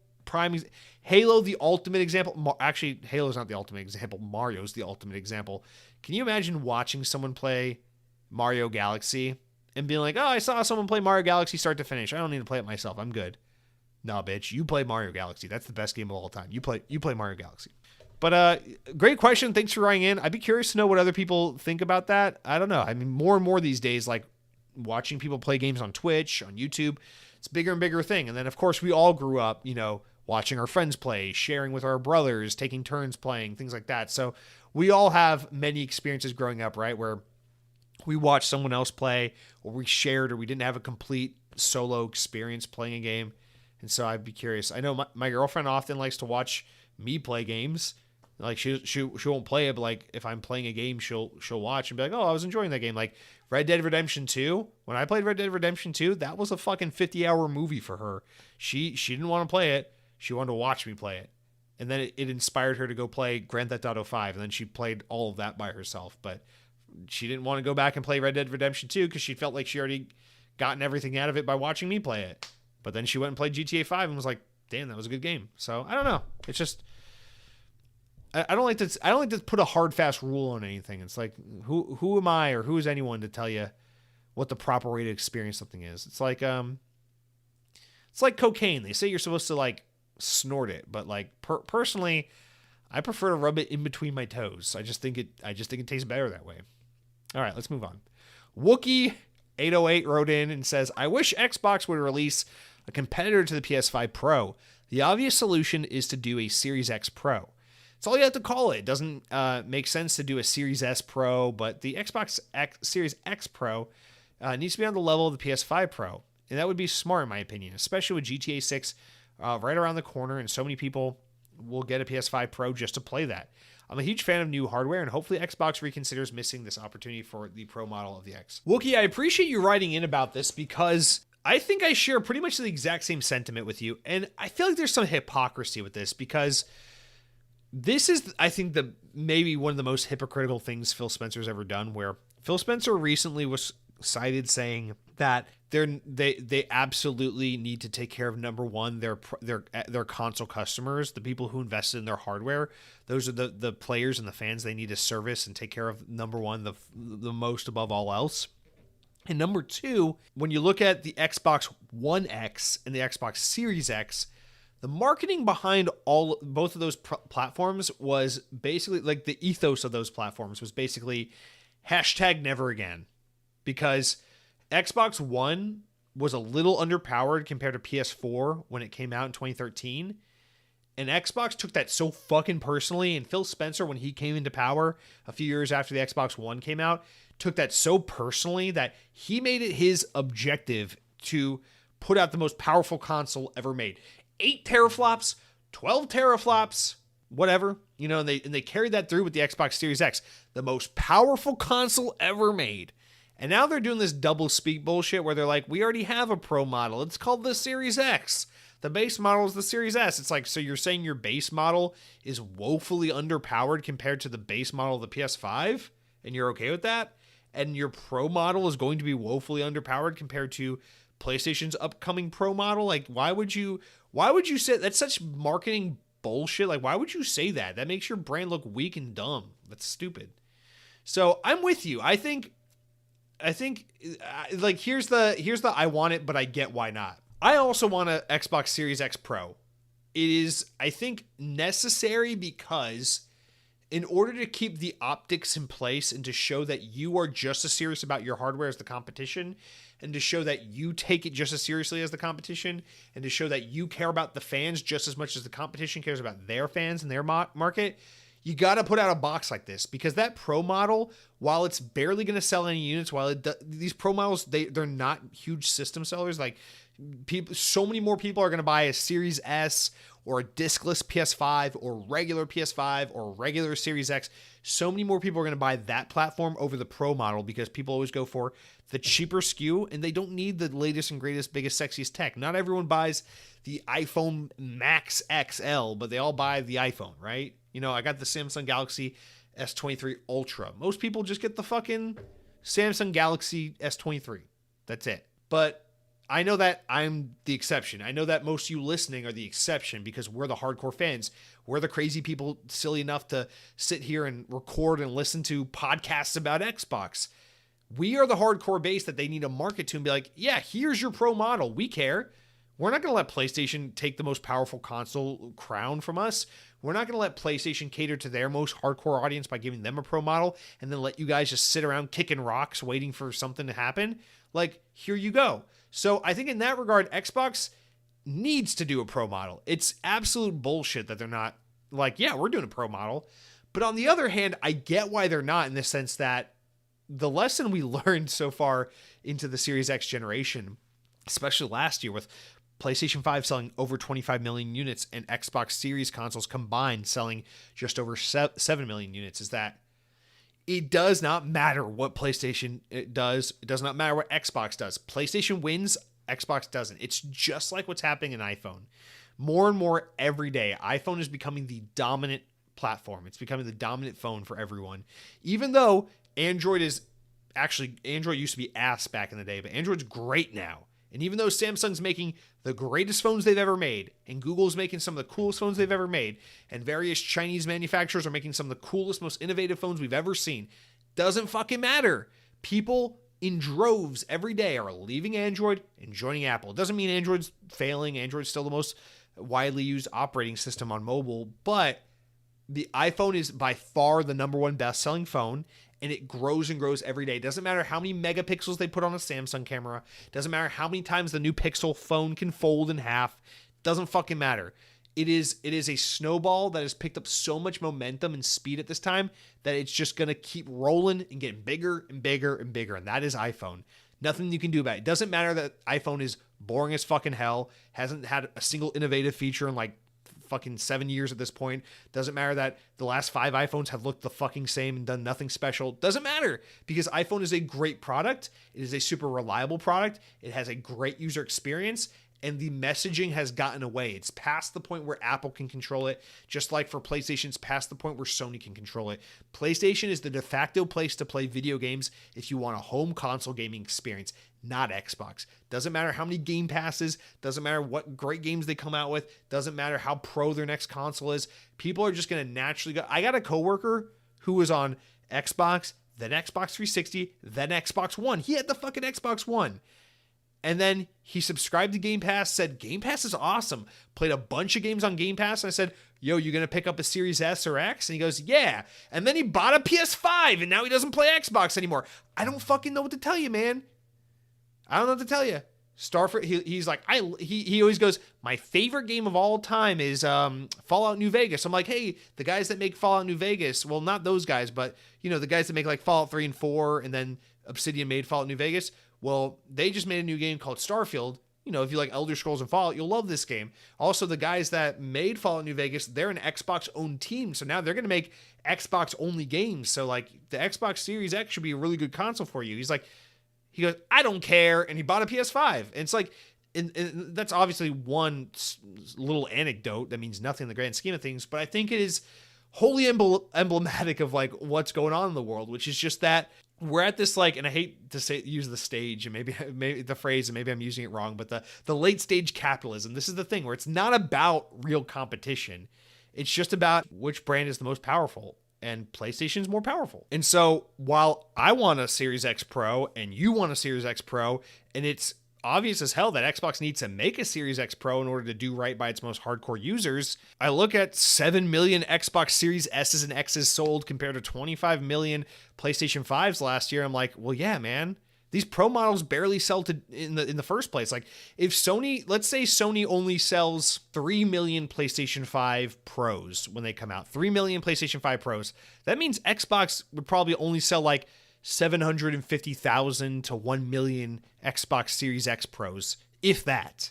the ultimate example. Actually, Halo's not the ultimate example. Mario's the ultimate example. Can you imagine watching someone play Mario Galaxy and being like, oh, I saw someone play Mario Galaxy start to finish. I don't need to play it myself. I'm good. No, bitch. You play Mario Galaxy. That's the best game of all time. You play Mario Galaxy. But great question. Thanks for writing in. I'd be curious to know what other people think about that. I don't know. I mean, more and more these days, like watching people play games on Twitch, on YouTube, it's a bigger and bigger thing. And then, of course, we all grew up, you know, watching our friends play, sharing with our brothers, taking turns playing, things like that. So we all have many experiences growing up, right, where we watched someone else play, or we shared, or we didn't have a complete solo experience playing a game. And so I'd be curious. I know my girlfriend often likes to watch me play games. Like she won't play it, but like if I'm playing a game, she'll watch and be like, oh, I was enjoying that game. Like Red Dead Redemption 2. When I played Red Dead Redemption 2, that was a fucking 50-hour movie for her. She didn't want to play it. She wanted to watch me play it. And then it inspired her to go play Grand Theft Auto 5. And then she played all of that by herself. But she didn't want to go back and play Red Dead Redemption 2 because she felt like she already gotten everything out of it by watching me play it. But then she went and played GTA 5 and was like, damn, that was a good game. So I don't know. It's just, I don't like to put a hard, fast rule on anything. It's like, who am I or who is anyone to tell you what the proper way to experience something is? It's like cocaine. They say you're supposed to like snort it, but like personally, I prefer to rub it in between my toes. I just think it tastes better that way. All right, let's move on. Wookie808 wrote in and says, I wish Xbox would release a competitor to the PS5 Pro. The obvious solution is to do a Series X Pro. It's all you have to call it. It doesn't make sense to do a Series S Pro, but the Xbox Series X Pro needs to be on the level of the PS5 Pro. And that would be smart, in my opinion, especially with GTA 6 right around the corner, and so many people will get a PS5 Pro just to play that. I'm a huge fan of new hardware, and hopefully Xbox reconsiders missing this opportunity for the Pro model of the X. Wookie, I appreciate you writing in about this because I think I share pretty much the exact same sentiment with you, and I feel like there's some hypocrisy with this because this is, I think, maybe one of the most hypocritical things Phil Spencer's ever done, where Phil Spencer recently was cited saying that they absolutely need to take care of, number one, their console customers, the people who invested in their hardware. Those are the players and the fans they need to service and take care of, number one, the most above all else. And number two, when you look at the Xbox One X and the Xbox Series X, the marketing behind both of those platforms was basically, like, the ethos of those platforms was basically #never again. Because Xbox One was a little underpowered compared to PS4 when it came out in 2013. And Xbox took that so fucking personally. And Phil Spencer, when he came into power a few years after the Xbox One came out, took that so personally that he made it his objective to put out the most powerful console ever made. 8 teraflops, 12 teraflops, whatever. You know, and they carried that through with the Xbox Series X. The most powerful console ever made. And now they're doing this double speak bullshit where they're like, we already have a Pro model. It's called the Series X. The base model is the Series S. It's like, so you're saying your base model is woefully underpowered compared to the base model of the PS5? And you're okay with that? And your Pro model is going to be woefully underpowered compared to PlayStation's upcoming Pro model? Like, why would you say that's such marketing bullshit? Like, why would you say that? That makes your brand look weak and dumb. That's stupid. So I'm with you. I think like here's the I want it, but I get why not. I also want an Xbox Series X Pro. It is, I think, necessary because in order to keep the optics in place and to show that you are just as serious about your hardware as the competition, and to show that you take it just as seriously as the competition, and to show that you care about the fans just as much as the competition cares about their fans and their market, you got to put out a box like this, because that Pro model, while it's barely going to sell any units, these Pro models, they're not huge system sellers. Like, so many more people are going to buy a Series S or a discless PS5 or regular PS5 or regular Series X. So many more people are going to buy that platform over the Pro model because people always go for the cheaper SKU and they don't need the latest and greatest, biggest, sexiest tech. Not everyone buys the iPhone Max XL, but they all buy the iPhone, right? You know, I got the Samsung Galaxy S23 Ultra. Most people just get the fucking Samsung Galaxy S23. That's it. But I know that I'm the exception. I know that most of you listening are the exception because we're the hardcore fans. We're the crazy people silly enough to sit here and record and listen to podcasts about Xbox. We are the hardcore base that they need to market to and be like, yeah, here's your pro model. We care. We're not going to let PlayStation take the most powerful console crown from us. We're not going to let PlayStation cater to their most hardcore audience by giving them a pro model and then let you guys just sit around kicking rocks waiting for something to happen. Like, here you go. So I think in that regard, Xbox needs to do a pro model. It's absolute bullshit that they're not like, yeah, we're doing a pro model. But on the other hand, I get why they're not in the sense that the lesson we learned so far into the Series X generation, especially last year with PlayStation 5 selling over 25 million units and Xbox Series consoles combined selling just over 7 million units, is that it does not matter what PlayStation does. It does not matter what Xbox does. PlayStation wins, Xbox doesn't. It's just like what's happening in iPhone. More and more every day, iPhone is becoming the dominant platform. It's becoming the dominant phone for everyone. Even though Android used to be ass back in the day, but Android's great now. And even though Samsung's making the greatest phones they've ever made, and Google's making some of the coolest phones they've ever made, and various Chinese manufacturers are making some of the coolest, most innovative phones we've ever seen, doesn't fucking matter. People in droves every day are leaving Android and joining Apple. It doesn't mean Android's failing. Android's still the most widely used operating system on mobile, but the iPhone is by far the number one best-selling phone, and it grows and grows every day. It doesn't matter how many megapixels they put on a Samsung camera. It doesn't matter how many times the new Pixel phone can fold in half. It doesn't fucking matter. It is a snowball that has picked up so much momentum and speed at this time that it's just going to keep rolling and getting bigger and bigger and bigger, and that is iPhone. Nothing you can do about it. It doesn't matter that iPhone is boring as fucking hell, hasn't had a single innovative feature in like fucking 7 years at this point. Doesn't matter that the last 5 iPhones have looked the fucking same and done nothing special. Doesn't matter because iPhone is a great product. It is a super reliable product. It has a great user experience, and the messaging has gotten away. It's past the point where Apple can control it, just like for PlayStation, it's past the point where Sony can control it. PlayStation is the de facto place to play video games if you want a home console gaming experience, not Xbox. Doesn't matter how many Game Passes, doesn't matter what great games they come out with, doesn't matter how pro their next console is. People are just going to naturally go. I got a coworker who was on Xbox, then Xbox 360, then Xbox One. He had the fucking Xbox One. And then he subscribed to Game Pass, said, Game Pass is awesome. Played a bunch of games on Game Pass. And I said, yo, you going to pick up a Series S or X? And he goes, yeah. And then he bought a PS5 and now he doesn't play Xbox anymore. I don't fucking know what to tell you, man. I don't know what to tell you. Starfield, he's like, he always goes, my favorite game of all time is Fallout New Vegas. I'm like, hey, the guys that make Fallout New Vegas, well, not those guys, but, you know, the guys that make like Fallout 3 and 4 and then Obsidian made Fallout New Vegas. Well, they just made a new game called Starfield. You know, if you like Elder Scrolls and Fallout, you'll love this game. Also, the guys that made Fallout New Vegas, they're an Xbox-owned team. So now they're going to make Xbox-only games. So, like, the Xbox Series X should be a really good console for you. He goes, I don't care. And he bought a PS5. And it's like, and that's obviously one little anecdote that means nothing in the grand scheme of things. But I think it is wholly emblematic of, like, what's going on in the world, which is just that we're at this, like, and I hate to use the stage and maybe the phrase, and maybe I'm using it wrong, but the late stage capitalism. This is the thing where it's not about real competition. It's just about which brand is the most powerful, and PlayStation's more powerful. And so while I want a Series X Pro and you want a Series X Pro, and it's obvious as hell that Xbox needs to make a Series X Pro in order to do right by its most hardcore users, I look at 7 million Xbox Series S's and X's sold compared to 25 million PlayStation 5s last year. I'm like, well, yeah, man, these Pro models barely sell in the first place. Like, if Sony, let's say Sony only sells 3 million PlayStation 5 Pros when they come out, 3 million PlayStation 5 Pros, that means Xbox would probably only sell like 750,000 to 1 million Xbox Series X Pros, if that.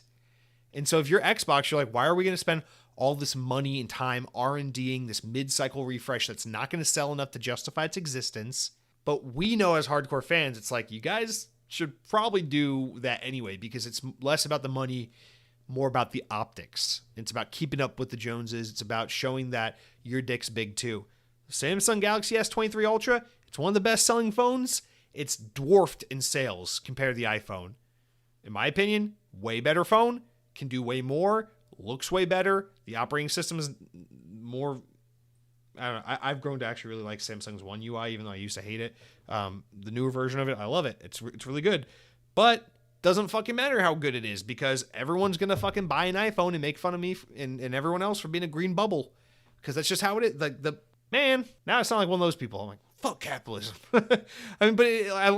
And so if you're Xbox, you're like, why are we going to spend all this money and time R&Ding this mid-cycle refresh that's not going to sell enough to justify its existence? But we know as hardcore fans, it's like, you guys should probably do that anyway, because it's less about the money, more about the optics. It's about keeping up with the Joneses. It's about showing that your dick's big too. Samsung Galaxy S23 Ultra, it's one of the best selling phones. It's dwarfed in sales compared to the iPhone. In my opinion, way better phone, can do way more, looks way better. The operating system is more, I don't know, I've grown to actually really like Samsung's One UI, even though I used to hate it. The newer version of it, I love it. It's really good. But doesn't fucking matter how good it is, because everyone's going to fucking buy an iPhone and make fun of me and everyone else for being a green bubble. Because that's just how it is. Like, man, now I sound like one of those people. I'm like, fuck capitalism. I mean, but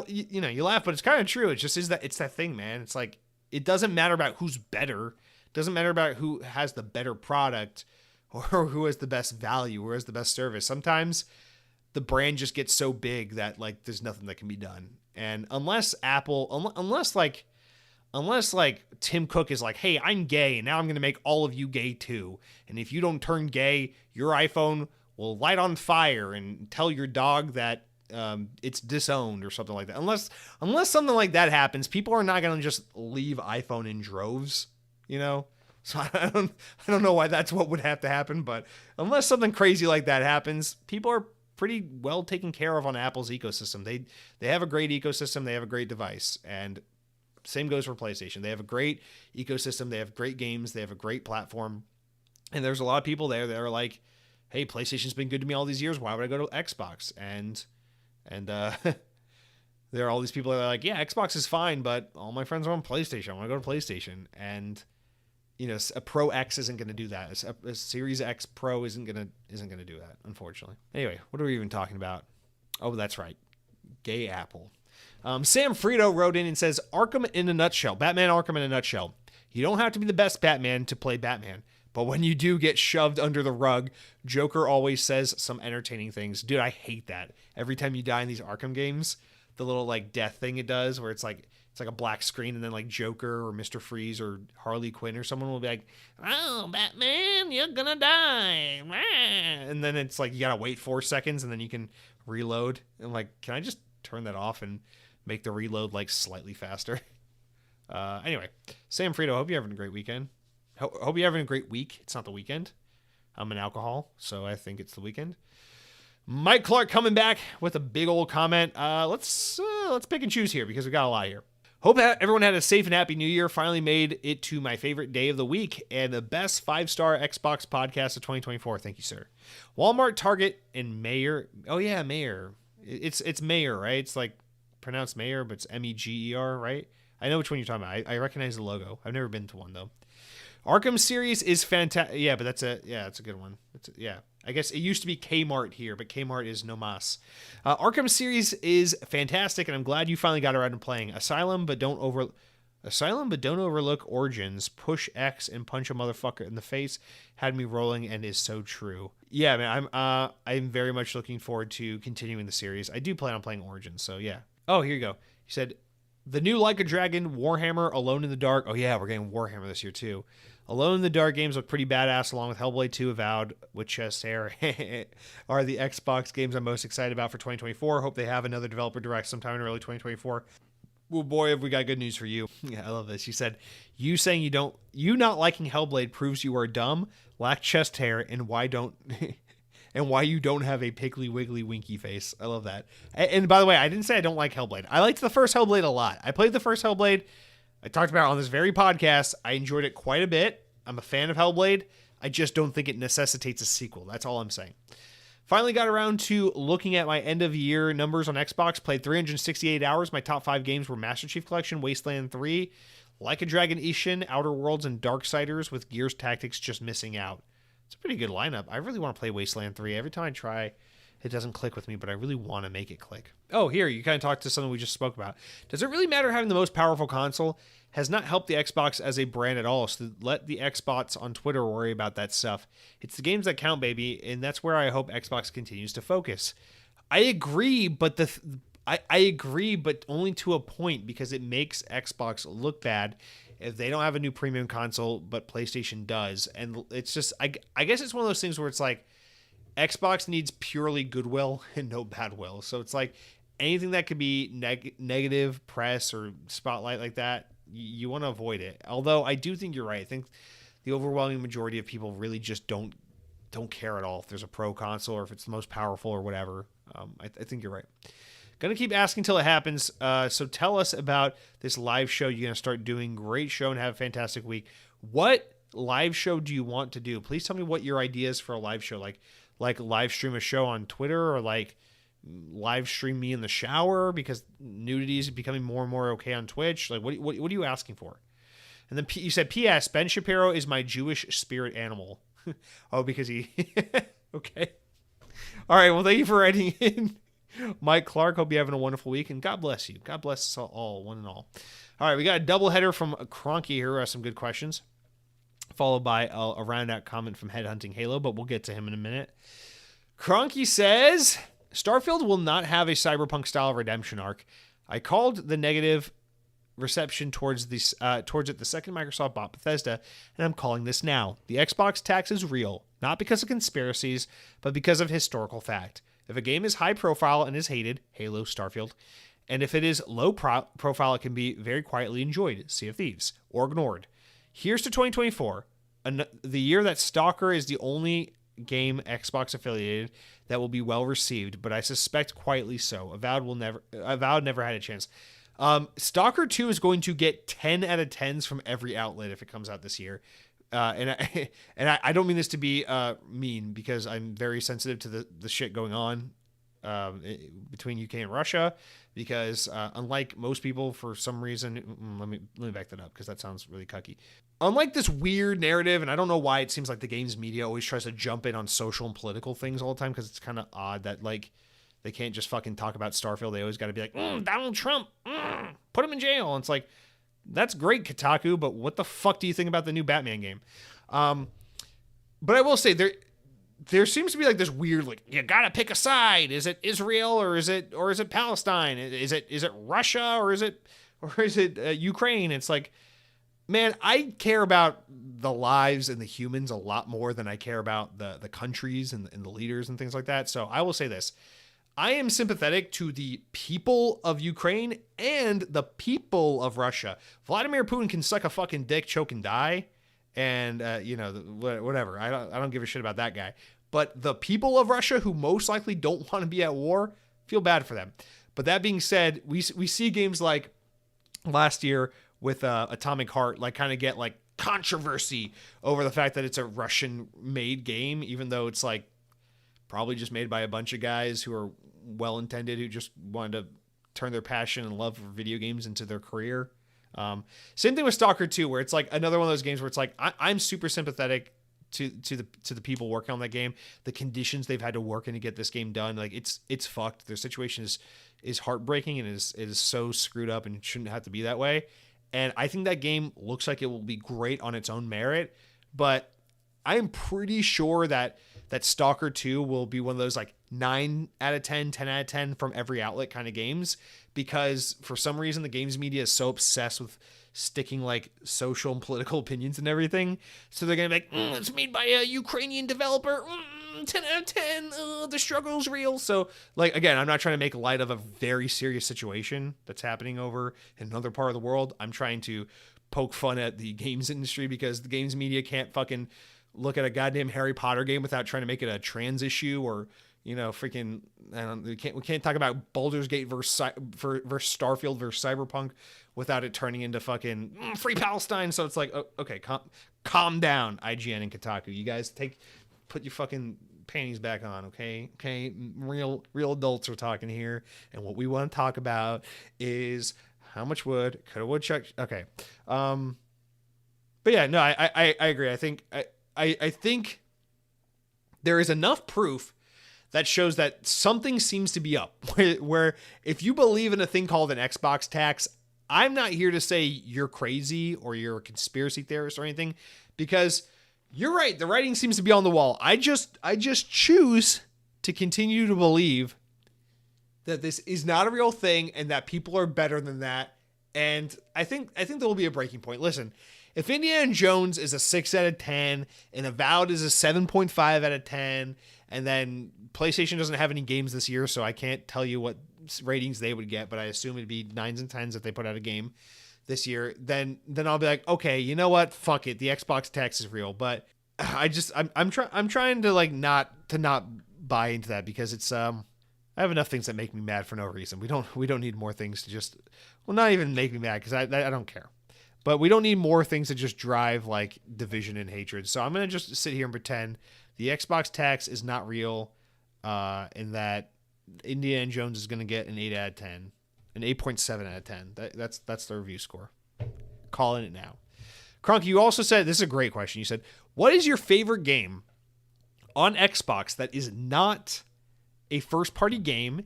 you laugh, but it's kind of true. It just is it's that thing, man. It's like, it doesn't matter about who's better. It doesn't matter about who has the better product or who has the best value, or has the best service. Sometimes the brand just gets so big that like there's nothing that can be done. And unless Tim Cook is like, hey, I'm gay and now I'm going to make all of you gay too. And if you don't turn gay, your iPhone will light on fire and tell your dog that it's disowned or something like that. Unless something like that happens, people are not going to just leave iPhone in droves, you know? So I don't know why that's what would have to happen, but unless something crazy like that happens, people are pretty well taken care of on Apple's ecosystem. They have a great ecosystem, they have a great device, and same goes for PlayStation. They have a great ecosystem, they have great games, they have a great platform, and there's a lot of people there that are like, hey, PlayStation's been good to me all these years, why would I go to Xbox? And there are all these people that are like, yeah, Xbox is fine, but all my friends are on PlayStation, I want to go to PlayStation. And you know, a Pro X isn't going to do that. A Series X Pro isn't going to do that, unfortunately. Anyway, what are we even talking about? Oh, that's right. Gay Apple. Sam Frito wrote in and says, Arkham in a nutshell. Batman Arkham in a nutshell. You don't have to be the best Batman to play Batman. But when you do get shoved under the rug, Joker always says some entertaining things. Dude, I hate that. Every time you die in these Arkham games, the little like death thing it does where it's like a black screen and then like Joker or Mr. Freeze or Harley Quinn or someone will be like, oh, Batman, you're gonna die. And then it's like you gotta wait 4 seconds and then you can reload. And like, can I just turn that off and make the reload like slightly faster? Anyway, Sam Frito, hope you're having a great weekend. Hope you're having a great week. It's not the weekend. I'm an alcohol, so I think it's the weekend. Mike Clark coming back with a big old comment. Let's pick and choose here because we got a lot here. Hope everyone had a safe and happy new year. Finally made it to my favorite day of the week and the best 5-star Xbox podcast of 2024. Thank you, sir. Walmart, Target, and Mayer. Oh yeah, Mayer. It's Mayer, right? It's like pronounced Mayer, but it's Meger, right? I know which one you're talking about. I recognize the logo. I've never been to one though. Arkham series is fantastic. Yeah, but that's a good one. I guess it used to be Kmart here, but Kmart is no mas. Arkham series is fantastic, and I'm glad you finally got around to playing. Asylum, but don't overlook Origins. Push X and punch a motherfucker in the face had me rolling, and is so true. Yeah, man, I'm very much looking forward to continuing the series. I do plan on playing Origins, so yeah. Oh, here you go. He said the new Like a Dragon, Warhammer, Alone in the Dark. Oh yeah, we're getting Warhammer this year too. Alone in the Dark games look pretty badass, along with Hellblade 2 Avowed with Chest Hair are the Xbox games I'm most excited about for 2024. Hope they have another developer direct sometime in early 2024. Well, boy, have we got good news for you. Yeah, I love this. She said, you saying you not liking Hellblade proves you are dumb, lack chest hair, and why you don't have a piggly wiggly winky face. I love that. And by the way, I didn't say I don't like Hellblade. I liked the first Hellblade a lot. I played the first Hellblade. I talked about it on this very podcast. I enjoyed it quite a bit. I'm a fan of Hellblade. I just don't think it necessitates a sequel. That's all I'm saying. Finally got around to looking at my end of year numbers on Xbox. Played 368 hours. My top 5 games were Master Chief Collection, Wasteland 3, Like a Dragon Ishin, Outer Worlds, and Darksiders, with Gears Tactics just missing out. It's a pretty good lineup. I really want to play Wasteland 3. Every time I try, it doesn't click with me, but I really want to make it click. Oh, here, you kind of talked to something we just spoke about. Does it really matter having the most powerful console? Has not helped the Xbox as a brand at all, so let the Xbots on Twitter worry about that stuff. It's the games that count, baby, and that's where I hope Xbox continues to focus. I agree, but I agree, but only to a point, because it makes Xbox look bad if they don't have a new premium console, but PlayStation does. And it's just, I guess it's one of those things where it's like, Xbox needs purely goodwill and no badwill. So it's like anything that could be negative press or spotlight like that, you want to avoid it. Although I do think you're right. I think the overwhelming majority of people really just don't don't care at all if there's a pro console or if it's the most powerful or whatever. I think you're right. Gonna keep asking till it happens. So tell us about this live show you're gonna start doing. Great show and have a fantastic week. What live show do you want to do? Please tell me what your ideas for a live show, like live stream a show on Twitter, or like live stream me in the shower because nudity is becoming more and more okay on Twitch. Like, what are you asking for? And then you said, P.S. Ben Shapiro is my Jewish spirit animal. Oh, because he... Okay. All right, well, thank you for writing in. Mike Clark, hope you're having a wonderful week, and God bless you. God bless us all, one and all. All right, we got a doubleheader from Cronky here. Some good questions, followed by a round-out comment from Headhunting Halo, but we'll get to him in a minute. Cronky says, Starfield will not have a cyberpunk-style redemption arc. I called the negative reception towards it the second Microsoft bought Bethesda, and I'm calling this now. The Xbox tax is real, not because of conspiracies, but because of historical fact. If a game is high profile and is hated, Halo, Starfield, and if it is low profile, it can be very quietly enjoyed, Sea of Thieves, or ignored. Here's to 2024, the year that Stalker is the only game Xbox affiliated that will be well received, but I suspect quietly so. Avowed never had a chance. Stalker 2 is going to get 10 out of 10s from every outlet if it comes out this year. And I don't mean this to be mean, because I'm very sensitive to the shit going on between UK and Russia, because unlike most people, for some reason, let me back that up, because that sounds really cucky. Unlike this weird narrative, and I don't know why it seems like the games media always tries to jump in on social and political things all the time, because it's kind of odd that, like, they can't just fucking talk about Starfield. They always got to be like, Donald Trump, put him in jail. And it's like, that's great, Kotaku, but what the fuck do you think about the new Batman game? But I will say, there seems to be like this weird, like, you gotta pick a side. Is it Israel or is it Palestine? Is it Russia or is it Ukraine? It's like, man, I care about the lives and the humans a lot more than I care about the countries and the leaders and things like that. So I will say this. I am sympathetic to the people of Ukraine and the people of Russia. Vladimir Putin can suck a fucking dick, choke, and die. And, whatever. I don't give a shit about that guy. But the people of Russia, who most likely don't want to be at war, feel bad for them. But that being said, we see games like last year with Atomic Heart, like, kind of get like controversy over the fact that it's a Russian-made game, even though it's like probably just made by a bunch of guys who are well-intended, who just wanted to turn their passion and love for video games into their career. Same thing with Stalker 2, where it's like another one of those games where it's like, I'm super sympathetic to the people working on that game, the conditions they've had to work in to get this game done. Like, it's fucked. Their situation is heartbreaking and is so screwed up and shouldn't have to be that way. And I think that game looks like it will be great on its own merit, but I am pretty sure that Stalker 2 will be one of those like 9 out of 10, 10 out of 10 from every outlet kind of games, because for some reason the games media is so obsessed with sticking like social and political opinions and everything. So they're going to be like, it's made by a Ukrainian developer. 10 out of 10. The struggle's real. So, like, again, I'm not trying to make light of a very serious situation that's happening over in another part of the world. I'm trying to poke fun at the games industry, because the games media can't fucking look at a goddamn Harry Potter game without trying to make it a trans issue, or, freaking, we can't talk about Baldur's Gate versus Starfield versus Cyberpunk without it turning into fucking free Palestine. So it's like, okay, calm down, IGN and Kotaku. You guys put your fucking panties back on, okay? Okay, real adults are talking here, and what we want to talk about is how much wood could a woodchuck. Okay, but yeah, no, I agree. I think there is enough proof that shows that something seems to be up. Where if you believe in a thing called an Xbox tax, I'm not here to say you're crazy or you're a conspiracy theorist or anything, because you're right. The writing seems to be on the wall. I just choose to continue to believe that this is not a real thing and that people are better than that. And I think there will be a breaking point. Listen, if Indiana Jones is a 6 out of 10 and Avowed is a 7.5 out of 10, and then PlayStation doesn't have any games this year, so I can't tell you what ratings they would get, but I assume it'd be 9s and 10s if they put out a game this year, then I'll be like, okay, you know what? Fuck it. The Xbox tax is real. But I'm trying to like not buy into that because it's I have enough things that make me mad for no reason. We don't need more things to just, well, not even make me mad because I don't care. But we don't need more things to just drive like division and hatred. So I'm going to just sit here and pretend the Xbox tax is not real, and that Indiana Jones is going to get an 8 out of 10, an 8.7 out of 10. That's the review score. Calling it now. Kronk, you also said, this is a great question. You said, what is your favorite game on Xbox that is not a first-party game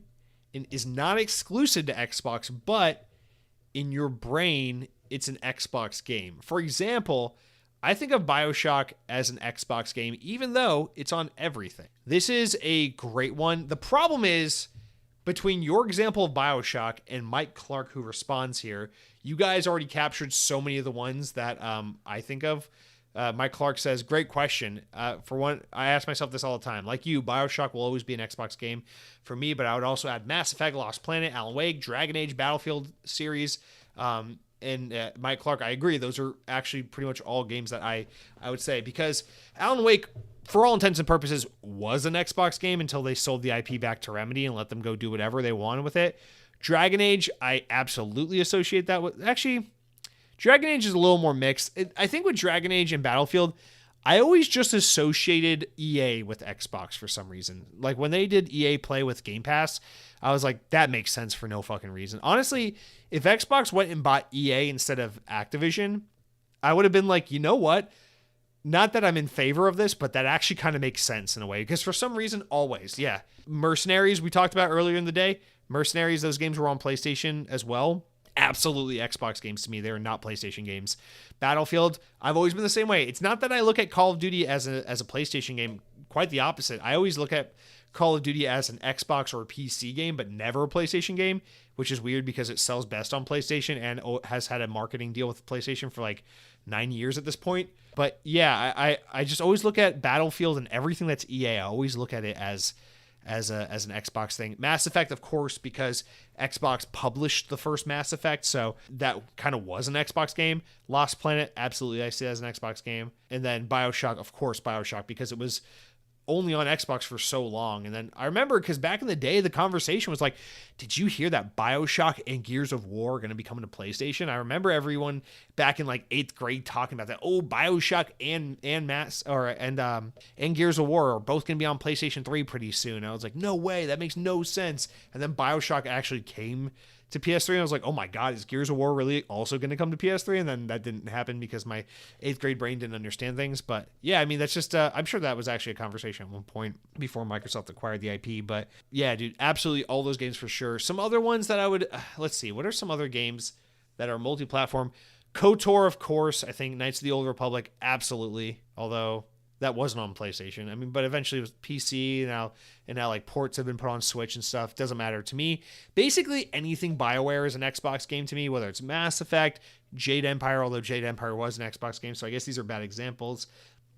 and is not exclusive to Xbox, but in your brain, it's an Xbox game? For example, I think of BioShock as an Xbox game, even though it's on everything. This is a great one. The problem is, between your example of BioShock and Mike Clark, who responds here, you guys already captured so many of the ones that I think of. Mike Clark says, great question. For one, I ask myself this all the time. Like you, BioShock will always be an Xbox game for me, but I would also add Mass Effect, Lost Planet, Alan Wake, Dragon Age, Battlefield series. And Mike Clark, I agree. Those are actually pretty much all games that I would say, because Alan Wake, for all intents and purposes, was an Xbox game until they sold the IP back to Remedy and let them go do whatever they wanted with it. Dragon Age, I absolutely associate that with... Actually, Dragon Age is a little more mixed. I think with Dragon Age and Battlefield, I always just associated EA with Xbox for some reason. Like when they did EA Play with Game Pass, I was like, that makes sense for no fucking reason. Honestly, if Xbox went and bought EA instead of Activision, I would have been like, you know what? Not that I'm in favor of this, but that actually kind of makes sense in a way. Because for some reason, always, yeah. Mercenaries, we talked about earlier in the day. Mercenaries, those games were on PlayStation as well. Absolutely Xbox games to me. They're not PlayStation games. Battlefield, I've always been the same way. It's not that I look at Call of Duty as a PlayStation game. Quite the opposite. I always look at Call of Duty as an Xbox or a PC game, but never a PlayStation game, which is weird because it sells best on PlayStation and has had a marketing deal with PlayStation for like 9 years at this point. But yeah, I just always look at Battlefield and everything that's EA. I always look at it as an Xbox thing. Mass Effect, of course, because Xbox published the first Mass Effect, so that kind of was an Xbox game. Lost Planet, absolutely, I see it as an Xbox game. And then BioShock, of course, BioShock, because it was only on Xbox for so long. And then I remember, because back in the day, the conversation was like, did you hear that BioShock and Gears of War are going to be coming to PlayStation? I remember everyone back in like 8th grade talking about that. Oh, BioShock and Gears of War are both going to be on PlayStation 3 pretty soon. I was like, no way, that makes no sense. And then BioShock actually came to PS3, and I was like, oh my god, is Gears of War really also going to come to PS3? And then that didn't happen because my 8th grade brain didn't understand things. But yeah, I mean, that's just, I'm sure that was actually a conversation at one point before Microsoft acquired the IP. But yeah, dude, absolutely all those games for sure. Some other ones that I would, let's see, what are some other games that are multi-platform? KOTOR, of course. I think Knights of the Old Republic, absolutely. Although that wasn't on PlayStation. I mean, but eventually it was PC, and now like ports have been put on Switch and stuff. Doesn't matter to me. Basically anything BioWare is an Xbox game to me, whether it's Mass Effect, Jade Empire, although Jade Empire was an Xbox game, so I guess these are bad examples,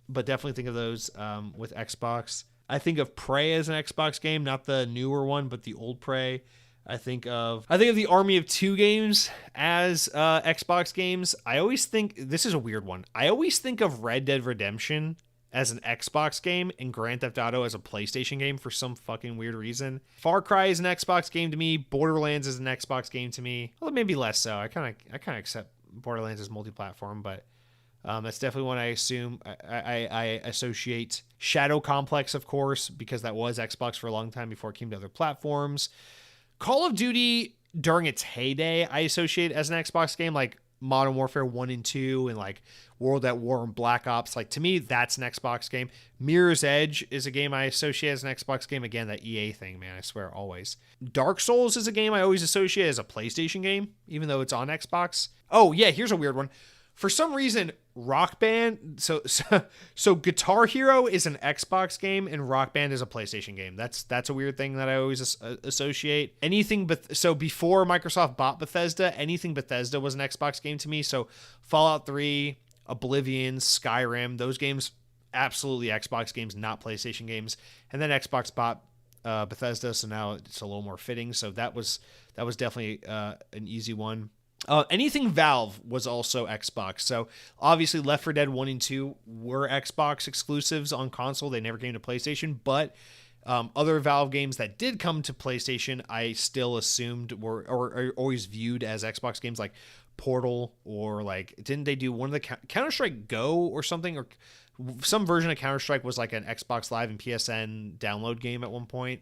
but definitely think of those with Xbox. I think of Prey as an Xbox game, not the newer one, but the old Prey. I think of the Army of Two games as Xbox games. I always think, this is a weird one, I always think of Red Dead Redemption as an Xbox game and Grand Theft Auto as a PlayStation game for some fucking weird reason. Far Cry is an Xbox game to me. Borderlands is an Xbox game to me. Well, maybe less so. I kind of accept Borderlands as multi-platform, but that's definitely one I assume I associate. Shadow Complex, of course, because that was Xbox for a long time before it came to other platforms. Call of Duty during its heyday, I associate as an Xbox game, like Modern Warfare 1 and 2 and like World at War and Black Ops. Like to me, that's an Xbox game. Mirror's Edge is a game I associate as an Xbox game. Again, that EA thing, man, I swear, always. Dark Souls is a game I always associate as a PlayStation game, even though it's on Xbox. Oh yeah, here's a weird one. For some reason, Rock Band, so Guitar Hero is an Xbox game and Rock Band is a PlayStation game. That's a weird thing that I always associate. Anything but, so before Microsoft bought Bethesda, anything Bethesda was an Xbox game to me. So Fallout 3, Oblivion, Skyrim, those games, absolutely Xbox games, not PlayStation games. And then Xbox bought Bethesda, so now it's a little more fitting. So that was definitely an easy one. Anything Valve was also Xbox. So obviously Left 4 Dead 1 and 2 were Xbox exclusives on console. They never came to PlayStation, but other Valve games that did come to PlayStation, I still assumed were or always viewed as Xbox games, like Portal, or like, didn't they do one of the Counter-Strike Go or something, or some version of Counter-Strike was like an Xbox Live and PSN download game at one point.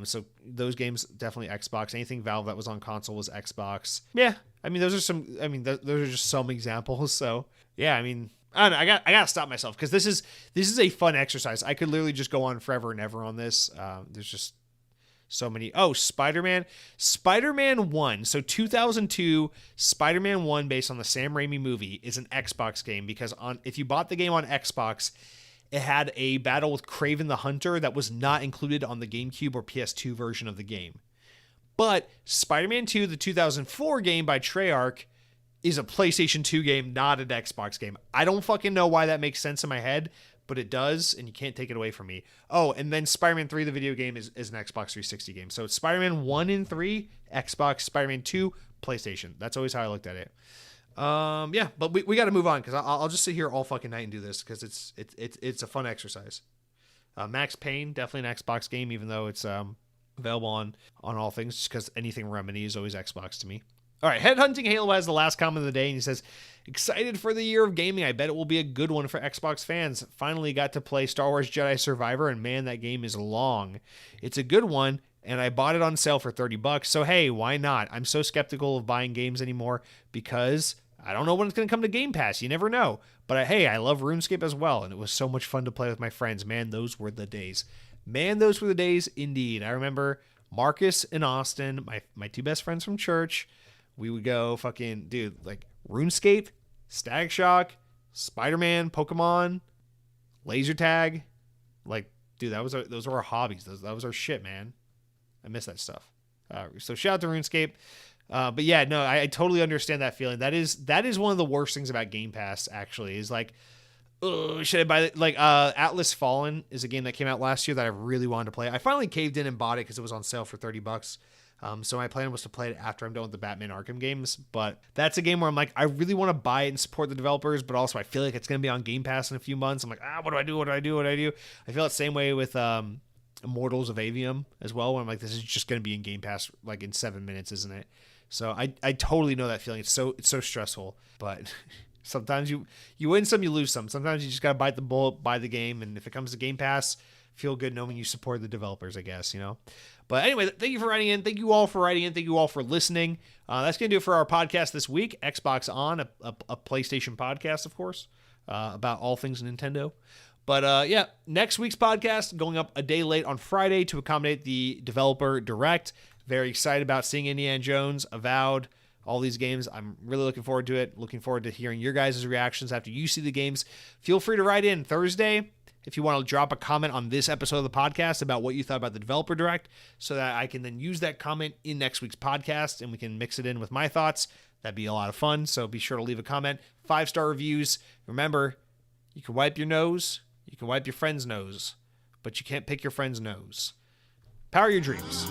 So those games definitely Xbox. Anything Valve that was on console was Xbox. Yeah, I mean those are just some examples. So yeah, I mean, I don't know, I gotta stop myself because this is a fun exercise. I could literally just go on forever and ever on this. There's just so many. Oh, Spider-Man 1. So 2002 Spider-Man 1, based on the Sam Raimi movie, is an Xbox game because if you bought the game on Xbox, it had a battle with Kraven the Hunter that was not included on the GameCube or PS2 version of the game. But Spider-Man 2, the 2004 game by Treyarch, is a PlayStation 2 game, not an Xbox game. I don't fucking know why that makes sense in my head, but it does, and you can't take it away from me. Oh, and then Spider-Man 3, the video game, is an Xbox 360 game. So it's Spider-Man 1 and 3, Xbox, Spider-Man 2, PlayStation. That's always how I looked at it. Yeah, but we got to move on because I'll just sit here all fucking night and do this because it's a fun exercise. Max Payne, definitely an Xbox game, even though it's available on all things, just because anything Remedy is always Xbox to me. All right, Headhunting Halo has the last comment of the day, and he says, excited for the year of gaming. I bet it will be a good one for Xbox fans. Finally got to play Star Wars Jedi Survivor, and man, that game is long. It's a good one, and I bought it on sale for $30. So hey, why not? I'm so skeptical of buying games anymore because I don't know when it's going to come to Game Pass. You never know. But hey, I love RuneScape as well, and it was so much fun to play with my friends. Man, those were the days. Man, those were the days indeed. I remember Marcus and Austin, my two best friends from church. We would go fucking, dude, like RuneScape, Static Shock, Spider-Man, Pokemon, laser tag. Like, dude, those were our hobbies. That was our shit, man. I miss that stuff. So shout out to RuneScape. But yeah, no, I totally understand that feeling. That is one of the worst things about Game Pass, actually, is like, should I buy it? Like, Atlas Fallen is a game that came out last year that I really wanted to play. I finally caved in and bought it because it was on sale for $30. So my plan was to play it after I'm done with the Batman Arkham games. But that's a game where I'm like, I really want to buy it and support the developers, but also I feel like it's going to be on Game Pass in a few months. I'm like, what do I do? I feel the same way with Immortals of Avium as well, where I'm like, this is just going to be in Game Pass like in 7 minutes, isn't it? So I totally know that feeling. It's so stressful, but sometimes you win some, you lose some. Sometimes you just got to bite the bullet, buy the game. And if it comes to Game Pass, feel good knowing you support the developers, I guess, you know? But anyway, thank you for writing in. Thank you all for writing in. Thank you all for listening. That's going to do it for our podcast this week. Xbox On, a PlayStation podcast, of course, about all things Nintendo. But yeah, next week's podcast going up a day late on Friday to accommodate the developer direct. Very excited about seeing Indiana Jones, Avowed, all these games. I'm really looking forward to it. Looking forward to hearing your guys' reactions after you see the games. Feel free to write in Thursday if you want to drop a comment on this episode of the podcast about what you thought about the developer direct, so that I can then use that comment in next week's podcast and we can mix it in with my thoughts. That'd be a lot of fun. So be sure to leave a comment. 5-star reviews. Remember, you can wipe your nose, you can wipe your friend's nose, but you can't pick your friend's nose. Power your dreams.